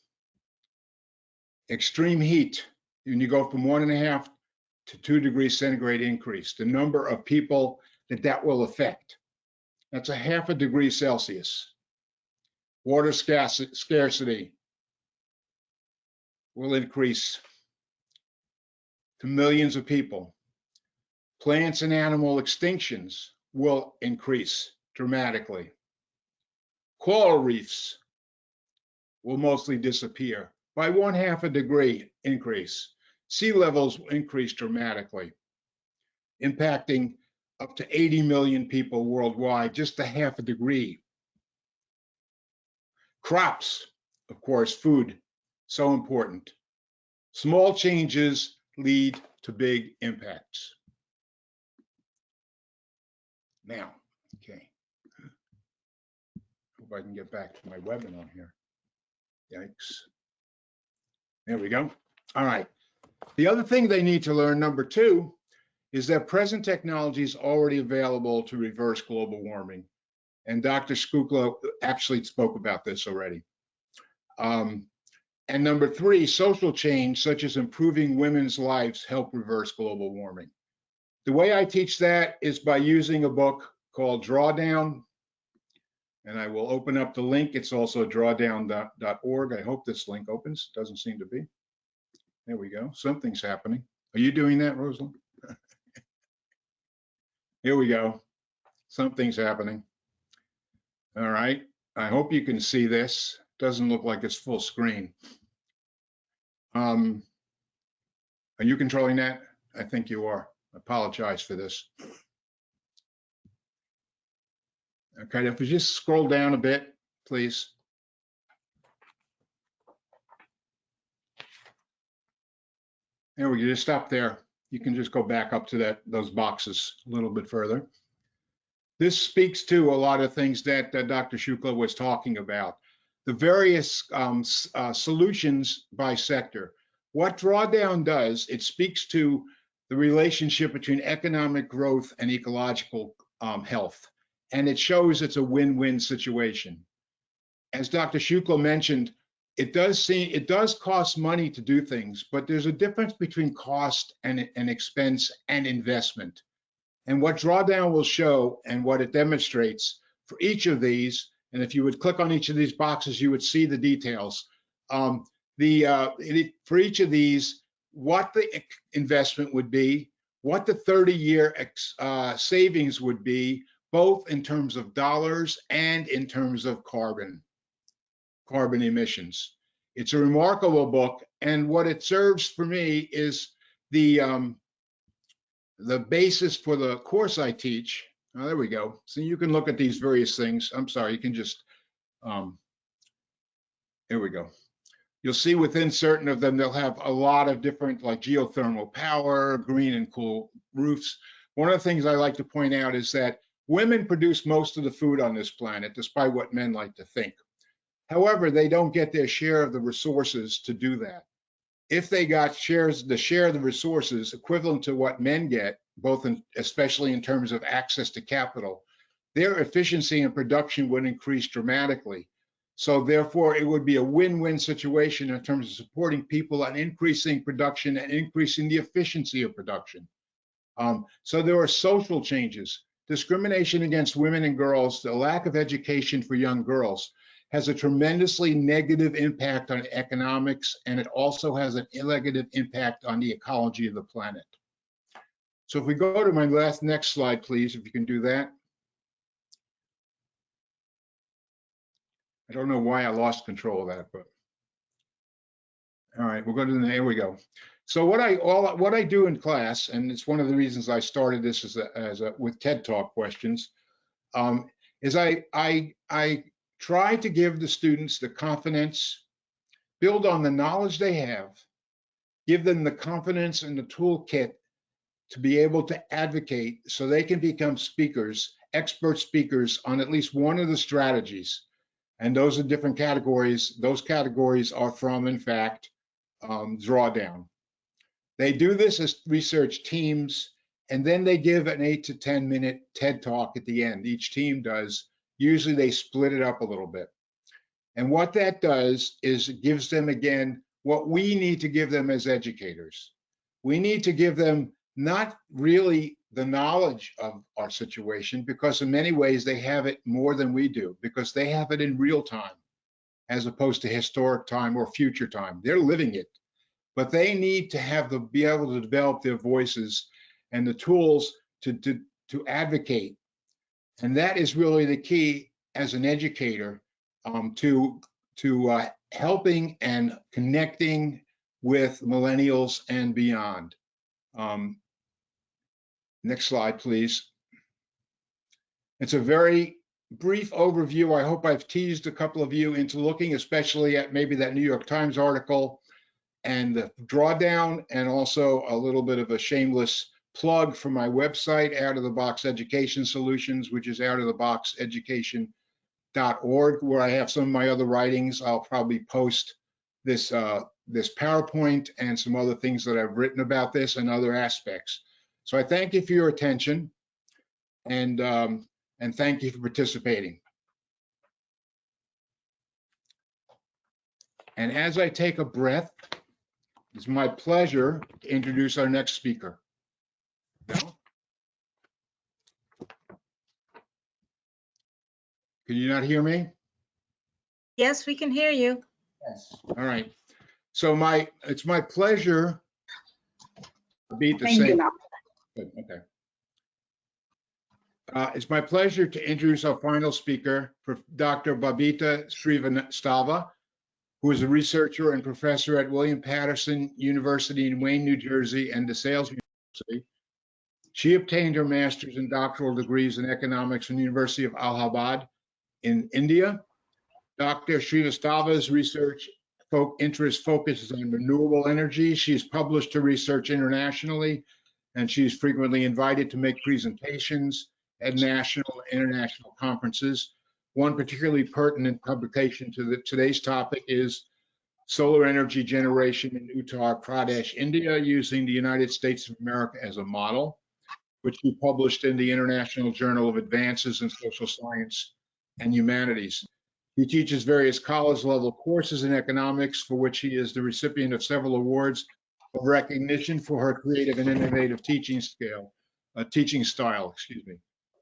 Extreme heat, when you go from 1.5 to 2 degrees centigrade increase, the number of people that will affect. That's a 0.5 degree Celsius. Water scarcity will increase to millions of people. Plants and animal extinctions will increase dramatically. Coral reefs will mostly disappear by 1/2 degree increase. Sea levels will increase dramatically, impacting up to 80 million people worldwide, just a 0.5 degree. Crops, of course, food, so important. Small changes lead to big impacts. Now, okay. Hope I can get back to my webinar here. Yikes. There we go. All right. The other thing they need to learn, number 2, is that present technology is already available to reverse global warming. And Dr. Shukla actually spoke about this already. And number 3, social change, such as improving women's lives, help reverse global warming. The way I teach that is by using a book called Drawdown. And I will open up the link. It's also drawdown.org. I hope this link opens. Doesn't seem to be. There we go. Something's happening. Are you doing that, Rosalyn? Here we go. Something's happening. All right. I hope you can see this. Doesn't look like it's full screen. Are you controlling that? I think you are. I apologize for this. Okay, if you just scroll down a bit, please. There we go. Just stop there. You can just go back up to those boxes a little bit further. This speaks to a lot of things that Dr. Shukla was talking about. The various solutions by sector. What Drawdown does, it speaks to the relationship between economic growth and ecological health. And it shows it's a win-win situation. As Dr. Shukla mentioned, it does cost money to do things, but there's a difference between cost and expense and investment. And what Drawdown will show and what it demonstrates for each of these, and if you would click on each of these boxes, you would see the details. For each of these, what the investment would be, what the 30-year savings would be, both in terms of dollars and in terms of carbon emissions. It's a remarkable book, and what it serves for me is the basis for the course I teach. Oh, there we go. So you can look at these various things. I'm sorry, you can just, here we go. You'll see within certain of them, they'll have a lot of different, like geothermal power, green and cool roofs. One of the things I like to point out is that women produce most of the food on this planet, despite what men like to think. However, they don't get their share of the resources to do that. If they got the share of the resources equivalent to what men get, especially in terms of access to capital, their efficiency and production would increase dramatically. So therefore, it would be a win-win situation in terms of supporting people and increasing production and increasing the efficiency of production. So there are social changes. Discrimination against women and girls, the lack of education for young girls, has a tremendously negative impact on economics, and it also has a negative impact on the ecology of the planet. So if we go to my next slide, please, if you can do that. I don't know why I lost control of that, but all right, we'll go to here we go. So what I do in class, and it's one of the reasons I started this with TED Talk questions, is I try to give the students the confidence, build on the knowledge they have, give them the confidence and the toolkit to be able to advocate so they can become speakers, expert speakers on at least one of the strategies. And those are different categories. Those categories are from, in fact, drawdown. They do this as research teams, and then they give an 8 to 10 minute TED Talk at the end. Each team does. Usually they split it up a little bit. And what that does is it gives them, again, what we need to give them as educators. We need to give them not really the knowledge of our situation, because in many ways they have it more than we do, because they have it in real time, as opposed to historic time or future time. They're living it, but they need to be able to develop their voices and the tools to advocate. And that is really the key as an educator, to helping and connecting with millennials and beyond. Next slide, please. It's a very brief overview. I hope I've teased a couple of you into looking especially at maybe that New York Times article and the drawdown, and also a little bit of a shameless plug for my website, Out of the Box Education Solutions, which is outoftheboxeducation.org, where I have some of my other writings. I'll probably post this PowerPoint and some other things that I've written about this and other aspects. So I thank you for your attention, and thank you for participating. And as I take a breath, it's my pleasure to introduce our next speaker. No? Can you not hear me? Yes, we can hear you. Yes. All right. So it's my pleasure to beat the Thank same. you, ma'am. Good, okay. It's my pleasure to introduce our final speaker, Dr. Babita Srivastava, who is a researcher and professor at William Paterson University in Wayne, New Jersey, and DeSales University. She obtained her master's and doctoral degrees in economics from the University of Allahabad in India. Dr. Srivastava's research interest focuses on renewable energy. She's published her research internationally, and she's frequently invited to make presentations at national and international conferences. One particularly pertinent publication to today's topic is Solar Energy Generation in Uttar Pradesh, India, using the United States of America as a model, which she published in the International Journal of Advances in Social Science and Humanities. He teaches various college-level courses in economics, for which he is the recipient of several awards of recognition for her creative and innovative teaching style.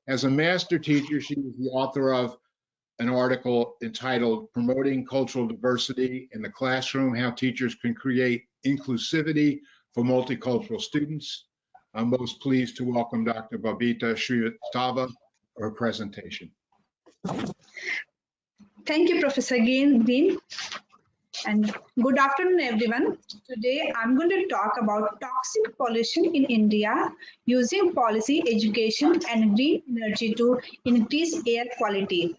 As a master teacher, she is the author of an article entitled "Promoting Cultural Diversity in the Classroom: How Teachers Can Create Inclusivity for Multicultural Students." I'm most pleased to welcome Dr. Babita Srivastava for her presentation. Thank you, Professor Green. And good afternoon, everyone. Today, I'm going to talk about toxic pollution in India using policy, education, and green energy to increase air quality.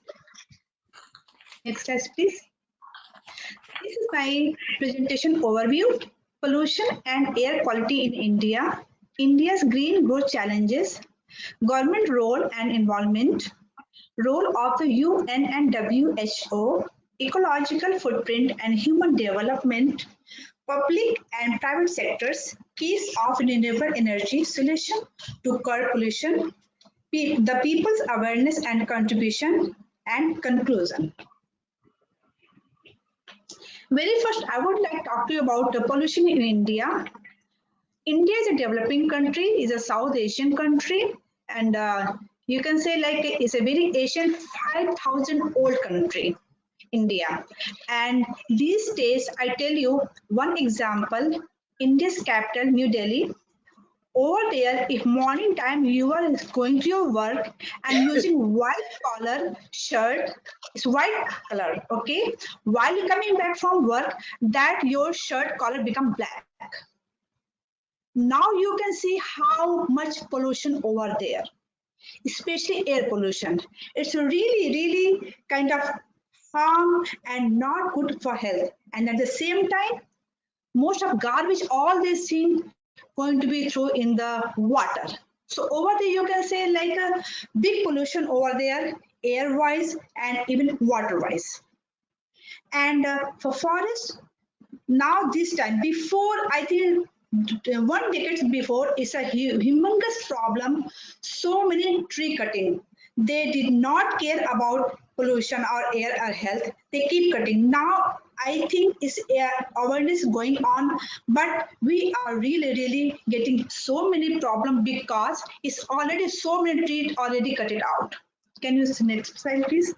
Next slide, please. This is my presentation overview. Pollution and air quality in India, India's green growth challenges, government role and involvement, role of the UN and WHO, ecological footprint and human development, public and private sectors, keys of renewable energy solution to curb pollution, the people's awareness and contribution, and conclusion. Very first, I would like to talk to you about the pollution in India. India is a developing country, is a South Asian country, and you can say like it's a very ancient 5,000 old country, India. And these days, I tell you one example, India's capital, New Delhi. Over there, if morning time you are going to your work and using white collar shirt, it's white color, okay? While you're coming back from work, that your shirt collar become black. Now you can see how much pollution over there, especially air pollution. It's really kind of harm and not good for health. And at the same time, most of garbage, all these things going to be through in the water. So over there, you can say like a big pollution over there, air wise and even water wise. And for forest, now this time, before I think 1 decade before, is a humongous problem. So many tree cutting. They did not care about pollution or air or health. They keep cutting. Now I think is awareness going on, but we are really getting so many problems because it's already so many trees already cut it out. Can you see next slide, please?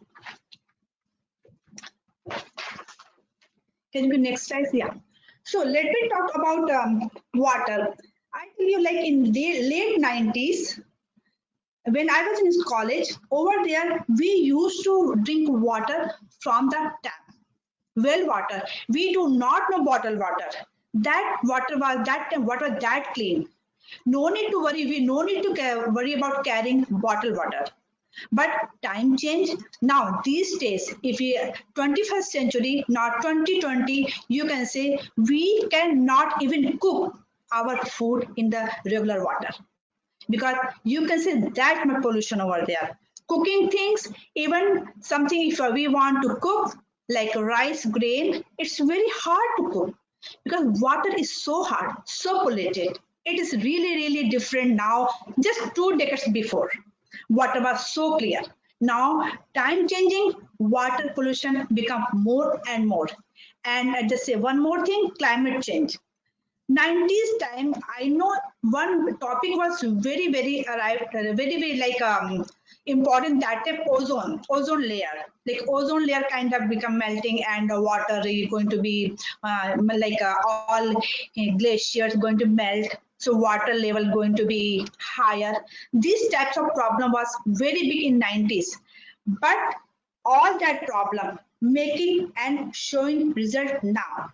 Can you go next slide? Yeah. So let me talk about water. I tell you, like in the late 90s, when I was in college, over there, we used to drink water from the tap, well water. We do not know bottled water. That water was that clean. No need to worry. We no need to worry about carrying bottled water. But time changed. Now these days, if we 21st century, not 2020, you can say we cannot even cook our food in the regular water because you can see that much pollution over there. Cooking things, even something if we want to cook like rice, grain, it's very hard to cook because water is so hard, so polluted. It is really different now. Just 2 decades before, water was so clear. Now, time changing, water pollution become more and more. And I just say one more thing, climate change. 90s time, I know one topic was very like important, that time ozone layer. Like ozone layer kind of become melting and the water is going to be all glaciers going to melt. So water level going to be higher. These types of problem was very big in 90s. But all that problem making and showing result now.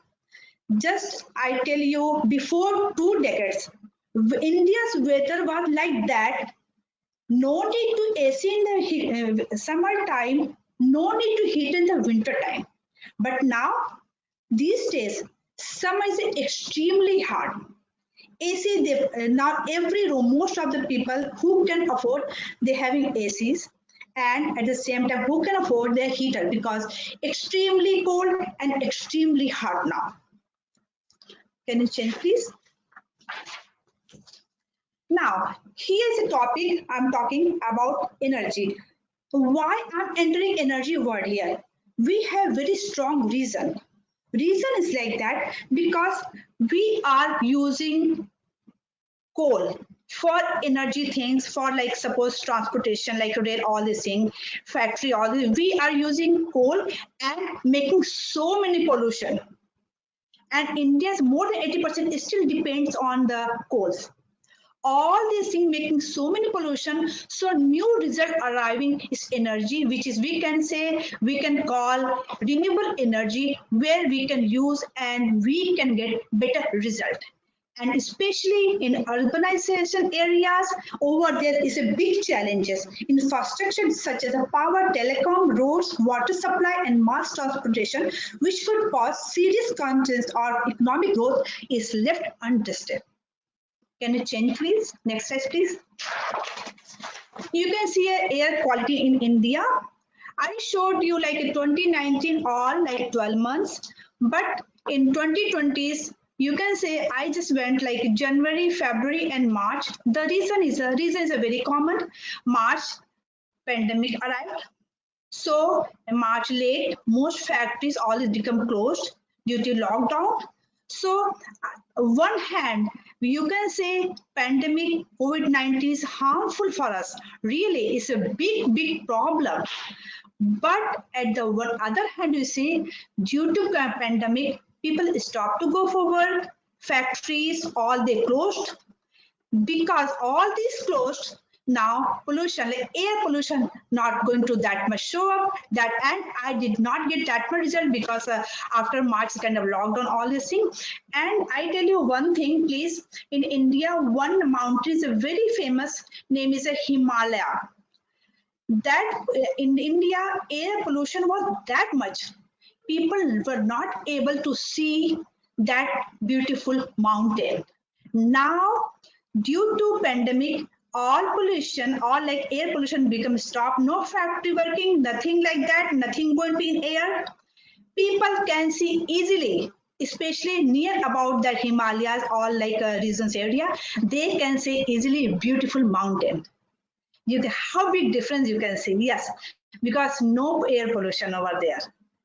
Just I tell you, before 2 decades, India's weather was like that. No need to AC in the summer time, no need to heat in the winter time. But now, these days, summer is extremely hard. AC, now every room, most of the people who can afford, they having ACs. And at the same time, who can afford their heater because extremely cold and extremely hot now. Can you change, please? Now, here's a topic I'm talking about energy. Why I'm entering energy world here? We have very strong reason. Reason is like that because we are using coal for energy things, for like suppose transportation, like rail, all these things, factory, all this. We are using coal and making so many pollution. And India's more than 80% still depends on the coals. All these things making so many pollution. So new result arriving is energy, which is we can call renewable energy, where we can use and we can get better result. And especially in urbanization areas, over there is a big challenges. Infrastructure such as power, telecom, roads, water supply, and mass transportation, which could cause serious concerns or economic growth, is left untested. Can you change, please? Next slide, please. You can see air quality in India. I showed you like a 2019 all like 12 months, but in 2020s, you can say I just went like January, February, and March. The reason is a very common. March, pandemic arrived. So March late, most factories always become closed due to lockdown. So one hand, you can say pandemic COVID-19 is harmful for us. Really, it's a big problem. But at the other hand, you see, due to pandemic, people stop to go for work, factories, all they closed. Because all these closed, now pollution, like air pollution, not going to that much show up. That, and I did not get that much result because after March kind of lockdown, all these things. And I tell you one thing, please. In India, one mountain is a very famous name is a Himalaya. That in India, air pollution was that much. People were not able to see that beautiful mountain. Now, due to pandemic, all pollution, all like air pollution becomes stop. No factory working, nothing like that, nothing going to be in air. People can see easily, especially near about the Himalayas, all like regions area, they can see easily beautiful mountain. How big difference you can see? Yes, because no air pollution over there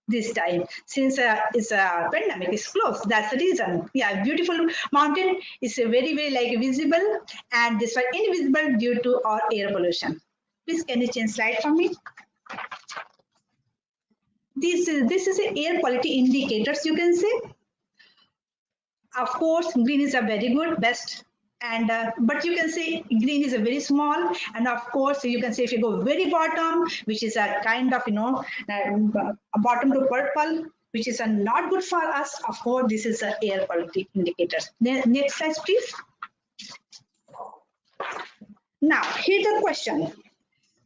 this time, since it's a pandemic is closed. That's the reason. Yeah, beautiful mountain is a very like visible, and this one invisible due to our air pollution. Please, can you change slide for me? This is a air quality indicators, you can say. Of course, green is a very good, best. And but you can say green is a very small, and of course you can say if you go very bottom, which is a kind of bottom to purple, which is not good for us. Of course, this is a air quality indicators. Next slide, please. Now here's the question: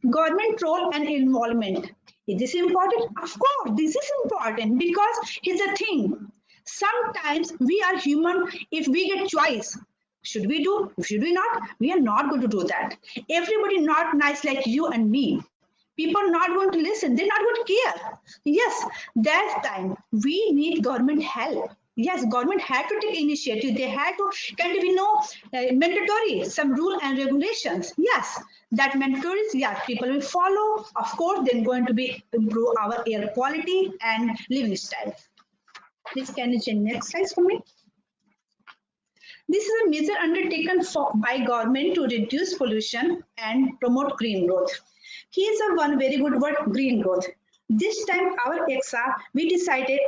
government role and involvement. Is this important? Of course, this is important, because here's the thing: sometimes we are human. If we get choice, should we do? Should we not? We are not going to do that. Everybody not nice like you and me. People not going to listen. They're not going to care. Yes, that time we need government help. Yes, government had to take initiative. They had to kind of mandatory some rule and regulations. Yes, that mandatory. Yeah, people will follow. Of course, then going to be improve our air quality and living style. Please, can you change next slide for me? This is a measure undertaken by government to reduce pollution and promote green growth. Here's a one very good word: green growth. This time our ECCSSA, we decided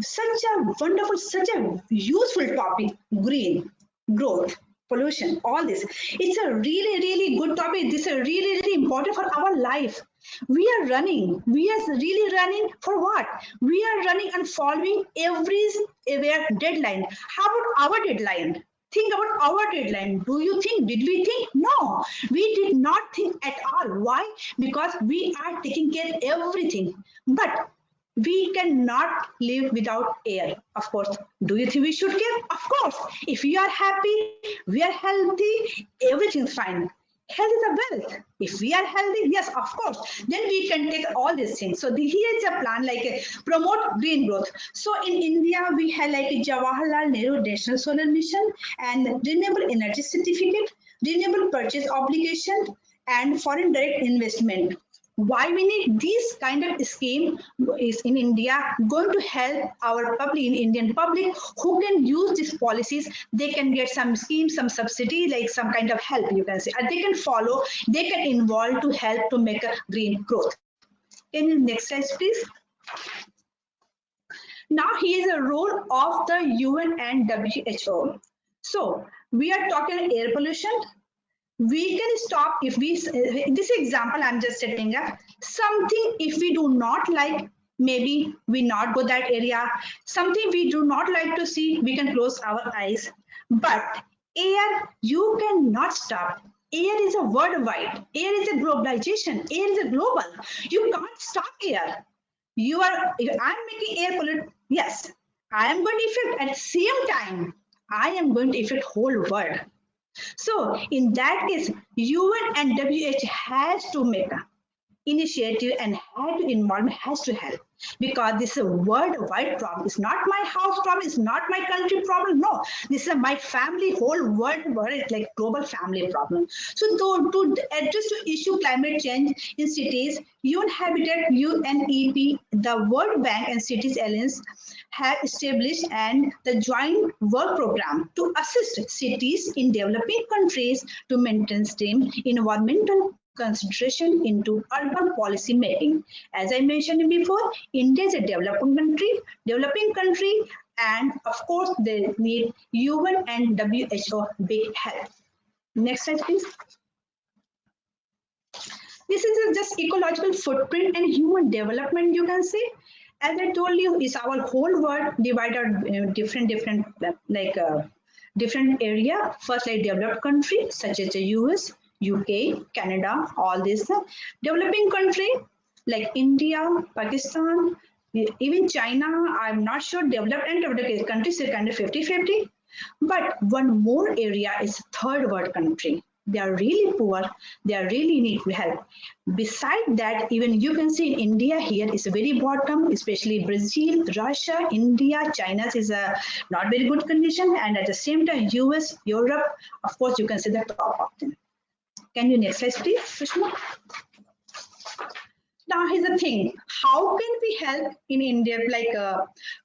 such a wonderful, such a useful topic: green growth, pollution, all this. It's a really good topic. This is really important for our life. We are really running for what? We are running and following every deadline. How about our deadline? Think about our deadline. Did we think? No, we did not think at all. Why? Because we are taking care of everything. But we cannot live without air. Of course. Do you think we should care? Of course. If we are happy, we are healthy, everything's fine. Health is a wealth. If we are healthy, yes, of course, then we can take all these things. So here is a plan like promote green growth. So in India, we have like Jawaharlal Nehru National Solar Mission and Renewable Energy Certificate, Renewable Purchase Obligation, and Foreign Direct Investment. Why we need this kind of scheme is in India going to help our public, in Indian public, who can use these policies. They can get some scheme, some subsidy, like some kind of help, you can say, and they can follow, they can involve to help to make a green growth. Can you next slide, please? Now here is a role of the UN and WHO. So we are talking air pollution. We can stop if we, this example I'm just setting up, something if we do not like, maybe we not go that area, something we do not like to see, we can close our eyes. But air, you cannot stop. Air is a worldwide, air is a globalization, air is a global. You can't stop air. You are, I'm making air polluted, yes, I am going to affect at the same time, I am going to affect whole world. So in that case, UN and WHO has to make a initiative and had to involve, has to help, because this is a worldwide problem. It's not my house problem, it's not my country problem. No, this is my family, whole world, like global family problem. So to address the issue climate change in cities, UN Habitat, UNEP, the World Bank and Cities Alliance have established and the joint work program to assist cities in developing countries to mainstream environmental consideration into urban policy making. As I mentioned before, India is a developing country, and of course they need UN and WHO big help. Next slide, please. This is just ecological footprint and human development, you can see. As I told you, is our whole world divided different area. First, like developed countries such as the US, UK, Canada, all this. Developing country like India, Pakistan, even China, I'm not sure, developed and developed countries are kind of 50-50. But one more area is third world country. They are really poor, they are really need help. Besides that, even you can see in India here is very bottom, especially Brazil, Russia, India, China is a not very good condition, and at the same time US, Europe, of course you can see the top of them. Can you next slide please, Sushma? Now here's the thing, how can we help in India, like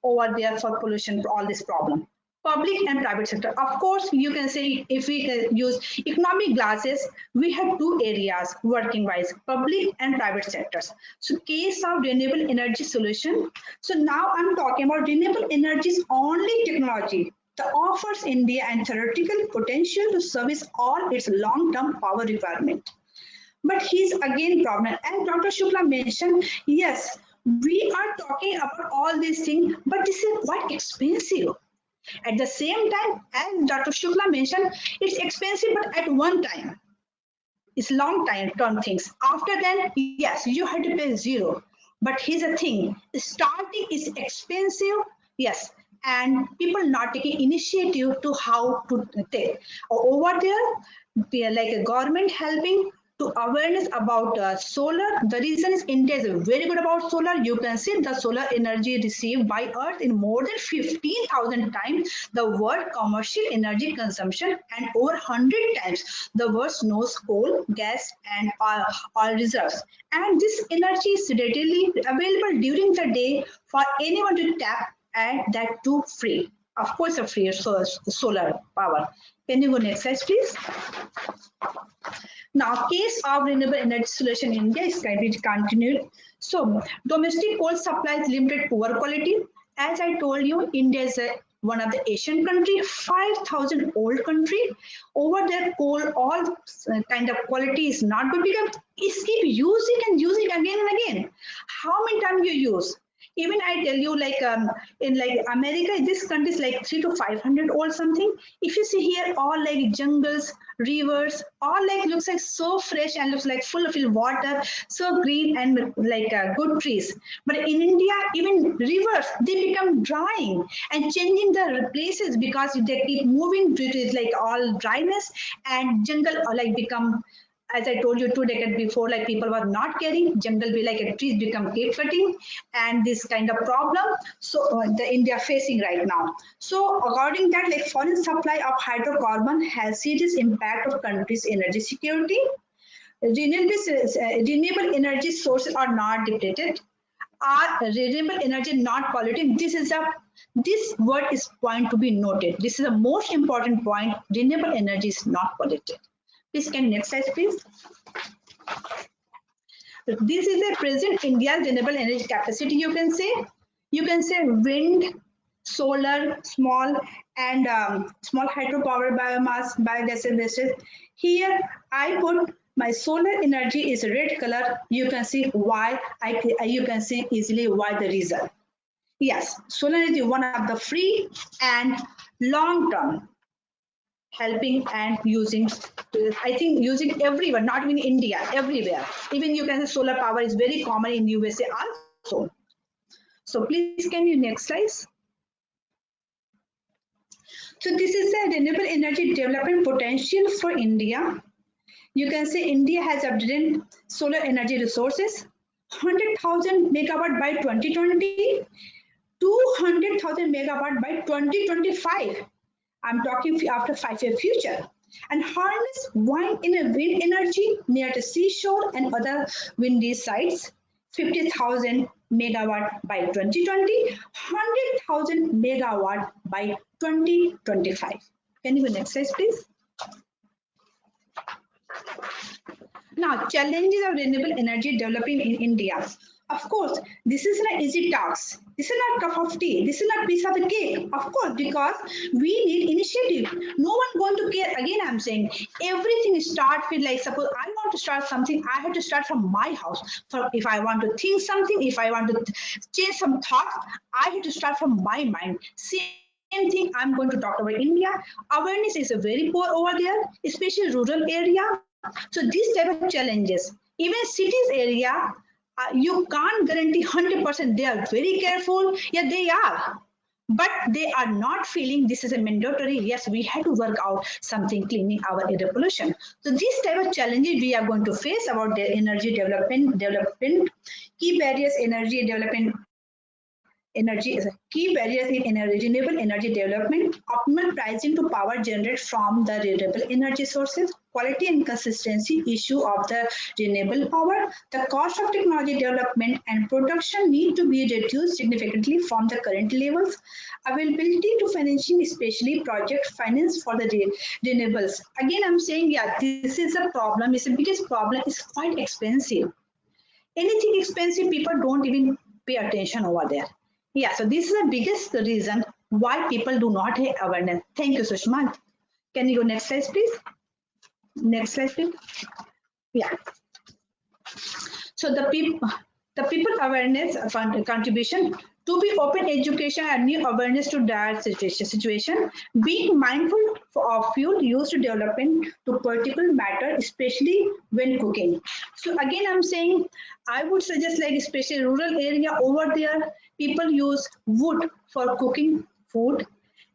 over there for pollution, for all this problem? Public and private sector. Of course, you can say if we use economic glasses, we have two areas working wise, public and private sectors. So case of renewable energy solution. So now I'm talking about renewable energy's only technology that offers India and theoretical potential to service all its long-term power requirement. But here's again problem. And Dr. Shukla mentioned, yes, we are talking about all these things, but this is quite expensive. At the same time, as Dr. Shukla mentioned, it's expensive, but at one time. It's long time term things. After then, yes, you have to pay zero. But here's the thing, starting is expensive, yes, and people not taking initiative to how to take. Over there, like a government helping to awareness about solar. The reason is India is very good about solar. You can see the solar energy received by Earth in more than 15,000 times the world commercial energy consumption, and over 100 times the world's knows coal, gas, and oil reserves. And this energy is readily available during the day for anyone to tap, and that too free. Of course, a free solar power. Can you go next slide, please? Now, case of renewable energy solution in India is going to continue. So, domestic coal supply is limited, poor quality. As I told you, India is one of the Asian country, 5,000 old country. Over there, coal, all kind of quality is not good because it's keep using and using again and again. How many times you use? Even I tell you, like in like America, this country is like 300 to 500 old something. If you see here, all like jungles, rivers, all like looks like so fresh and looks like full of water, so green and like good trees. But in India, even rivers, they become drying and changing the places because they keep moving due to like all dryness, and jungle like become, as I told you 2 decades before, like people were not caring, jungle be like a trees become keep cutting, and this kind of problem. So the India facing right now. So according that, like foreign supply of hydrocarbon has serious impact of country's energy security. Renewable energy sources are not depleted. Are renewable energy not polluting? This word is point to be noted. This is the most important point. Renewable energy is not polluted. Please can next slide, please. This is a present India's renewable energy capacity. You can say wind, solar, small, and small hydropower biomass, biogas industries. Here I put my solar energy is red color. You can see why. You can see easily why the reason. Yes, solar energy one of the free and long term helping and using. I think using everywhere, not even India, everywhere. Even you can say solar power is very common in USA also. So please can you next slide. So this is the renewable energy development potential for India. You can say India has abundant solar energy resources, 100,000 megawatt by 2020, 200,000 megawatt by 2025. I'm talking after 5-year future. And harness wind energy near the seashore and other windy sites, 50,000 megawatt by 2020, 100,000 megawatt by 2025. Can you go next slide, please? Now, challenges of renewable energy developing in India. Of course, this is not easy task. This is not cup of tea. This is not piece of the cake. Of course, because we need initiative. No one going to care. Again, I'm saying everything starts with like suppose I want to start something. I have to start from my house. So if I want to think something, if I want to change some thoughts, I have to start from my mind. Same thing I'm going to talk about India. Awareness is very poor over there, especially rural area. So these type of challenges, even cities area, you can't guarantee 100%. They are very careful. Yeah, they are. But they are not feeling this is a mandatory. Yes, we had to work out something cleaning our air pollution. So these type of challenges we are going to face about the energy development, key barriers, energy development. Energy is a key barriers in renewable energy development, optimal pricing to power generated from the renewable energy sources, quality and consistency issue of the renewable power, the cost of technology development and production need to be reduced significantly from the current levels, availability to financing, especially project finance for the renewables. Again, I'm saying, yeah, this is a problem. It's the biggest problem. It's quite expensive. Anything expensive, people don't even pay attention over there. Yeah, so this is the biggest reason why people do not have awareness. Thank you, Sushma. Can you go next slide, please? Next slide, please. Yeah. So the people awareness contribution to be open education and new awareness to dire situation, being mindful of fuel used to development to particulate matter, especially when cooking. So again, I'm saying I would suggest like especially rural area over there, people use wood for cooking food,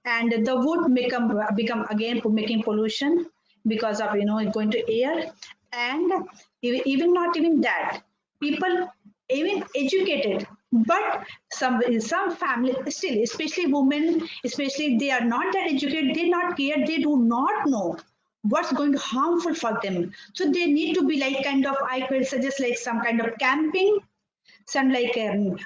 and the wood become again making pollution because of going to air, and even not even that, people even educated, but some family still, especially women, especially they are not that educated, they not care, they do not know what's going to harmful for them. So they need to be like kind of, I could suggest like some kind of camping, some like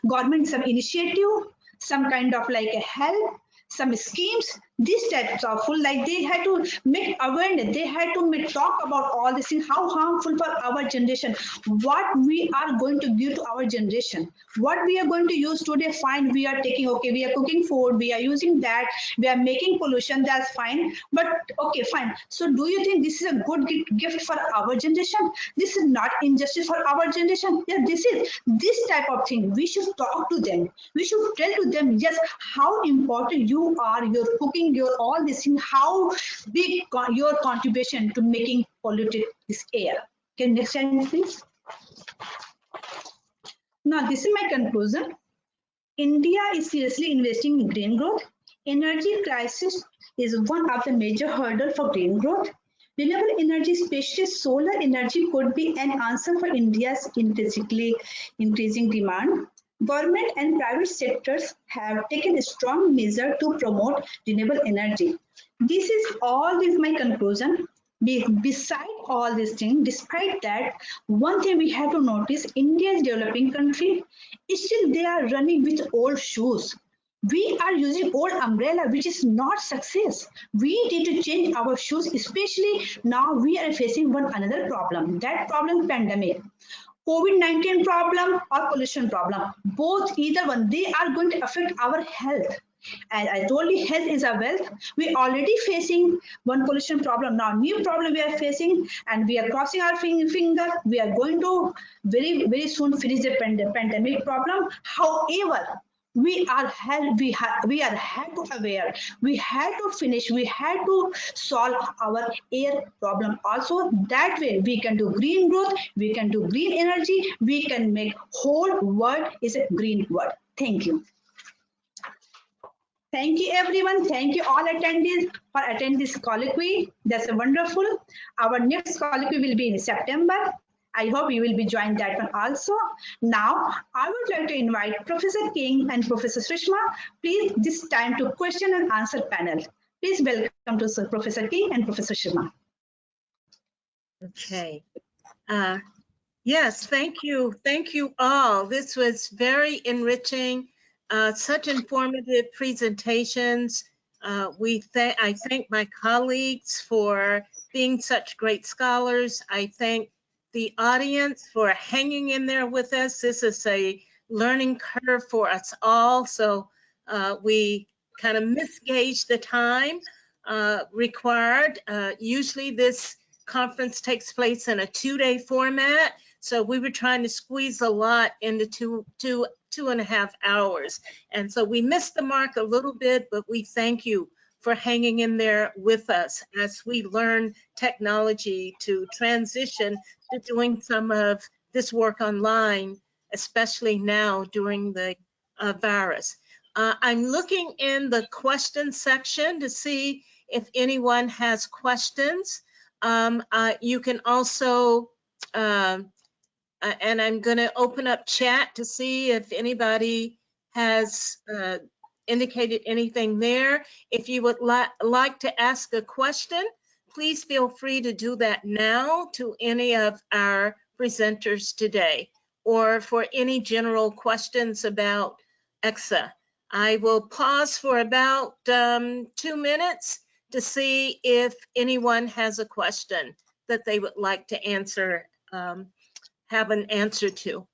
government, some initiative, some kind of like a help, some schemes, these types of full, like they had to make awareness, they had to talk about all these things, how harmful for our generation, what we are going to give to our generation, what we are going to use today, fine, we are taking, okay, we are cooking food, we are using that, we are making pollution, that's fine, but okay, fine. So do you think this is a good gift for our generation? This is not injustice for our generation. Yeah, this is this type of thing. We should talk to them. We should tell to them, yes, how important you are, your cooking, your all this thing, how big your contribution to making polluted this air. Can next slide, please? Now, this is my conclusion. India is seriously investing in green growth. Energy crisis is one of the major hurdles for green growth. Renewable energy, especially solar energy, could be an answer for India's increasing demand. Government and private sectors have taken a strong measure to promote renewable energy. This is all is my conclusion. Beside all these things, despite that, one thing we have to notice, India is a developing country. Still, they are running with old shoes. We are using old umbrella, which is not success. We need to change our shoes, especially now we are facing one another problem. That problem, pandemic. COVID-19 problem or pollution problem, both either one, they are going to affect our health. And I told you, health is a wealth. We already facing one pollution problem. Now new problem we are facing, and we are crossing our finger. We are going to very soon finish the pandemic problem. However, we are had to aware. We had to finish. We had to solve our air problem. Also, that way we can do green growth. We can do green energy. We can make whole world is a green world. Thank you. Thank you, everyone. Thank you all attendees for attending this colloquy. That's wonderful. Our next colloquy will be in September. I hope you will be joining that one also. Now, I would like to invite Professor King and Professor Sushma, please this time to question and answer panel. Please welcome to Professor King and Professor Sushma. Okay. Yes, thank you. Thank you all. This was very enriching, such informative presentations. I thank my colleagues for being such great scholars. I thank the audience for hanging in there with us. This is a learning curve for us all. So we kind of misgauged the time required. Usually this conference takes place in a 2-day format. So we were trying to squeeze a lot into two and a half hours. And so we missed the mark a little bit, but we thank you for hanging in there with us as we learn technology to transition to doing some of this work online, especially now during the virus. I'm looking in the question section to see if anyone has questions. You can also, and I'm going to open up chat to see if anybody has indicated anything there. If you would like to ask a question, please feel free to do that now to any of our presenters today, or for any general questions about ECCSSA. I will pause for about 2 minutes to see if anyone has a question that they would like to answer, have an answer to.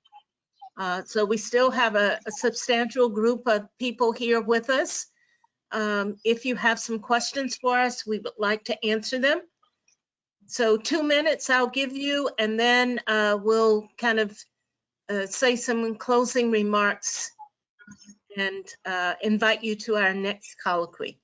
So we still have a substantial group of people here with us. If you have some questions for us, we would like to answer them. So 2 minutes I'll give you, and then we'll kind of say some closing remarks and invite you to our next colloquy.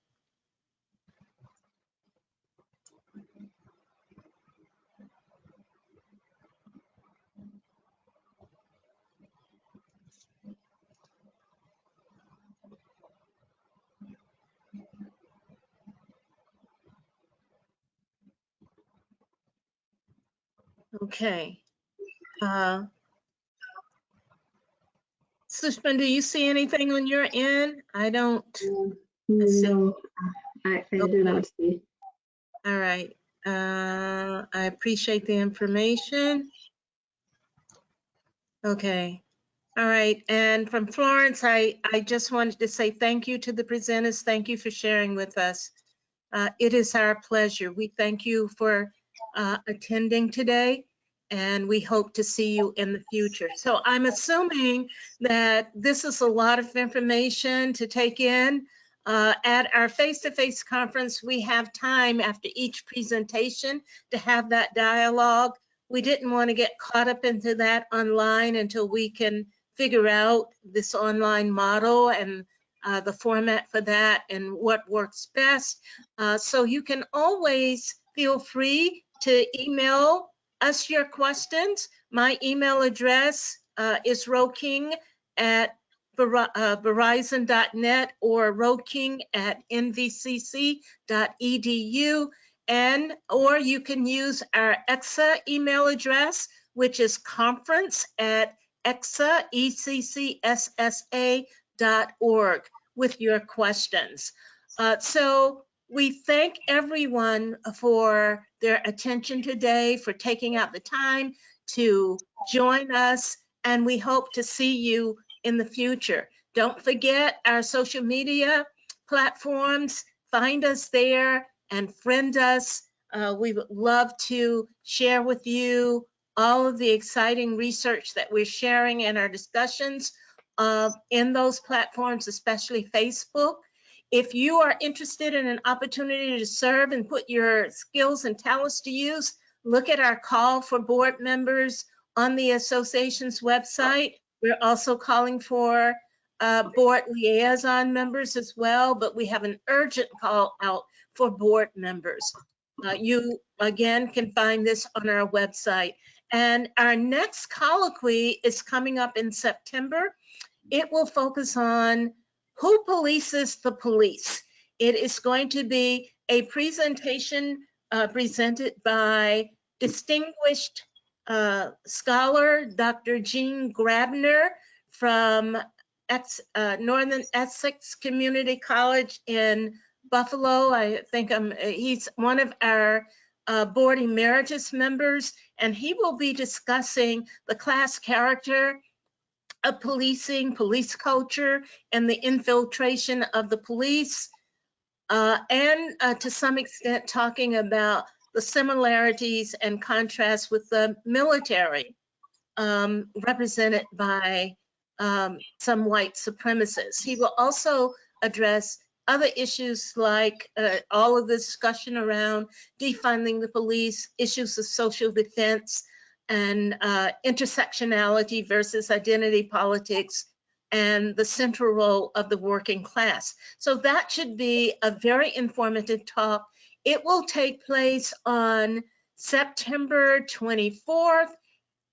Okay. Sushma, do you see anything on your end? I don't. No, I do not see. All right. I appreciate the information. Okay. All right. And from Florence, I just wanted to say thank you to the presenters. Thank you for sharing with us. It is our pleasure. We thank you for attending today, and we hope to see you in the future. So I'm assuming that this is a lot of information to take in. At our face-to-face conference, we have time after each presentation to have that dialogue. We didn't want to get caught up into that online until we can figure out this online model and the format for that and what works best. So you can always feel free to email us your questions. My email address is roking@verizon.net or roking@nvcc.edu, or you can use our ECCSSA email address, which is conference@ECCSSA.org with your questions. So we thank everyone for their attention today, for taking out the time to join us, and we hope to see you in the future. Don't forget our social media platforms. Find us there and friend us. We would love to share with you all of the exciting research that we're sharing in our discussions in those platforms, especially Facebook. If you are interested in an opportunity to serve and put your skills and talents to use, look at our call for board members on the association's website. We're also calling for board liaison members as well, but we have an urgent call out for board members. You, again, can find this on our website. And our next colloquy is coming up in September. It will focus on who polices the police. It is going to be a presentation presented by distinguished scholar Dr. Jean Grabner from Northern Essex Community College in Buffalo. I think he's one of our board emeritus members, and he will be discussing the class character of policing, police culture, and the infiltration of the police, and to some extent talking about the similarities and contrasts with the military, represented by some white supremacists. He will also address other issues like all of the discussion around defunding the police, issues of social defense, and intersectionality versus identity politics, and the central role of the working class. So that should be a very informative talk. It will take place on September 24th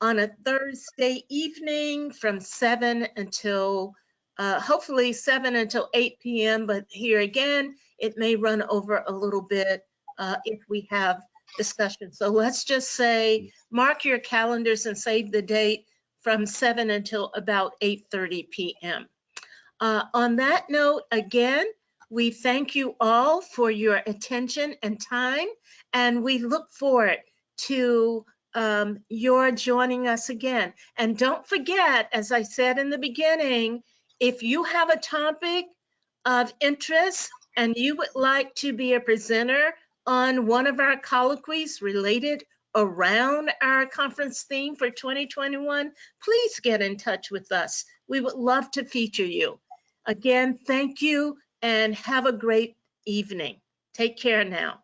on a Thursday evening from 7 until, hopefully 7 until 8 p.m. But here again, it may run over a little bit if we have discussion. So let's just say, mark your calendars and save the date from 7 until about 8:30 p.m. On that note, again, we thank you all for your attention and time, and we look forward to your joining us again. And don't forget, as I said in the beginning, if you have a topic of interest and you would like to be a presenter on one of our colloquies related around our conference theme for 2021, please get in touch with us. We would love to feature you. Again, thank you and have a great evening. Take care now.